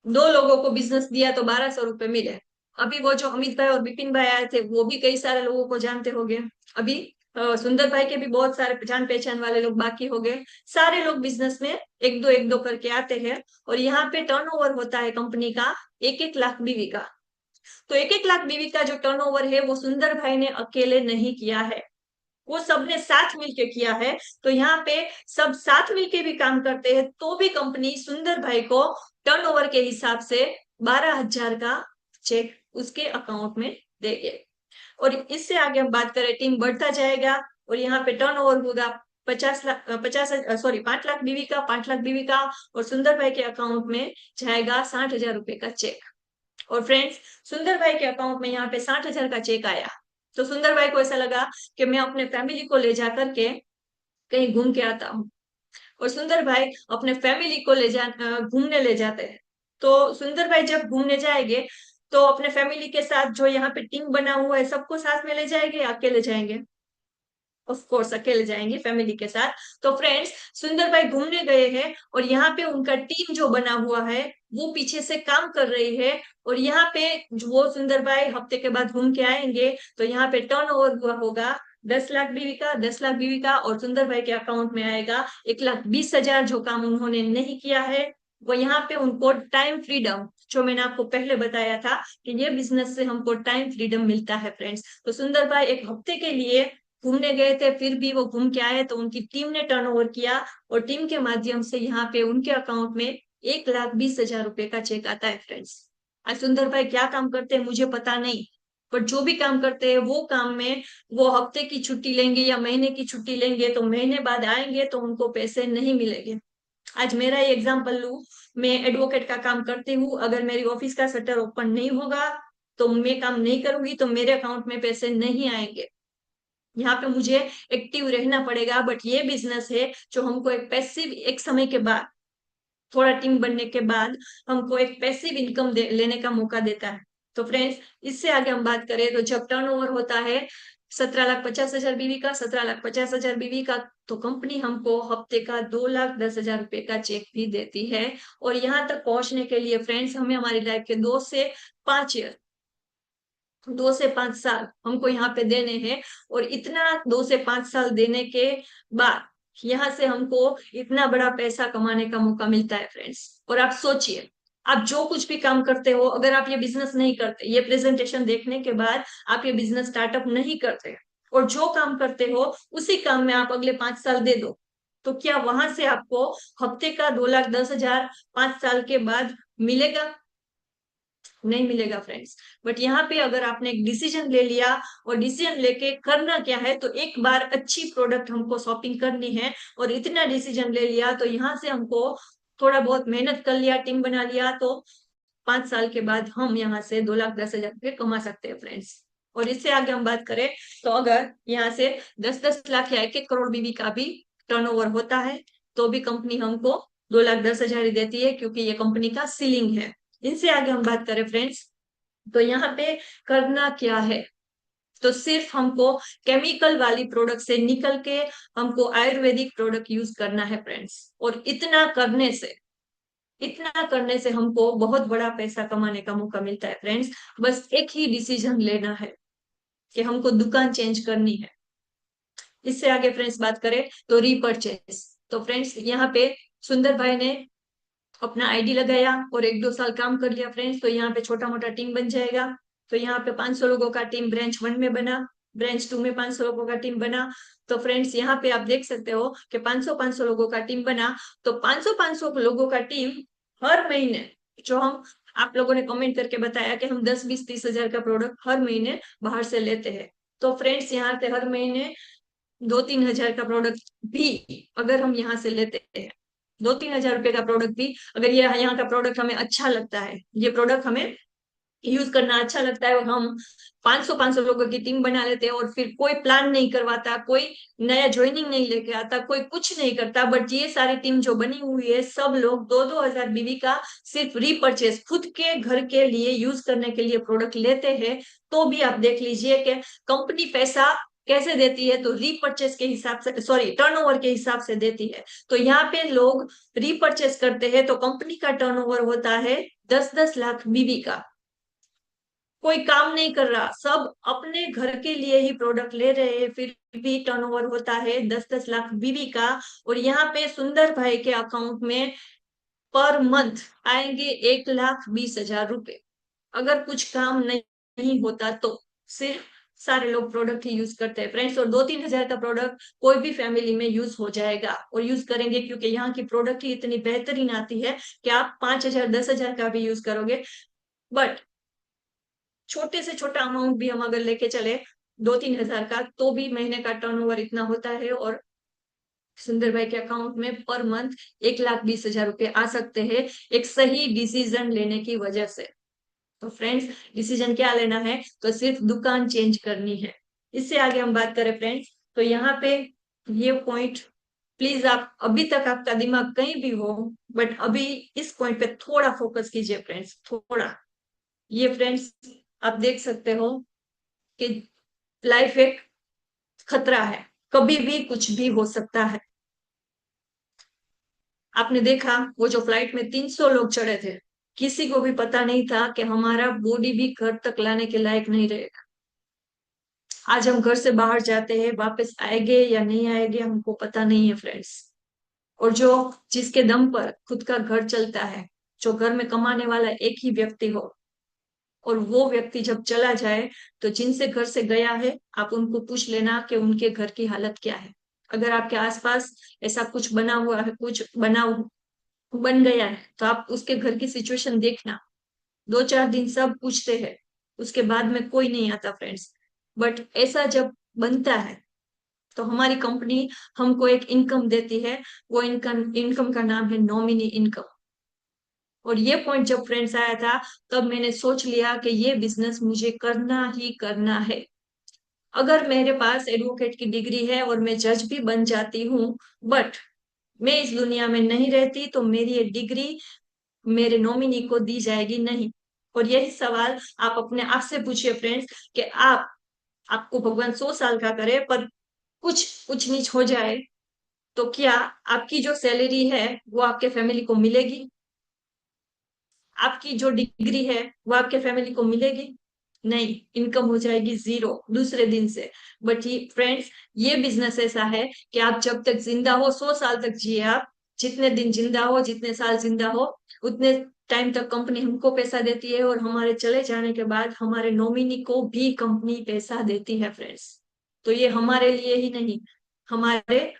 2 लोगों को बिजनेस दिया तो 1200 रुपए मिले। अभी वो जो अमित भाई और विपिन भाई आए थे वो भी कई सारे लोगों को जानते होंगे। अभी सुंदर भाई के भी बहुत सारे जान पहचान वाले लोग बाकी हो गए। सारे लोग बिजनेस में एक दो करके आते हैं। और यहाँ पे टर्नओवर होता है कंपनी का 1-1 लाख बीवी का। तो 1-1 लाख बीवी का जो टर्नओवर है वो सुंदर भाई ने अकेले नहीं किया है, वो सबने साथ मिलके किया है। तो यहाँ पे सब साथ मिलके भी काम करते हैं तो भी कंपनी सुंदर भाई को टर्नओवर के हिसाब से 12,000 का चेक उसके अकाउंट में देंगे। और इससे आगे हम बात करें, टीम बढ़ता जाएगा और यहाँ पे टर्नओवर होगा 5 लाख बीवी का, 5 लाख बीवी का, और सुंदर भाई के अकाउंट में जाएगा 60,000 रुपए का चेक। और फ्रेंड्स, सुंदर भाई के अकाउंट में यहाँ पे 60,000 का चेक आया तो सुंदर भाई को ऐसा लगा कि मैं अपने फैमिली को ले जा करके कहीं घूम के आता हूँ। और सुंदर भाई अपने फैमिली को घूमने ले जाते हैं। तो सुंदर भाई जब घूमने जाएंगे तो अपने फैमिली के साथ जो यहाँ पे टीम बना हुआ है सबको साथ में ले जाएंगे या अकेले जाएंगे? ऑफ कोर्स अकेले जाएंगे फैमिली के साथ। तो फ्रेंड्स, सुंदर भाई घूमने गए हैं और यहाँ पे उनका टीम जो बना हुआ है वो पीछे से काम कर रही है। और यहाँ पे वो सुंदर भाई हफ्ते के बाद घूम के आएंगे तो यहाँ पे टर्नओवर हुआ होगा 10 लाख बीवी का, 10 लाख बीवी का, और सुंदर भाई के अकाउंट में आएगा 1,20,000। जो काम उन्होंने नहीं किया है वो यहाँ पे उनको टाइम फ्रीडम, जो मैंने आपको पहले बताया था कि ये बिजनेस से हमको टाइम फ्रीडम मिलता है फ्रेंड्स। तो सुंदर भाई एक हफ्ते के लिए घूमने गए थे, फिर भी वो घूम के आए तो उनकी टीम ने टर्नओवर किया और टीम के माध्यम से यहाँ पे उनके अकाउंट में 1,20,000 रुपए का चेक आता है फ्रेंड्स। आज सुंदर भाई क्या काम करते हैं मुझे पता नहीं, पर जो भी काम करते हैं वो काम में वो हफ्ते की छुट्टी लेंगे या महीने की छुट्टी लेंगे तो महीने बाद आएंगे तो उनको पैसे नहीं मिलेंगे। आज मेरा ही एग्जाम्पल लू, मैं एडवोकेट का काम करती हूँ, अगर मेरी ऑफिस का शटर ओपन नहीं होगा तो मैं काम नहीं करूंगी तो मेरे अकाउंट में पैसे नहीं आएंगे। यहाँ पे मुझे एक्टिव रहना पड़ेगा। बट ये बिजनेस है जो हमको एक पैसिव, एक समय के बाद, थोड़ा टीम बनने के बाद हमको एक पैसिव इनकम लेने का मौका देता है। तो फ्रेंड्स, इससे आगे हम बात करें तो जब टर्नओवर होता है 17,50,000 बीवी का, 17,50,000 बीवी का, तो कंपनी हमको हफ्ते का 2,10,000 रुपए का चेक भी देती है। और यहाँ तक पहुंचने के लिए फ्रेंड्स हमें हमारी लाइफ के 2 से 5 ईयर, 2 से 5 साल हमको यहाँ पे देने हैं। और इतना 2 से 5 साल देने के बाद यहाँ से हमको इतना बड़ा पैसा कमाने का मौका मिलता है फ्रेंड्स। और आप सोचिए, आप जो कुछ भी काम करते हो, अगर आप ये बिजनेस नहीं करते, ये प्रेजेंटेशन देखने के बाद आप ये बिजनेस स्टार्टअप नहीं करते और जो काम करते हो उसी काम में आप अगले 5 साल दे दो, तो क्या वहां से आपको हफ्ते का 2,10,000 5 साल के बाद मिलेगा? नहीं मिलेगा फ्रेंड्स। बट यहाँ पे अगर आपने एक डिसीजन ले लिया और डिसीजन लेके करना क्या है, तो एक बार अच्छी प्रोडक्ट हमको शॉपिंग करनी है और इतना डिसीजन ले लिया तो यहाँ से हमको थोड़ा बहुत मेहनत कर लिया, टीम बना लिया, तो 5 साल के बाद हम यहाँ से 2,10,000 रुपये कमा सकते हैं फ्रेंड्स। और इससे आगे हम बात करें तो अगर यहाँ से 10-10 लाख या 1-1 करोड़ बीवी का भी टर्नओवर होता है तो भी कंपनी हमको 2,10,000 ही देती है, क्योंकि ये कंपनी का सीलिंग है। इनसे आगे हम बात करें फ्रेंड्स तो यहाँ पे करना क्या है, तो सिर्फ हमको केमिकल वाली प्रोडक्ट से निकल के हमको आयुर्वेदिक प्रोडक्ट यूज करना है फ्रेंड्स। और इतना करने से हमको बहुत बड़ा पैसा कमाने का मौका मिलता है फ्रेंड्स। बस एक ही डिसीजन लेना है कि हमको दुकान चेंज करनी है। इससे आगे फ्रेंड्स बात करें तो रीपरचेस। तो फ्रेंड्स यहाँ पे सुंदर भाई ने अपना आईडी लगाया और 1-2 साल काम कर लिया फ्रेंड्स, तो यहाँ पे छोटा मोटा टीम बन जाएगा। तो यहाँ पे 500 लोगों का टीम ब्रांच 1 में बना, ब्रांच 2 में 500 लोगों का टीम बना। तो फ्रेंड्स यहाँ पे आप देख सकते हो कि 500-500 लोगों का टीम बना। तो 500-500 लोगों का टीम हर महीने, जो हम आप लोगों ने कमेंट करके बताया कि हम 10-20-30 हजार का प्रोडक्ट हर महीने बाहर से लेते हैं, तो फ्रेंड्स यहाँ पे हर महीने 2-3 हजार का प्रोडक्ट भी अगर हम यहाँ से लेते हैं, 2-3 हजार रुपए का प्रोडक्ट भी अगर ये यहाँ का प्रोडक्ट हमें अच्छा लगता है, ये प्रोडक्ट हमें यूज करना अच्छा लगता है और हम 500-500 लोगों की टीम बना लेते हैं और फिर कोई प्लान नहीं करवाता, कोई नया ज्वाइनिंग नहीं लेके आता, कोई कुछ नहीं करता, बट ये सारी टीम जो बनी हुई है सब लोग 2-2 हजार बीवी का सिर्फ रीपरचेस खुद के घर के लिए यूज करने के लिए प्रोडक्ट लेते हैं। तो भी आप देख लीजिए कि कंपनी पैसा कैसे देती है? तो रीपर्चेस के हिसाब से, सॉरी, टर्नओवर के हिसाब से देती है। तो यहाँ पे लोग रीपर्चेस करते हैं तो कंपनी का टर्नओवर होता है 10-10 लाख बीबी का। कोई काम नहीं कर रहा, सब अपने घर के लिए ही प्रोडक्ट ले रहे हैं, फिर भी टर्नओवर होता है 10-10 लाख बीबी का। और यहाँ पे सुंदर भाई के अकाउंट में पर मंथ आएंगे 1,20,000 रुपए। अगर कुछ काम नहीं होता तो सिर्फ सारे लोग प्रोडक्ट ही यूज करते हैं फ्रेंड्स। और 2-3 हजार का प्रोडक्ट कोई भी फैमिली में यूज हो जाएगा और यूज करेंगे, क्योंकि यहाँ की प्रोडक्ट ही इतनी बेहतरीन आती है कि आप 5,000 10,000 का भी यूज करोगे। बट छोटे से छोटा अमाउंट भी हम अगर लेके चले 2-3 हजार का, तो भी महीने का टर्नओवर इतना होता है और सुंदर भाई के अकाउंट में पर मंथ 1,20,000 रुपए आ सकते हैं, एक सही डिसीजन लेने की वजह से। तो फ्रेंड्स, डिसीजन क्या लेना है? तो सिर्फ दुकान चेंज करनी है। इससे आगे हम बात करें फ्रेंड्स, तो यहाँ पे ये पॉइंट प्लीज, आप अभी तक आपका दिमाग कहीं भी हो, बट अभी इस पॉइंट पे थोड़ा फोकस कीजिए फ्रेंड्स, थोड़ा। ये फ्रेंड्स, आप देख सकते हो कि लाइफ एक खतरा है, कभी भी कुछ भी हो सकता है। आपने देखा वो जो फ्लाइट में 300 लोग चढ़े थे, किसी को भी पता नहीं था कि हमारा बॉडी भी घर तक लाने के लायक नहीं रहेगा। आज हम घर से बाहर जाते हैं, वापस आएंगे या नहीं आएंगे हमको पता नहीं है फ्रेंड्स। और जो जिसके दम पर खुद का घर चलता है, जो घर में कमाने वाला एक ही व्यक्ति हो, और वो व्यक्ति जब चला जाए, तो जिनसे घर से गया है आप उनको पूछ लेना कि उनके घर की हालत क्या है। अगर आपके आसपास ऐसा कुछ बना हुआ है, कुछ बन गया है, तो आप उसके घर की सिचुएशन देखना। 2-4 दिन सब पूछते हैं, उसके बाद में कोई नहीं आता फ्रेंड्स। बट ऐसा जब बनता है तो हमारी कंपनी हमको एक इनकम देती है, वो इनकम का नाम है नॉमिनी इनकम। और ये पॉइंट जब फ्रेंड्स आया था, तब मैंने सोच लिया कि ये बिजनेस मुझे करना ही करना है। अगर मेरे पास एडवोकेट की डिग्री है और मैं जज भी बन जाती हूँ, बट मैं इस दुनिया में नहीं रहती, तो मेरी ये डिग्री मेरे नॉमिनी को दी जाएगी नहीं। और यही सवाल आप अपने आप से पूछिए फ्रेंड्स, कि आपको भगवान 100 साल का करे पर कुछ ऊंच नीच हो जाए, तो क्या आपकी जो सैलरी है वो आपके फैमिली को मिलेगी? आपकी जो डिग्री है वो आपके फैमिली को मिलेगी? नहीं, इनकम हो जाएगी जीरो दूसरे दिन से। बट ये फ्रेंड्स, ये बिजनेस ऐसा है कि आप जब तक जिंदा हो, 100 साल तक जिए आप, जितने दिन जिंदा हो, जितने साल जिंदा हो, उतने टाइम तक कंपनी हमको पैसा देती है, और हमारे चले जाने के बाद हमारे नॉमिनी को भी कंपनी पैसा देती है फ्रेंड्स। तो ये हमारे लिए ही नहीं, हमारे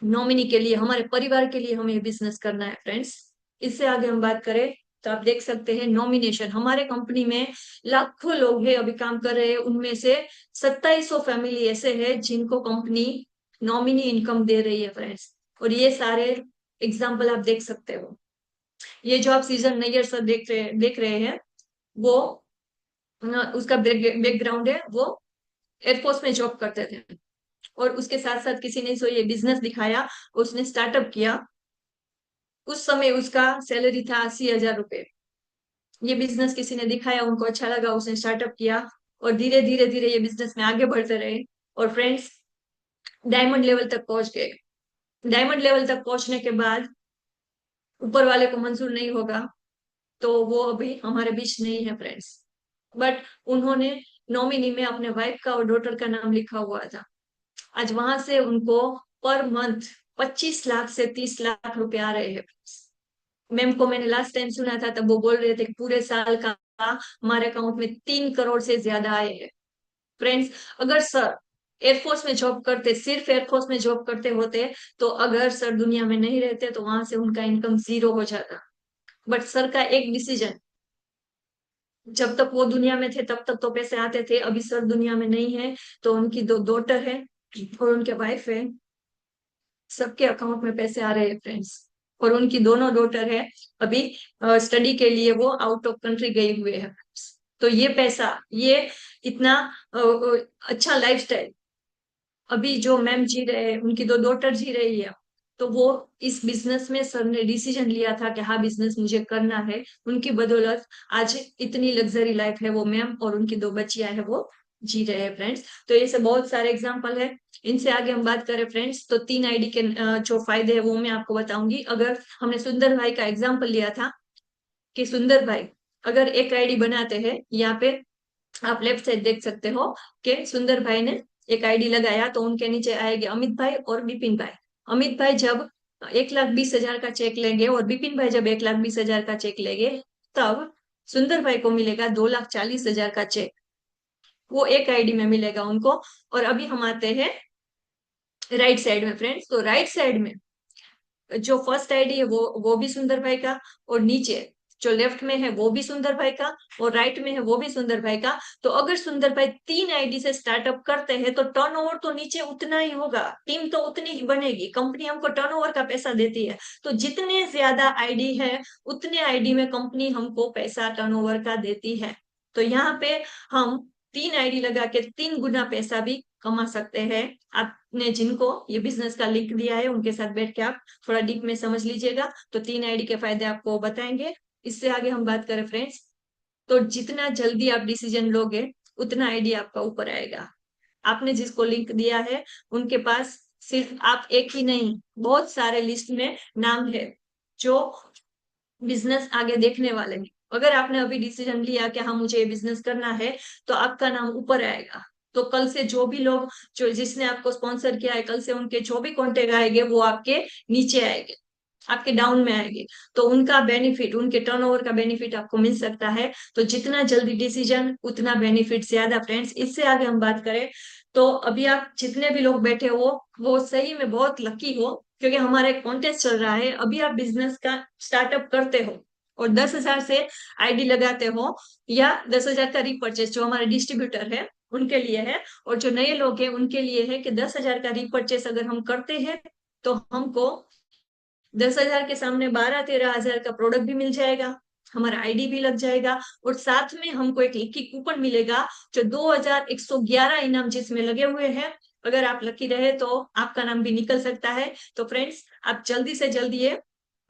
नॉमिनी के लिए, हमारे परिवार के लिए हमें बिजनेस करना है फ्रेंड्स। इससे आगे हम बात करें, तो आप देख सकते हैं नॉमिनेशन, हमारे कंपनी में लाखों लोग हैं अभी काम कर रहे हैं, उनमें से 2700 फैमिली ऐसे हैं जिनको कंपनी नॉमिनी इनकम दे रही है फ्रेंड्स। और ये सारे एग्जाम्पल आप देख सकते हो। ये जो आप सीजन नैयर सर देख रहे हैं, वो उसका बैकग्राउंड है, वो एयरफोर्स में जॉब करते थे, और उसके साथ साथ किसी ने ये बिजनेस दिखाया, उसने स्टार्टअप किया। उस समय उसका सैलरी था 80,000 रुपए। ये बिजनेस किसी ने दिखाया, उनको अच्छा लगा, उसने स्टार्टअप किया, और धीरे धीरे धीरे ये बिजनेस में आगे बढ़ते रहे, और फ्रेंड्स डायमंड लेवल तक पहुंच गए। डायमंड लेवल तक पहुंचने के बाद ऊपर वाले को मंजूर नहीं होगा, तो वो अभी हमारे बीच नहीं है फ्रेंड्स। बट उन्होंने नॉमिनी में अपने वाइफ का और डॉटर का नाम लिखा हुआ था। आज वहां से उनको पर मंथ 25 लाख से 30 लाख रुपए आ रहे हैं। मैम को मैंने लास्ट टाइम सुना था, तब वो बोल रहे थे कि पूरे साल का हमारे अकाउंट में 3 करोड़ से ज्यादा आए हैं फ्रेंड्स। अगर सर एयरफोर्स में जॉब करते, सिर्फ एयरफोर्स में जॉब करते होते, तो अगर सर दुनिया में नहीं रहते, तो वहां से उनका इनकम जीरो हो जाता। बट सर का एक डिसीजन, जब तक वो दुनिया में थे तब तक तो पैसे आते थे, अभी सर दुनिया में नहीं है, तो उनकी 2 डॉटर है और उनके वाइफ है, सबके अकाउंट में पैसे आ रहे हैं फ्रेंड्स। और उनकी दोनों डॉटर है, अभी स्टडी के लिए वो आउट ऑफ कंट्री गए हुए हैं। तो ये पैसा, ये इतना अच्छा लाइफस्टाइल अभी जो मैम जी रहे हैं, उनकी 2 डॉटर जी रही है, तो वो इस बिजनेस में सर ने डिसीजन लिया था कि हाँ बिजनेस मुझे करना है। उनकी बदौलत आज इतनी लग्जरी लाइफ है वो मैम और उनकी 2 बच्चियां है वो जी रहे हैं फ्रेंड्स। तो ऐसे बहुत सारे एग्जाम्पल है। इनसे आगे हम बात करें फ्रेंड्स, तो 3 आईडी के जो फायदे है वो मैं आपको बताऊंगी। अगर हमने सुंदर भाई का एग्जाम्पल लिया था कि सुंदर भाई अगर एक आईडी बनाते हैं, यहाँ पे आप लेफ्ट साइड देख सकते हो कि सुंदर भाई ने एक आईडी लगाया, तो उनके नीचे आएंगे अमित भाई और विपिन भाई। अमित भाई जब 1,20,000 का चेक लेंगे और विपिन भाई जब 1,20,000 का चेक लेंगे, तब सुंदर भाई को मिलेगा 2,40,000 का चेक। वो एक आईडी में मिलेगा उनको। और अभी हम आते हैं राइट साइड में फ्रेंड्स। तो राइट साइड में जो फर्स्ट आईडी है वो भी सुंदर भाई का, और नीचे जो लेफ्ट में है वो भी सुंदर भाई का, और राइट में है वो भी सुंदर भाई का। तो अगर सुंदर भाई 3 आईडी से स्टार्टअप करते हैं तो टर्नओवर तो नीचे उतना ही होगा, टीम तो उतनी ही बनेगी। कंपनी हमको टर्नओवर का पैसा देती है, तो जितने ज्यादा आईडी है उतने आईडी में कंपनी हमको पैसा टर्नओवर का देती है। तो यहाँ पे हम 3 आईडी लगा के 3 गुना पैसा भी कमा सकते हैं। आपने जिनको ये बिजनेस का लिंक दिया है उनके साथ बैठ के आप थोड़ा डीप में समझ लीजिएगा, तो 3 आईडी के फायदे आपको बताएंगे। इससे आगे हम बात करें फ्रेंड्स, तो जितना जल्दी आप डिसीजन लोगे उतना आईडी आपका ऊपर आएगा। आपने जिसको लिंक दिया है उनके पास सिर्फ आप एक ही नहीं, बहुत सारे लिस्ट में नाम है जो बिजनेस आगे देखने वाले हैं। अगर आपने अभी डिसीजन लिया कि हाँ मुझे ये बिजनेस करना है, तो आपका नाम ऊपर आएगा। तो कल से जो भी लोग जो जिसने आपको स्पॉन्सर किया है, कल से उनके जो भी कॉन्टेक्ट आएंगे वो आपके नीचे आएंगे, आपके डाउन में आएंगे। तो उनका बेनिफिट, उनके टर्नओवर का बेनिफिट आपको मिल सकता है। तो जितना जल्दी डिसीजन उतना बेनिफिट ज्यादा फ्रेंड्स। इससे आगे हम बात करें, तो अभी आप जितने भी लोग बैठे हो वो सही में बहुत लकी हो, क्योंकि हमारा एक कॉन्टेस्ट चल रहा है। अभी आप बिजनेस का स्टार्टअप करते हो और 10,000 से आईडी लगाते हो, या 10,000 का रीपरचेस जो हमारे डिस्ट्रीब्यूटर है उनके लिए है, और जो नए लोग हैं उनके लिए है कि 10,000 का रीपरचेस अगर हम करते हैं तो हमको 10,000 के सामने 12-13 हजार का प्रोडक्ट भी मिल जाएगा, हमारा आईडी भी लग जाएगा, और साथ में हमको एक लकी कूपन मिलेगा जो 2,111 इनाम जिसमें लगे हुए हैं। अगर आप लकी रहे तो आपका नाम भी निकल सकता है। तो फ्रेंड्स आप जल्दी से जल्दी ये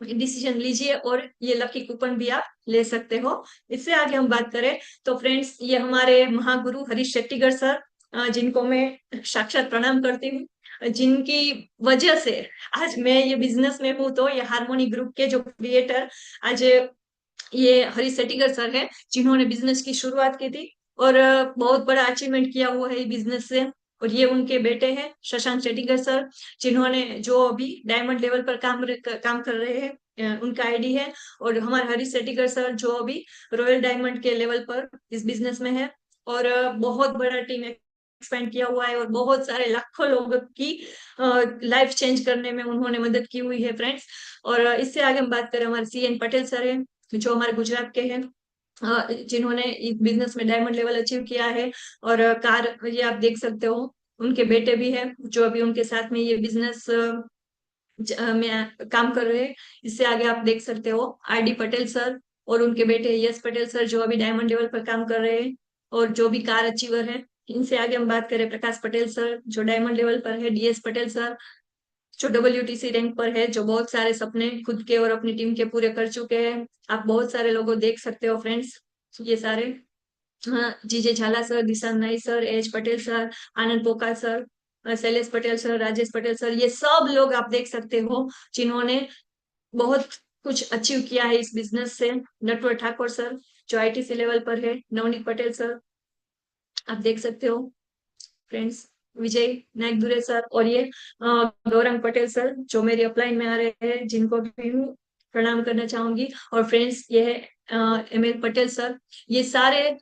डिसीजन लीजिए और ये लकी कूपन भी आप ले सकते हो। इससे आगे हम बात करें, तो फ्रेंड्स ये हमारे महागुरु हरीश शेट्टीगर सर, जिनको मैं साक्षात प्रणाम करती हूँ, जिनकी वजह से आज मैं ये बिजनेस में हूँ। तो ये हारमोनी ग्रुप के जो क्रिएटर आज ये हरीश शेट्टीगर सर है, जिन्होंने बिजनेस की शुरुआत की थी और बहुत बड़ा अचीवमेंट किया हुआ है बिजनेस से। और ये उनके बेटे हैं शशांक शेट्टीगर सर, जिन्होंने जो अभी डायमंड लेवल पर काम कर रहे हैं, उनका आईडी है। और हमारे हरीश शेट्टीगर सर जो अभी रॉयल डायमंड के लेवल पर इस बिजनेस में है, और बहुत बड़ा टीम एक्सपेंड किया हुआ है, और बहुत सारे लाखों लोगों की लाइफ चेंज करने में उन्होंने मदद की हुई है फ्रेंड्स। और इससे आगे हम बात करें, हमारे CN पटेल सर है जो हमारे गुजरात के हैं, जिन्होंने इस बिजनेस में डायमंड लेवल अचीव किया है। और कार ये आप देख सकते हो, उनके बेटे भी है जो अभी उनके साथ में ये बिजनेस में काम कर रहे हैं। इससे आगे आप देख सकते हो RD पटेल सर और उनके बेटे यश पटेल सर जो अभी डायमंड लेवल पर काम कर रहे हैं और जो भी कार अचीवर है। इनसे आगे हम बात करें, प्रकाश पटेल सर जो डायमंड लेवल पर है, DS पटेल सर जो WTC रैंक पर है, जो बहुत सारे सपने खुद के और अपनी टीम के पूरे कर चुके हैं। आप बहुत सारे लोगों देख सकते हो फ्रेंड्स, ये सारे, हाँ, जीजे झाला sir, Dishant Nai sir, AH Patel sir, Anand Pokar sir, Shailesh Patel sir, Rajesh Patel sir, ये सब लोग आप देख सकते हो जिन्होंने बहुत कुछ अचीव किया है इस बिजनेस से। नटवर ठाकुर सर जो ITC लेवल पर है, नवनीत पटेल सर आप देख सकते हो फ्रेंड्स, विजय नायक दुरे सर, और ये गौरंग पटेल सर जो मेरी अपलाइन में आ रहे हैं, जिनको भी मैं प्रणाम करना चाहूंगी। और फ्रेंड्स ये है ML पटेल सर। ये सारे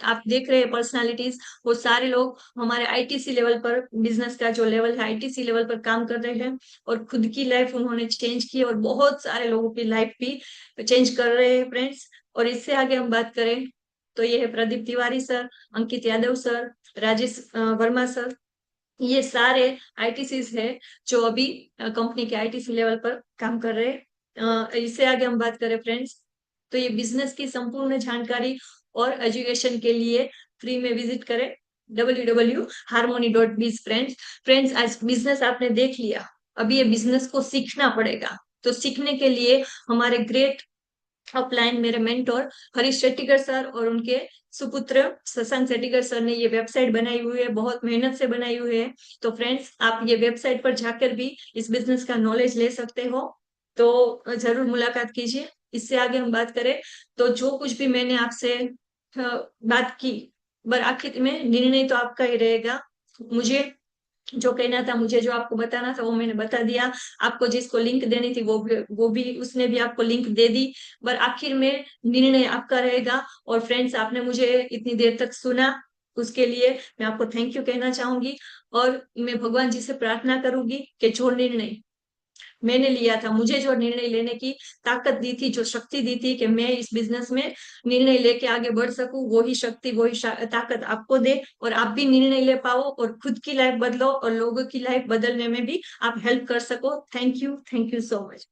आप देख रहे हैं पर्सनालिटीज, वो सारे लोग हमारे ITC लेवल पर, बिजनेस का जो लेवल है ITC लेवल पर काम कर रहे हैं, और खुद की लाइफ उन्होंने चेंज की और बहुत सारे लोगों की लाइफ भी चेंज कर रहे हैं फ्रेंड्स। और इससे आगे हम बात करें, तो ये है Pradeep Tiwari sir, Ankit Yadav sir, Rajesh Verma sir, ये सारे ITCs है जो अभी कंपनी के ITC लेवल पर काम कर रहे हैं। इससे आगे हम बात करें फ्रेंड्स, तो ये बिजनेस की संपूर्ण जानकारी और एजुकेशन के लिए फ्री में विजिट करें www.harmony.biz फ्रेंड्स आज बिजनेस आपने देख लिया, अभी ये बिजनेस को सीखना पड़ेगा। तो सीखने के लिए हमारे ग्रेट अपलाइन मेरे मेंटोर हरीश शेट्टीगर सर और उनके सुपुत्र शशांक सेटिगर सर ने ये वेबसाइट बनाई हुई है, बहुत मेहनत से बनाई हुई है। तो फ्रेंड्स, आप ये वेबसाइट पर जाकर भी इस बिजनेस का नॉलेज ले सकते हो, तो जरूर मुलाकात कीजिए। इससे आगे हम बात करें तो जो कुछ भी मैंने आपसे बात की, पर आखिर में निर्णय तो आपका ही रहेगा। मुझे जो कहना था, मुझे जो आपको बताना था वो मैंने बता दिया। आपको जिसको लिंक देनी थी वो भी उसने भी आपको लिंक दे दी, पर आखिर में निर्णय आपका रहेगा। और फ्रेंड्स, आपने मुझे इतनी देर तक सुना, उसके लिए मैं आपको थैंक यू कहना चाहूंगी। और मैं भगवान जी से प्रार्थना करूंगी कि जो निर्णय मैंने लिया था, मुझे जो निर्णय लेने की ताकत दी थी, जो शक्ति दी थी कि मैं इस बिजनेस में निर्णय लेके आगे बढ़ सकूं, वो ही शक्ति, वो ही ताकत आपको दे, और आप भी निर्णय ले पाओ और खुद की लाइफ बदलो और लोगों की लाइफ बदलने में भी आप हेल्प कर सको। Thank you so much.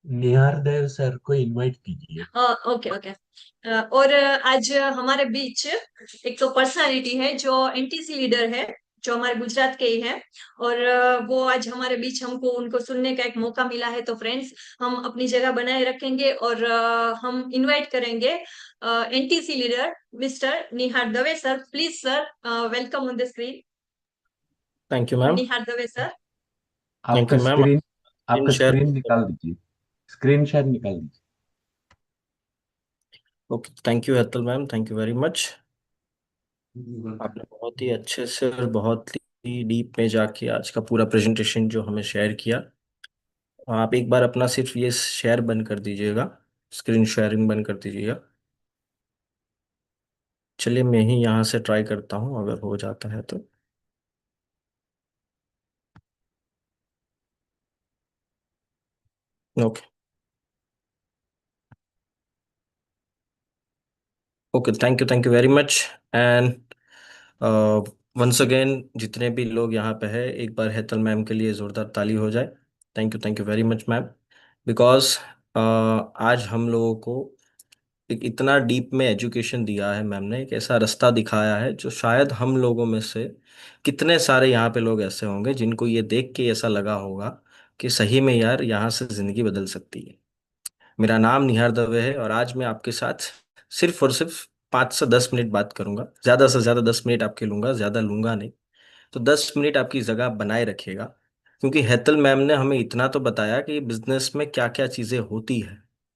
Nihar Dev sir को इनवाइट कीजिए। Okay okay. और आज हमारे बीच एक तो पर्सनालिटी है जो एनटीसी लीडर है, जो हमारे गुजरात के ही है, और वो आज हमारे बीच, हमको उनको सुनने का एक मौका मिला है। तो फ्रेंड्स, हम अपनी जगह बनाए रखेंगे और हम इनवाइट करेंगे NTC leader mister Nihar Dave sir. Please sir, welcome on the screen, thank you ma'am. Nihar Dave sir. Thank आपका यू मैम। स्क्रीन स्क्रीन आपका शेयर। स्क्रीन निकाल दीजिए। स्क्रीन शेयर निकाल दीजिए। Okay, thank you Hetal ma'am, thank you very much. आपने बहुत ही अच्छे से और बहुत ही डीप में जाके आज का पूरा प्रेजेंटेशन जो हमें शेयर किया। आप एक बार अपना सिर्फ ये शेयर बंद कर दीजिएगा, स्क्रीन शेयरिंग बंद कर दीजिएगा। चलिए, मैं ही यहाँ से ट्राई करता हूँ, अगर हो जाता है तो। Okay okay, thank you very much. And once again, जितने भी लोग यहाँ पे हैं, एक बार हेतल मैम के लिए जोरदार ताली हो जाए। Thank you very much ma'am. Because आज हम लोगों को एक इतना डीप में एजुकेशन दिया है मैम ने, एक ऐसा रास्ता दिखाया है जो शायद हम लोगों में से कितने सारे यहाँ पे लोग ऐसे होंगे जिनको ये देख के ऐसा लगा होगा कि सही में यार यहाँ से जिंदगी बदल सकती है। मेरा नाम निहार दवे है और आज मैं आपके साथ सिर्फ और सिर्फ 5 से 10 मिनट बात करूंगा। ज्यादा से ज्यादा 10 मिनट आपके लूंगा, ज्यादा लूंगा नहीं। तो 10 मिनट आपकी जगह बनाए रखिएगा, क्योंकि हेतल मैम ने हमें इतना तो बताया कि बिजनेस में क्या क्या चीजें होती है।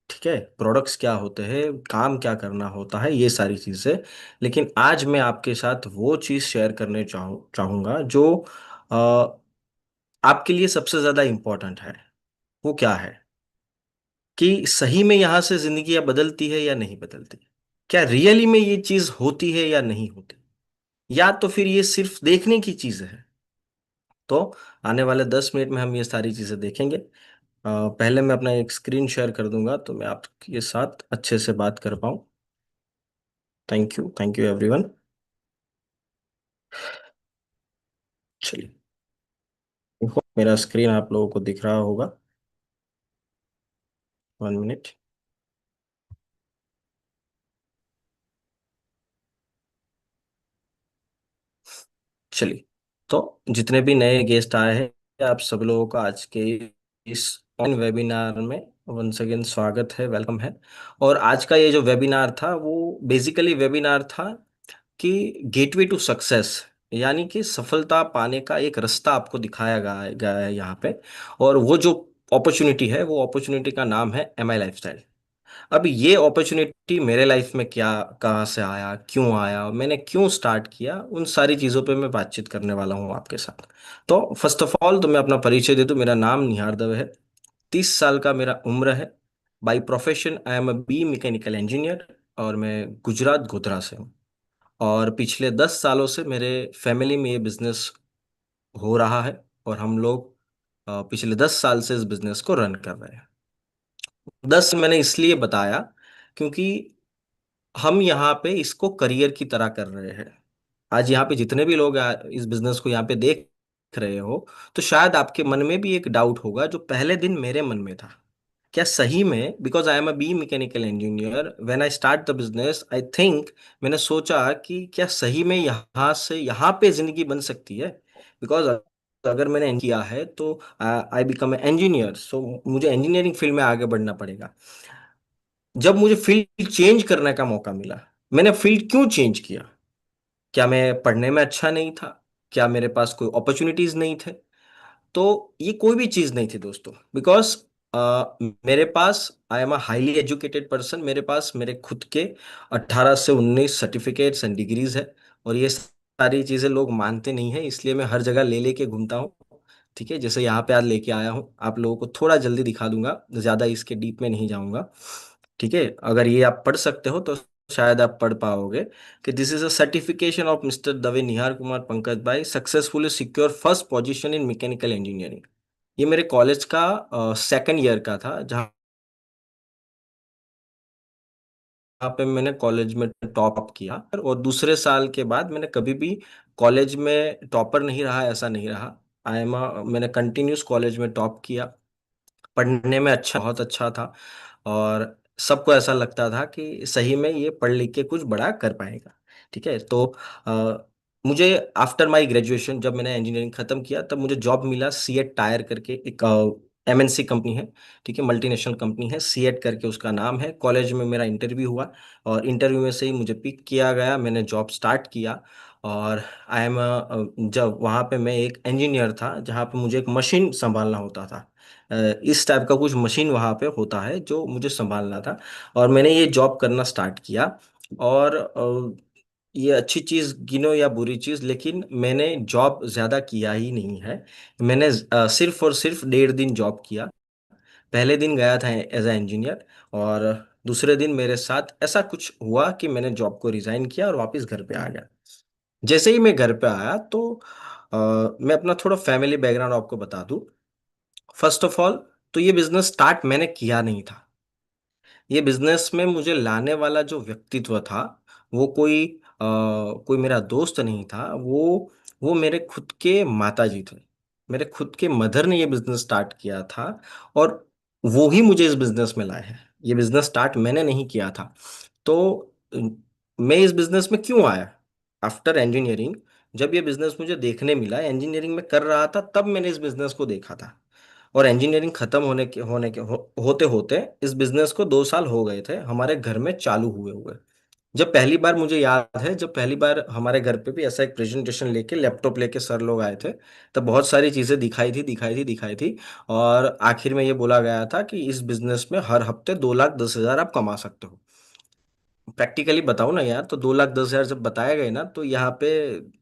ठीक है, प्रोडक्ट्स क्या होते हैं, काम क्या करना होता है, ये सारी चीजें। लेकिन आज मैं आपके साथ वो चीज शेयर करने चाहूंगा जो अ, आपके लिए सबसे ज्यादा इंपॉर्टेंट है। वो क्या है कि सही में यहां से जिंदगी बदलती है या नहीं बदलती, क्या रियली में ये चीज होती है या नहीं होती, या तो फिर ये सिर्फ देखने की चीज है। तो आने वाले 10 मिनट में हम ये सारी चीजें देखेंगे। पहले मैं अपना एक स्क्रीन शेयर कर दूंगा तो मैं आपके साथ अच्छे से बात कर पाऊँ। Thank you everyone. चलिए, देखो मेरा स्क्रीन आप लोगों को दिख रहा होगा। 1 मिनट। चलिए, तो जितने भी नए गेस्ट आए हैं, आप सब लोगों का आज के इस ऑन वेबिनार में वंस अगेन स्वागत है, वेलकम है। और आज का ये जो वेबिनार था वो बेसिकली वेबिनार था कि गेटवे टू सक्सेस, यानी कि सफलता पाने का एक रास्ता आपको दिखाया गया है यहाँ पे। और वो जो अपॉर्चुनिटी है, वो अपॉर्चुनिटी का नाम है MI लाइफस्टाइल। अब ये अपॉर्चुनिटी मेरे लाइफ में क्या, कहाँ से आया, क्यों आया, और मैंने क्यों स्टार्ट किया, उन सारी चीज़ों पे मैं बातचीत करने वाला हूँ आपके साथ। तो फर्स्ट ऑफ ऑल तो मैं अपना परिचय दे दूँ। मेरा नाम निहार दवे है, 30 साल का मेरा उम्र है। By profession I am a B mechanical engineer, और मैं गुजरात गोधरा से हूँ। और पिछले 10 सालों से मेरे फैमिली में ये बिजनेस हो रहा है, और हम लोग पिछले 10 साल से इस बिजनेस को रन कर रहे हैं। 10 मैंने इसलिए बताया क्योंकि हम यहाँ पे इसको करियर की तरह कर रहे हैं। आज यहाँ पे जितने भी लोग इस बिजनेस को यहाँ पे देख रहे हो, तो शायद आपके मन में भी एक डाउट होगा जो पहले दिन मेरे मन में था। क्या सही में, because I am a B mechanical engineer, when I start the business I think, मैंने सोचा कि क्या सही में यहाँ से यहाँ पे जिंदगी बन सकती है। बिकॉज अगर मैंने किया है तो आई बिकम ए इंजीनियर, सो मुझे इंजीनियरिंग फील्ड में आगे बढ़ना पड़ेगा। जब मुझे फील्ड चेंज करने का मौका मिला, मैंने फील्ड क्यों चेंज किया? क्या मैं पढ़ने में अच्छा नहीं था? क्या मेरे पास कोई अपॉर्चुनिटीज नहीं थे? तो ये कोई भी चीज नहीं थी दोस्तों, बिकॉज मेरे पास, I am a highly educated person, मेरे पास मेरे खुद के 18 से 19 सर्टिफिकेट्स एंड डिग्रीज है। और ये सारी चीजें लोग मानते नहीं है, इसलिए मैं हर जगह ले लेके घूमता हूँ। ठीक है, जैसे यहाँ पे आज लेके आया हूँ, आप लोगों को थोड़ा जल्दी दिखा दूंगा, ज्यादा इसके डीप में नहीं जाऊंगा। ठीक है, अगर ये आप पढ़ सकते हो तो शायद आप पढ़ पाओगे कि this is a certification of mister Dave Nihar Kumar Pankaj bhai successfully secure first position in mechanical engineering. ये मेरे कॉलेज का सेकंड ईयर का था, जहाँ पे मैंने कॉलेज में टॉप किया। और दूसरे साल के बाद मैंने कभी भी कॉलेज में टॉपर नहीं रहा, ऐसा नहीं रहा। मैंने कंटिन्यूस कॉलेज में टॉप किया, पढ़ने में अच्छा, बहुत अच्छा था। और सबको ऐसा लगता था कि सही में ये पढ़ लिख के कुछ बड़ा कर पाएगा। ठीक है, तो मुझे आफ्टर माय ग्रेजुएशन, जब मैंने इंजीनियरिंग खत्म किया, तब मुझे जॉब मिला सीएट टायर करके, एक एमएनसी कंपनी है। ठीक है, मल्टीनेशनल कंपनी है, सीएट करके उसका नाम है। कॉलेज में मेरा इंटरव्यू हुआ, और इंटरव्यू में से ही मुझे पिक किया गया, मैंने जॉब स्टार्ट किया। और आई एम जब वहाँ पे मैं एक इंजीनियर था, जहाँ पे मुझे एक मशीन संभालना होता था। इस टाइप का कुछ मशीन वहाँ पे होता है जो मुझे संभालना था। और मैंने ये जॉब करना स्टार्ट किया। और ये अच्छी चीज़ गिनो या बुरी चीज़, लेकिन मैंने जॉब ज़्यादा किया ही नहीं है। मैंने सिर्फ और सिर्फ 1.5 दिन जॉब किया। पहले दिन गया था एज ए इंजीनियर, और दूसरे दिन मेरे साथ ऐसा कुछ हुआ कि मैंने जॉब को रिजाइन किया और वापस घर पे आ गया। जैसे ही मैं घर पे आया तो मैं अपना थोड़ा फैमिली बैकग्राउंड आपको बता दूं। फर्स्ट ऑफ ऑल, तो ये बिजनेस स्टार्ट मैंने किया नहीं था। ये बिजनेस में मुझे लाने वाला जो व्यक्तित्व था, वो कोई मेरा दोस्त नहीं था। वो मेरे खुद के माता जी थे। मेरे खुद के मदर ने ये बिजनेस स्टार्ट किया था, और वो ही मुझे इस बिजनेस में लाए हैं। ये बिजनेस स्टार्ट मैंने नहीं किया था। तो अ, मैं इस बिजनेस में क्यों आया? आफ्टर इंजीनियरिंग, जब ये बिजनेस मुझे देखने मिला, इंजीनियरिंग में कर रहा था, तब मैंने इस बिजनेस को देखा था। और इंजीनियरिंग खत्म होते होते इस बिजनेस को 2 साल हो गए थे हमारे घर में चालू हुए हुए। जब पहली बार, मुझे याद है, जब पहली बार हमारे घर पे भी ऐसा एक प्रेजेंटेशन लेके, लैपटॉप लेके सर लोग आए थे, तब बहुत सारी चीजें दिखाई थी। और आखिर में ये बोला गया था कि इस बिजनेस में हर हफ्ते 2,10,000 आप कमा सकते हो। प्रैक्टिकली बताओ ना यार, तो 2,10,000 जब बताए गए ना, तो यहाँ पे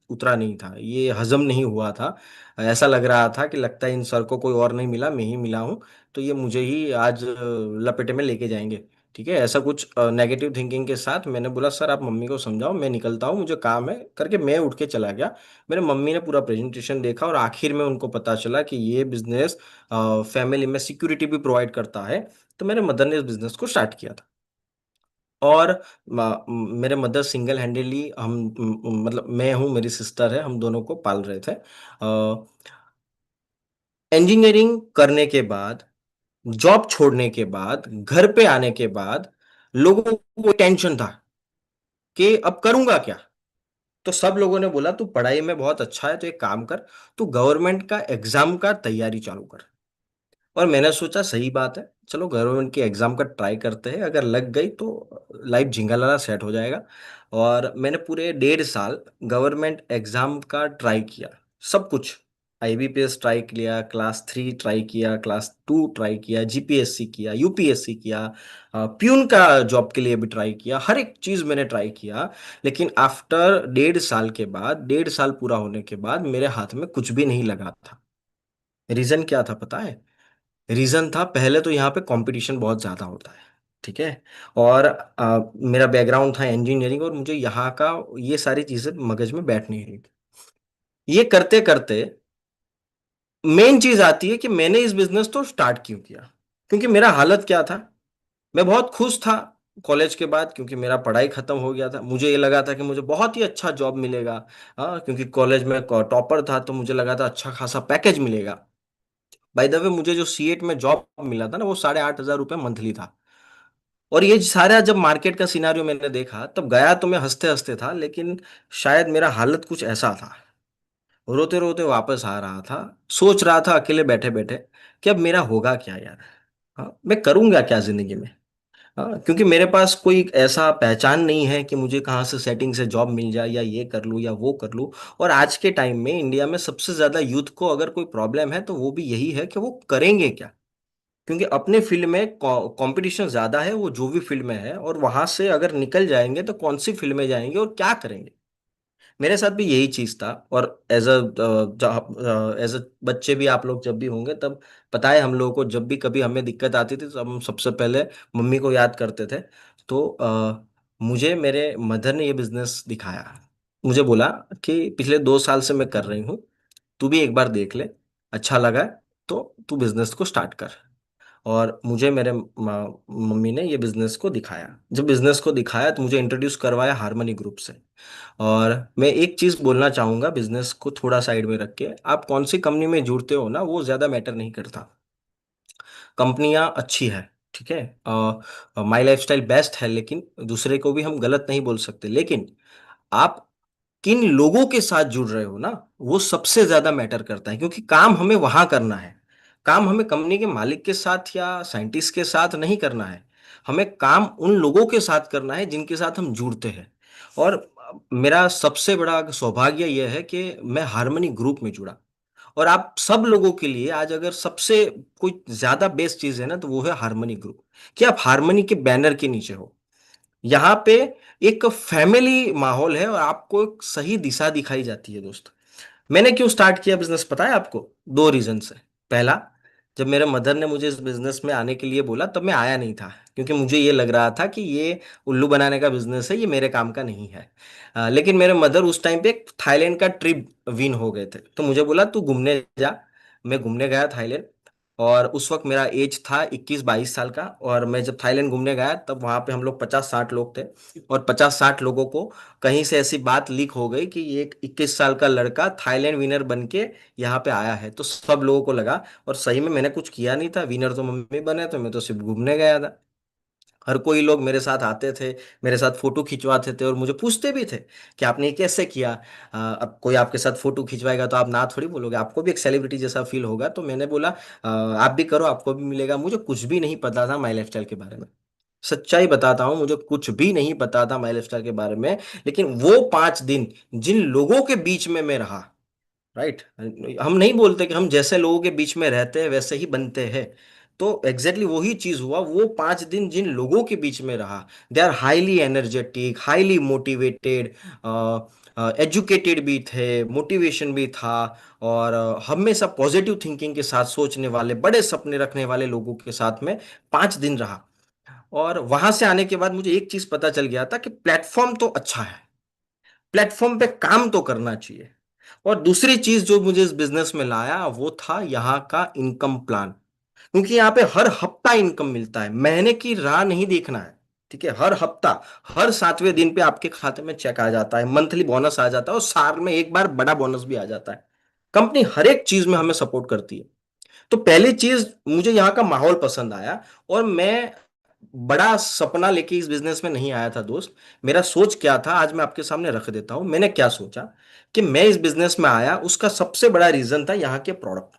उतरा नहीं था, ये हजम नहीं हुआ था। ऐसा लग रहा था कि लगता है इन सर को कोई और नहीं मिला, मैं ही मिला हूँ, तो ये मुझे ही आज लपेटे में लेके जाएंगे। ठीक है, ऐसा कुछ नेगेटिव थिंकिंग के साथ मैंने बोला, सर आप मम्मी को समझाओ, मैं निकलता हूँ, मुझे काम है, करके मैं उठ के चला गया। मेरे मम्मी ने पूरा प्रेजेंटेशन देखा, और आखिर में उनको पता चला कि ये बिजनेस फैमिली में सिक्योरिटी भी प्रोवाइड करता है। तो मेरे मदर ने इस बिजनेस को स्टार्ट किया था। और मेरे मदर सिंगल हैंडेडली, मतलब मैं हूँ, मेरी सिस्टर है, हम दोनों को पाल रहे थे। इंजीनियरिंग करने के बाद, जॉब छोड़ने के बाद, घर पे आने के बाद, लोगों को टेंशन था कि अब करूंगा क्या। तो सब लोगों ने बोला, तू पढ़ाई में बहुत अच्छा है, तो एक काम कर, तू गवर्नमेंट का एग्जाम का तैयारी चालू कर। और मैंने सोचा सही बात है, चलो गवर्नमेंट की एग्जाम का ट्राई करते हैं, अगर लग गई तो लाइफ झिंगालाला सेट हो जाएगा। और मैंने पूरे 1.5 साल गवर्नमेंट एग्जाम का ट्राई किया, सब कुछ। आईबीपीएस ट्राई किया, क्लास 3 ट्राई किया, क्लास 2 ट्राई किया, जीपीएससी किया, यूपीएससी किया, प्यून का जॉब के लिए भी ट्राई किया, हर एक चीज मैंने ट्राई किया। लेकिन आफ्टर 1.5 साल के बाद, 1.5 साल पूरा होने के बाद, मेरे हाथ में कुछ भी नहीं लगा था। रीजन क्या था पता है? रीजन था, पहले तो यहाँ पे कंपटीशन बहुत ज्यादा होता है। ठीक है, और मेरा बैकग्राउंड था इंजीनियरिंग, और मुझे यहाँ का ये सारी चीजें मगज में बैठ नहीं रही थी। ये करते करते मेन चीज आती है कि मैंने इस बिजनेस तो स्टार्ट क्यों किया। क्योंकि मेरा हालत क्या था, मैं बहुत खुश था कॉलेज के बाद, क्योंकि मेरा पढ़ाई खत्म हो गया था। मुझे ये लगा था कि मुझे बहुत ही अच्छा जॉब मिलेगा। हाँ, क्योंकि कॉलेज में टॉपर था, तो मुझे लगा था अच्छा खासा पैकेज मिलेगा। बाय द वे, मुझे जो सीएट में जॉब मिला था ना, वो 8,500 रुपये मंथली था। और ये सारा जब मार्केट का सिनारियो मैंने देखा, तब गया तो मैं हंसते हंसते था, लेकिन शायद मेरा हालत कुछ ऐसा था। रोते रोते वापस आ रहा था, सोच रहा था अकेले बैठे बैठे कि अब मेरा होगा क्या यार। हाँ, मैं करूंगा क्या जिंदगी में। हाँ, क्योंकि मेरे पास कोई ऐसा पहचान नहीं है कि मुझे कहाँ से सेटिंग से जॉब मिल जाए, या ये कर लूँ या वो कर लूँ। और आज के टाइम में इंडिया में सबसे ज्यादा यूथ को अगर कोई प्रॉब्लम है तो वो भी यही है कि वो करेंगे क्या। क्योंकि अपने फील्ड में कंपटीशन ज्यादा है, वो जो भी फील्ड में है, और वहां से अगर निकल जाएंगे तो कौन सी फील्ड में जाएंगे और क्या करेंगे। मेरे साथ भी यही चीज था। और एज अ बच्चे भी आप लोग जब भी होंगे तब पता है, हम लोगों को जब भी कभी हमें दिक्कत आती थी तो हम सबसे पहले मम्मी को याद करते थे। तो मुझे मेरे मदर ने ये बिजनेस दिखाया। मुझे बोला कि पिछले 2 साल से मैं कर रही हूँ, तू भी एक बार देख ले, अच्छा लगा तो तू बिजनेस को स्टार्ट कर। और मुझे मेरे मम्मी ने ये बिजनेस को दिखाया। जब बिजनेस को दिखाया तो मुझे इंट्रोड्यूस करवाया हार्मनी ग्रुप से। और मैं एक चीज बोलना चाहूंगा, बिजनेस को थोड़ा साइड में रख के, आप कौन सी कंपनी में जुड़ते हो ना वो ज्यादा मैटर नहीं करता। कंपनियां अच्छी है, ठीक है, माई लाइफस्टाइल बेस्ट है, लेकिन दूसरे को भी हम गलत नहीं बोल सकते। लेकिन आप किन लोगों के साथ जुड़ रहे हो ना, वो सबसे ज्यादा मैटर करता है। क्योंकि काम हमें वहां करना है, काम हमें कंपनी के मालिक के साथ या साइंटिस्ट के साथ नहीं करना है। हमें काम उन लोगों के साथ करना है जिनके साथ हम जुड़ते हैं। और मेरा सबसे बड़ा सौभाग्य यह है कि मैं हार्मनी ग्रुप में जुड़ा। और आप सब लोगों के लिए आज अगर सबसे कोई ज्यादा बेस्ट चीज है ना तो वो है हार्मनी ग्रुप। कि आप हार्मनी के बैनर के नीचे हो, यहाँ पे एक फैमिली माहौल है और आपको एक सही दिशा दिखाई जाती है दोस्त। मैंने क्यों स्टार्ट किया बिजनेस पता है आपको? 2 रीजन से। पहला, जब मेरे मदर ने मुझे इस बिजनेस में आने के लिए बोला तब मैं आया नहीं था, क्योंकि मुझे ये लग रहा था कि ये उल्लू बनाने का बिजनेस है, ये मेरे काम का नहीं है। लेकिन मेरे मदर उस टाइम पे एक थाईलैंड का ट्रिप विन हो गए थे, तो मुझे बोला तू घूमने जा। मैं घूमने गया थाईलैंड। और उस वक्त मेरा एज था 21-22 साल का। और मैं जब थाईलैंड घूमने गया तब वहां पे हम लोग 50-60 लोग थे। और 50-60 लोगों को कहीं से ऐसी बात लीक हो गई कि ये एक 21 साल का लड़का थाईलैंड विनर बन के यहाँ पे आया है। तो सब लोगों को लगा, और सही में मैंने कुछ किया नहीं था, विनर तो मम्मी बने, तो मैं तो सिर्फ घूमने गया था। हर कोई लोग मेरे साथ आते थे, मेरे साथ फोटो खिंचवाते थे और मुझे पूछते भी थे कि आपने ये कैसे किया। अब कोई आपके साथ फोटो खिंचवाएगा तो आप ना थोड़ी बोलोगे, आपको भी एक सेलिब्रिटी जैसा फील होगा। तो मैंने बोला आप भी करो, आपको भी मिलेगा। मुझे कुछ भी नहीं पता था माई लाइफस्टाइल के बारे में। सच्चाई बताता हूँ, मुझे कुछ भी नहीं पता था माई लाइफस्टाइल के बारे में। लेकिन वो 5 दिन जिन लोगों के बीच में मैं रहा, राइट, हम नहीं बोलते कि हम जैसे लोगों के बीच में रहते हैं वैसे ही बनते हैं। तो एग्जैक्टली वही चीज हुआ। वो 5 दिन जिन लोगों के बीच में रहा, they are highly energetic, highly motivated, educated भी थे, मोटिवेशन भी था। और हमेशा पॉजिटिव थिंकिंग के साथ सोचने वाले, बड़े सपने रखने वाले लोगों के साथ में 5 दिन रहा। और वहां से आने के बाद मुझे एक चीज पता चल गया था कि प्लेटफॉर्म तो अच्छा है, प्लेटफॉर्म पे काम तो करना चाहिए। और दूसरी चीज जो मुझे इस बिजनेस में लाया वो था यहाँ का इनकम प्लान। क्योंकि यहाँ पे हर हफ्ता इनकम मिलता है, महीने की राह नहीं देखना है। ठीक है, हर हफ्ता, हर 7वें दिन पे आपके खाते में चेक आ जाता है, मंथली बोनस आ जाता है, और साल में एक बार बड़ा बोनस भी आ जाता है। कंपनी हर एक चीज में हमें सपोर्ट करती है। तो पहली चीज, मुझे यहाँ का माहौल पसंद आया। और मैं बड़ा सपना लेके इस बिजनेस में नहीं आया था दोस्त। मेरा सोच क्या था आज मैं आपके सामने रख देता हूं। मैंने क्या सोचा कि मैं इस बिजनेस में आया, उसका सबसे बड़ा रीजन था यहाँ के प्रोडक्ट।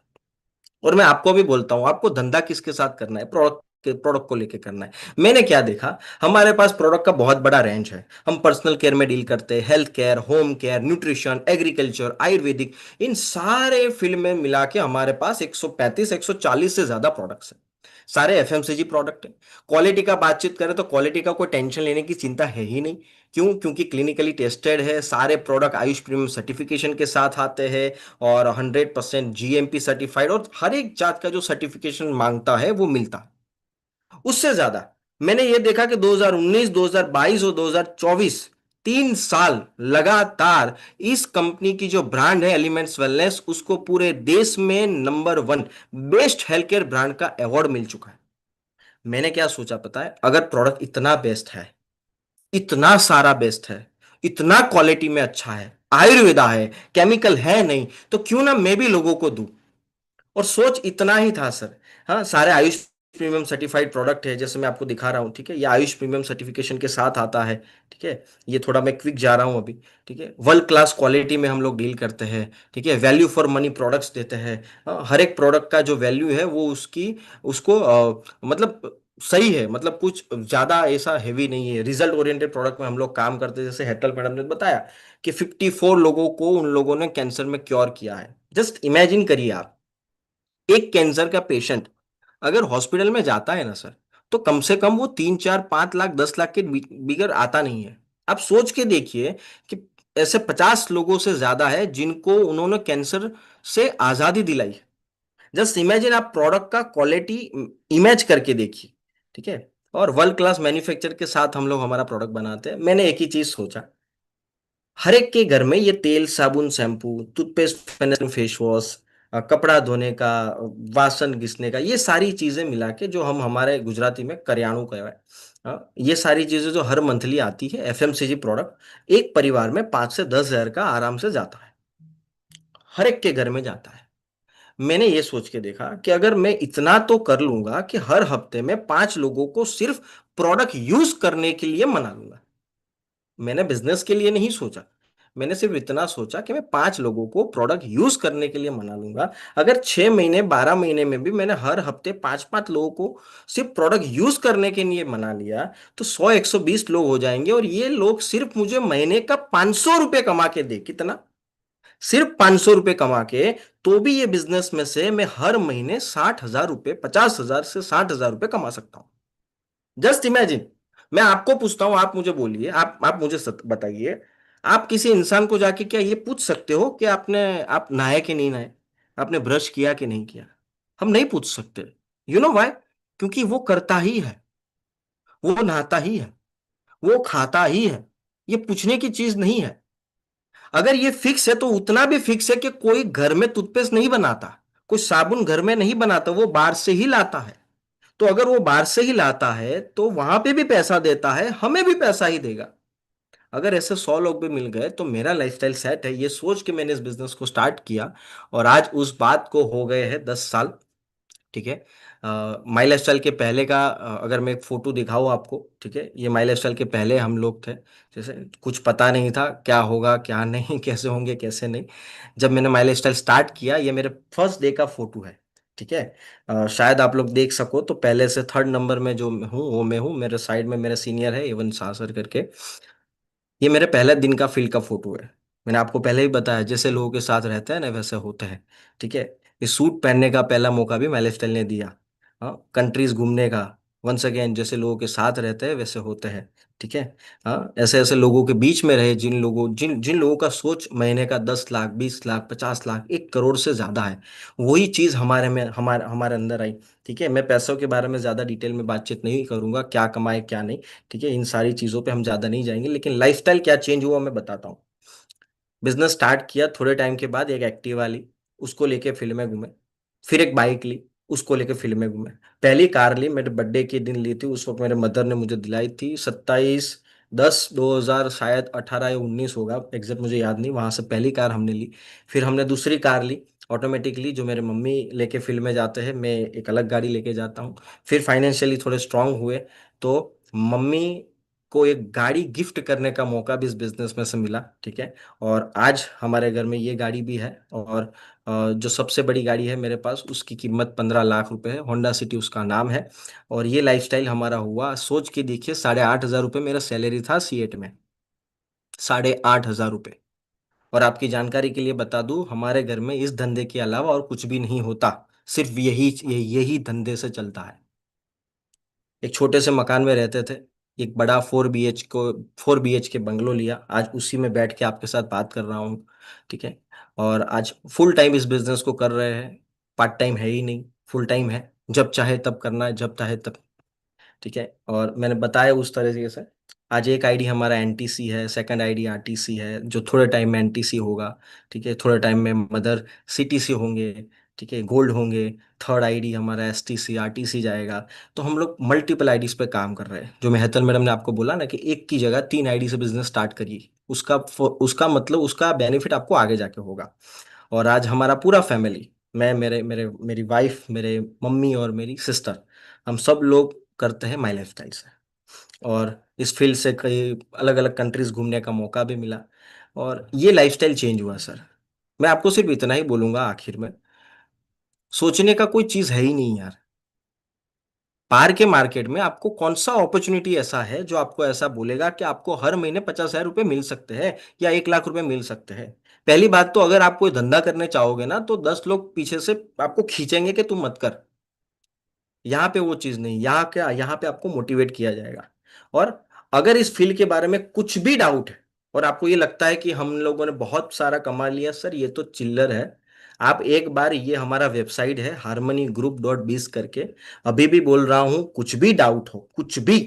और मैं आपको भी बोलता हूं, आपको धंधा किसके साथ करना है? प्रोडक्ट को लेके करना है। मैंने क्या देखा, हमारे पास प्रोडक्ट का बहुत बड़ा रेंज है। हम पर्सनल केयर में डील करते हैं, health care, home care, nutrition, agriculture, Ayurvedic, इन सारे फील्ड में मिला के हमारे पास 135 140 से ज्यादा प्रोडक्ट्स हैं। सारे एफएमसीजी प्रोडक्ट है। क्वालिटी का बातचीत करें तो क्वालिटी का कोई टेंशन लेने की चिंता है ही नहीं। क्यों? क्योंकि क्लिनिकली टेस्टेड है, सारे प्रोडक्ट आयुष प्रीमियम सर्टिफिकेशन के साथ आते हैं, और 100% जीएमपी सर्टिफाइड, और हर एक जात का जो सर्टिफिकेशन मांगता है वो मिलता है। उससे ज्यादा मैंने ये देखा कि 2019, 2022 और 2024, 3 साल लगातार इस कंपनी की जो ब्रांड है एलिमेंट्स वेलनेस, उसको पूरे देश में number 1 best health care brand का अवार्ड मिल चुका है। मैंने क्या सोचा पता है, अगर प्रोडक्ट इतना बेस्ट है, इतना सारा बेस्ट है, इतना क्वालिटी में अच्छा है, आयुर्वेदा है, केमिकल है नहीं, तो क्यों ना मैं भी लोगों को दूं। और सोच इतना ही था सर। हाँ, सारे आयुष प्रीमियम सर्टिफाइड प्रोडक्ट है, जैसे मैं आपको दिखा रहा हूँ, ठीक है, ये आयुष प्रीमियम सर्टिफिकेशन के साथ आता है, ठीक है। ये थोड़ा मैं क्विक जा रहा हूँ अभी, ठीक है। वर्ल्ड क्लास क्वालिटी में हम लोग डील करते हैं, ठीक है। वैल्यू फॉर मनी प्रोडक्ट्स देते हैं। हर एक प्रोडक्ट का जो वैल्यू है वो उसकी उसको मतलब सही है, मतलब कुछ ज्यादा ऐसा हैवी नहीं है। रिजल्ट ओरिएंटेड प्रोडक्ट में हम लोग काम करते हैं, जैसे हेतल मैडम ने बताया कि 54 लोगों को उन लोगों ने कैंसर में क्योर किया है। जस्ट इमेजिन करिए आप, एक कैंसर का पेशेंट अगर हॉस्पिटल में जाता है ना सर, तो कम से कम वो 3 4 5 लाख 10 लाख के बिगर आता नहीं है। आप सोच के देखिए कि ऐसे 50 लोगों से ज्यादा है जिनको उन्होंने कैंसर से आजादी दिलाई है। जस्ट इमेजिन, आप प्रोडक्ट का क्वालिटी इमेज करके देखिए, ठीक है। और वर्ल्ड क्लास मैन्युफैक्चर के साथ हम लोग हमारा प्रोडक्ट बनाते हैं। मैंने एक ही चीज सोचा, हर एक के घर में ये तेल, साबुन, शैम्पू, टूथपेस्ट, फेस वॉश, कपड़ा धोने का, वासन घिसने का, ये सारी चीजें मिला के जो हम हमारे गुजराती में करियाणु कहवाए, ये सारी चीजें जो हर मंथली आती है एफएमसीजी प्रोडक्ट, एक परिवार में 5 से 10 हज़ार का आराम से जाता है, हर एक के घर में जाता है। मैंने ये सोच के देखा कि अगर मैं इतना तो कर लूंगा कि हर हफ्ते में 5 लोगों को सिर्फ प्रोडक्ट यूज करने के लिए मना लूंगा। मैंने बिजनेस के लिए नहीं सोचा, मैंने सिर्फ इतना सोचा कि मैं 5 लोगों को प्रोडक्ट यूज करने के लिए मना लूंगा। अगर 6 महीने 12 महीने में भी मैंने हर हफ्ते 5 5 लोगों को सिर्फ प्रोडक्ट यूज करने के लिए मना लिया, तो 100 120 लोग हो जाएंगे, और ये लोग सिर्फ मुझे महीने का 500 रुपये कमा के दे, कितना, सिर्फ 500 रुपये कमा के, तो भी ये बिजनेस में से मैं हर महीने 60 हज़ार रुपये, 50 हज़ार से 60 हज़ार रुपये कमा सकता हूं। Just imagine. मैं आपको पूछता हूं, आप मुझे बोलिए, आप मुझे बताइए, आप किसी इंसान को जाके क्या ये पूछ सकते हो कि आप नहाए कि नहीं नहाए, आपने ब्रश किया कि नहीं किया? हम नहीं पूछ सकते। You know why? क्योंकि वो करता ही है, वो नहाता ही है, वो खाता ही है। ये पूछने की चीज नहीं है। अगर ये फिक्स है तो उतना भी फिक्स है कि कोई घर में टूथपेस्ट नहीं बनाता, कोई साबुन घर में नहीं बनाता, वो बाहर से ही लाता है। तो अगर वो बाहर से ही लाता है तो वहां पे भी पैसा देता है, हमें भी पैसा ही देगा। अगर ऐसे 100 लोग भी मिल गए तो मेरा लाइफस्टाइल सेट है, ये सोच के मैंने इस बिजनेस को स्टार्ट किया। और आज उस बात को हो गए हैं 10 साल, ठीक है। माई लाइफस्टाइल के पहले का अगर मैं एक फोटो दिखाऊं आपको, ठीक है, ये माई लाइफस्टाइल के पहले हम लोग थे। जैसे कुछ पता नहीं था क्या होगा क्या नहीं, कैसे होंगे कैसे नहीं। जब मैंने माई लाइफस्टाइल स्टार्ट किया, ये मेरे फर्स्ट डे का फोटो है, ठीक है। शायद आप लोग देख सको तो पहले से 3rd नंबर में जो हूँ वो मैं हूँ, मेरे साइड में मेरा सीनियर है एवन शाह सर करके। ये मेरे पहले दिन का फील्ड का फोटो है। मैंने आपको पहले ही बताया, जैसे लोगों के साथ रहते हैं ना वैसे होते हैं, ठीक है। ये सूट पहनने का पहला मौका भी माई लाइफस्टाइल ने दिया। हाँ, कंट्रीज घूमने का, वंस अगेन जैसे लोगों के साथ रहते हैं वैसे होते हैं, ठीक है। हाँ, ऐसे ऐसे लोगों के बीच में रहे जिन जिन लोगों का सोच महीने का 10 लाख 20 लाख 50 लाख 1 करोड़ से ज्यादा है, वही चीज हमारे में हमारे हमारे अंदर आई। ठीक है, मैं पैसों के बारे में ज्यादा डिटेल में बातचीत नहीं करूंगा, क्या कमाए क्या नहीं, ठीक है, इन सारी चीजों पे हम ज्यादा नहीं जाएंगे। लेकिन लाइफस्टाइल क्या चेंज हुआ मैं बताता हूँ। बिजनेस स्टार्ट किया, थोड़े टाइम के बाद एक एक्टिवा ली, उसको लेके फील्ड में घूमे। फिर एक बाइक ली, उसको लेके फील्ड में घूमे। पहली कार ली, मेरे बर्थडे के दिन ली थी, उस वक्त मेरे मदर ने मुझे दिलाई थी, 27/10/2000, शायद 18 या 19 होगा, एग्जैक्ट मुझे याद नहीं। वहां से पहली कार हमने ली। फिर हमने दूसरी कार ली ऑटोमेटिक ली, जो मेरे मम्मी लेके फील्ड में जाते हैं, मैं एक अलग गाड़ी लेके जाता हूँ। फिर फाइनेंशियली थोड़े स्ट्रांग हुए तो मम्मी को एक गाड़ी गिफ्ट करने का मौका भी इस बिजनेस में से मिला, ठीक है। और आज हमारे घर में ये गाड़ी भी है। और जो सबसे बड़ी गाड़ी है मेरे पास, उसकी कीमत 15 लाख रुपए है, होंडा सिटी उसका नाम है। और ये लाइफस्टाइल हमारा हुआ, सोच के देखिए, 8,500 रुपये मेरा सैलरी था सीएट में, 8,500 रुपये। और आपकी जानकारी के लिए बता दूं, हमारे घर में इस धंधे के अलावा और कुछ भी नहीं होता, सिर्फ यही धंधे से चलता है। एक छोटे से मकान में रहते थे, एक बड़ा 4 BH के बंगलो लिया, आज उसी में बैठ के आपके साथ बात कर रहा हूँ, ठीक है। और आज फुल टाइम इस बिजनेस को कर रहे हैं, पार्ट टाइम है ही नहीं, फुल टाइम है, जब चाहे तब करना है, जब चाहे तब, ठीक है। और मैंने बताया उस तरीके से, आज एक आईडी हमारा एनटीसी है, सेकंड आईडी आरटीसी है, जो थोड़े टाइम में एनटीसी होगा, ठीक है, थोड़े टाइम में मदर सीटीसी होंगे, ठीक है, गोल्ड होंगे। थर्ड आईडी हमारा एसटीसी आरटीसी जाएगा। तो हम लोग मल्टीपल आईडीज पे काम कर रहे हैं। जो मेहतर मैडम ने आपको बोला ना कि एक की जगह 3 आईडी से बिजनेस स्टार्ट करिए, उसका मतलब उसका बेनिफिट आपको आगे जाके होगा। और आज हमारा पूरा फैमिली, मैं मेरे मेरे मेरी वाइफ, मेरे मम्मी और मेरी सिस्टर, हम सब लोग करते हैं माई लाइफस्टाइल से। और इस फील्ड से कई अलग अलग कंट्रीज घूमने का मौका भी मिला, और ये लाइफस्टाइल चेंज हुआ सर। मैं आपको सिर्फ इतना ही बोलूंगा आखिर में, सोचने का कोई चीज है ही नहीं यार। बाहर के मार्केट में आपको कौन सा अपॉर्चुनिटी ऐसा है जो आपको ऐसा बोलेगा कि आपको हर महीने 50,000 रुपये मिल सकते हैं या 1 लाख रुपए मिल सकते हैं। पहली बात तो अगर आप कोई धंधा करने चाहोगे ना, तो 10 लोग पीछे से आपको खींचेंगे कि तुम मत कर। यहाँ पे वो चीज नहीं, यहाँ क्या, यहाँ पे आपको मोटिवेट किया जाएगा। और अगर इस फील्ड के बारे में कुछ भी डाउट है और आपको ये लगता है कि हम लोगों ने बहुत सारा कमा लिया, सर ये तो चिल्लर है। आप एक बार, ये हमारा वेबसाइट है harmonygroup.biz करके, अभी भी बोल रहा हूं, कुछ भी डाउट हो, कुछ भी,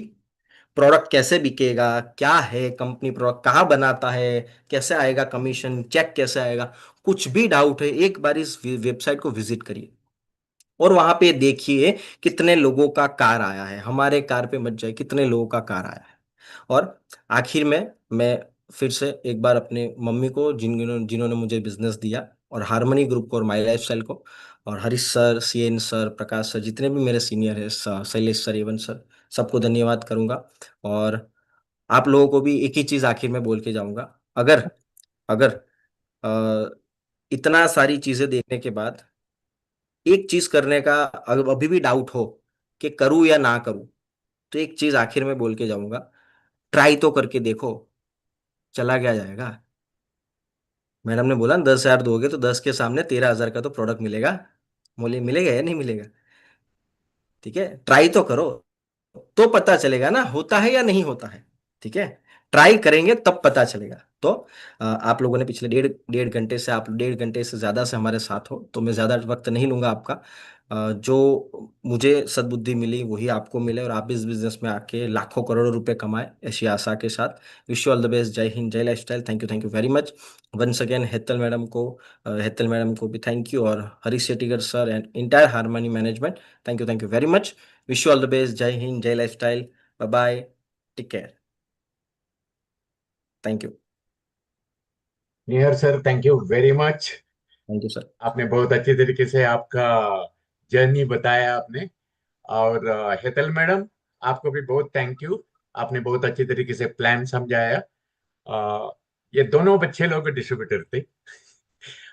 प्रोडक्ट कैसे बिकेगा, क्या है कंपनी, प्रोडक्ट कहाँ बनाता है, कैसे आएगा कमीशन, चेक कैसे आएगा, कुछ भी डाउट है, एक बार इस वेबसाइट को विजिट करिए और वहां पे देखिए कितने लोगों का कार आया है। हमारे कार पे मत जाए, कितने लोगों का कार आया है। और आखिर में मैं फिर से एक बार अपने मम्मी को, जिन्होंने जिन्होंने मुझे बिजनेस दिया, और हार्मनी ग्रुप को, और माई लाइफस्टाइल को, और हरीश सर, सीएन सर, प्रकाश सर, जितने भी मेरे सीनियर हैं, शैलेश सर, एवन सर, सबको धन्यवाद करूंगा। और आप लोगों को भी एक ही चीज आखिर में बोल के जाऊंगा, अगर अगर अ, इतना सारी चीजें देखने के बाद एक चीज करने का अगर अभी भी डाउट हो कि करूं या ना करूं, तो एक चीज आखिर में बोल के जाऊंगा, ट्राई तो करके देखो, चला क्या जाएगा। मैडम ने बोला 10,000 दोगे तो 10 के सामने 13,000 का तो प्रोडक्ट मिलेगा, बोले मिलेगा या नहीं मिलेगा। ठीक है, ट्राई तो करो, तो पता चलेगा ना होता है या नहीं होता है। ठीक है, ट्राई करेंगे तब पता चलेगा। तो आप लोगों ने पिछले 1.5 घंटे से, आप 1.5 घंटे से ज्यादा से हमारे साथ हो, तो मैं ज्यादा वक्त नहीं लूंगा आपका। जो मुझे सद्बुद्धि मिली वही आपको मिले, और आप इस बिजनेस में आके लाखों करोड़ों रुपए कमाए, ऐसी आशा के साथ। Wish you all the best. जय हिंद, जय lifestyle. Thank you very much once again. Hetal madam को भी थैंक यू, और Harish Shettigar sir and entire harmony management, thank you very much. Wish you all the best. जय हिंद, जय lifestyle. Bye bye, take care. Thank you. नियर sir, thank you very much. Thank you sir. आपने बहुत अच्छे तरीके से आपका जर्नी बताया आपने। और हेतल मैडम, आपको भी बहुत थैंक यू। आपने बहुत अच्छे तरीके से प्लान समझाया। ये दोनों बच्चे लोग डिस्ट्रीब्यूटर थे।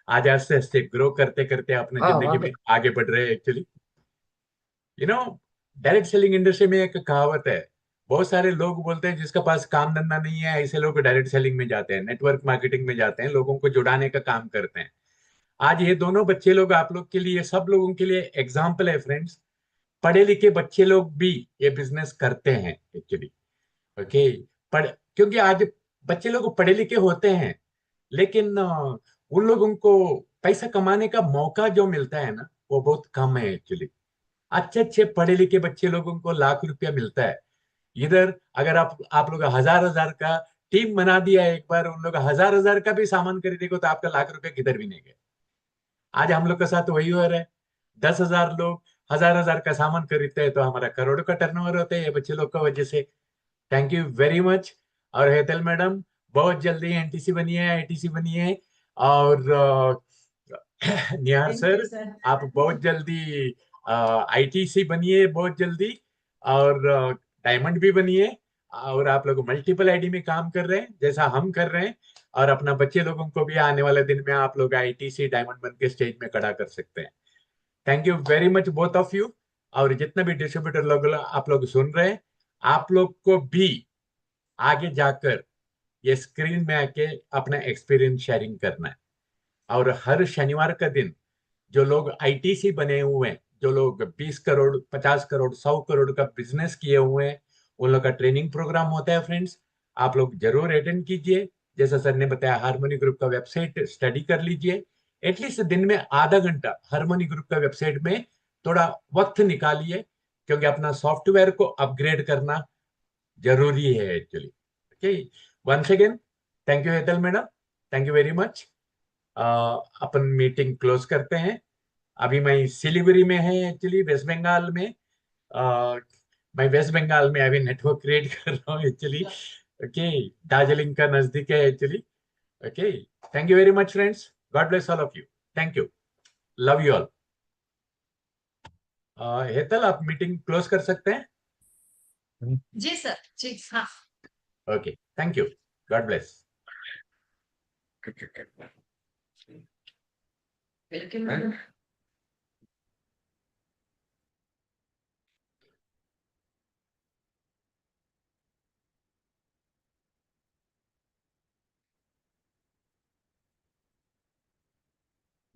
आज आस्ते आस्ते ग्रो करते करते अपने हाँ जिंदगी वहाँ में पे आगे बढ़ रहे हैं actually. You know, direct selling industry में एक कहावत है, बहुत सारे लोग बोलते हैं जिसका पास काम धंधा नहीं है, ऐसे लोग डायरेक्ट सेलिंग में जाते हैं, नेटवर्क मार्केटिंग में जाते हैं, लोगों को जुड़ाने का काम करते हैं। आज ये दोनों बच्चे लोग आप लोग के लिए, सब लोगों के लिए एग्जाम्पल है फ्रेंड्स। पढ़े लिखे बच्चे लोग भी ये बिजनेस करते हैं एक्चुअली। ओके, पढ़ क्योंकि आज बच्चे लोग पढ़े लिखे होते हैं, लेकिन उन लोगों को पैसा कमाने का मौका जो मिलता है ना, वो बहुत कम है एक्चुअली। अच्छे अच्छे पढ़े लिखे बच्चे लोगों को लाख रुपया मिलता है। इधर अगर आप लोग हजार हजार का टीम बना दिया, एक बार उन लोग हजार हजार का भी सामान खरीदेगा तो आपका लाख रुपया किधर भी नहीं गए। आज हम लोग के साथ वही हो रहा है। 10,000 लोग हजार हजार का सामान खरीदते हैं तो हमारा करोड़ों का टर्नओवर होता है ये बच्चे लोग का वजह से। Thank you very much. और हेतल मैडम, बहुत जल्दी एनटीसी बनिए, आईटीसी बनिए। और निहार थैंक यू सर, सर। आप बहुत जल्दी आईटीसी बनिए, बहुत जल्दी। और डायमंड भी बनिए। और आप लोग मल्टीपल आईडी में काम कर रहे हैं जैसा हम कर रहे हैं। और अपना बच्चे लोगों को भी आने वाले दिन में आप लोग आईटीसी डायमंड बन के स्टेज में खड़ा कर सकते हैं। Thank you very much both of you. और जितने भी डिस्ट्रीब्यूटर लोग आप लोग सुन रहे हैं, आप लोग को भी आगे जाकर ये स्क्रीन में आके अपना एक्सपीरियंस शेयरिंग करना है। और हर शनिवार का दिन जो लोग आईटीसी बने हुए हैं, जो लोग 20 करोड़, 50 करोड़, 100 करोड़ का बिजनेस किए हुए हैं, उन लोग का ट्रेनिंग प्रोग्राम होता है फ्रेंड्स। आप लोग जरूर अटेंड कीजिए। जैसा सर ने बताया, हार्मनी ग्रुप का वेबसाइट स्टडी कर लीजिए। एटलीस्ट दिन में आधा घंटा हार्मनी ग्रुप का वेबसाइट में थोड़ा वक्त निकालिए, क्योंकि अपना सॉफ्टवेयर को अपग्रेड करना जरूरी है actually. Okay, once again thank you Hetal madam, thank you very much. अपन मीटिंग क्लोज करते हैं। अभी मैं सिलीगुड़ी में है एक्चुअली, वेस्ट बंगाल में। अ, मैं वेस्ट बंगाल में अभी नेटवर्क क्रिएट कर रहा हूँ एक्चुअली। ओके, दार्जिलिंग का नजदीक है actually. Okay, thank you very much friends, God bless all of you. Thank you, love you all. Hetal, आप मीटिंग क्लोज कर सकते हैं? जी सर, जी हाँ। Okay, thank you, God bless. बिल्कुल।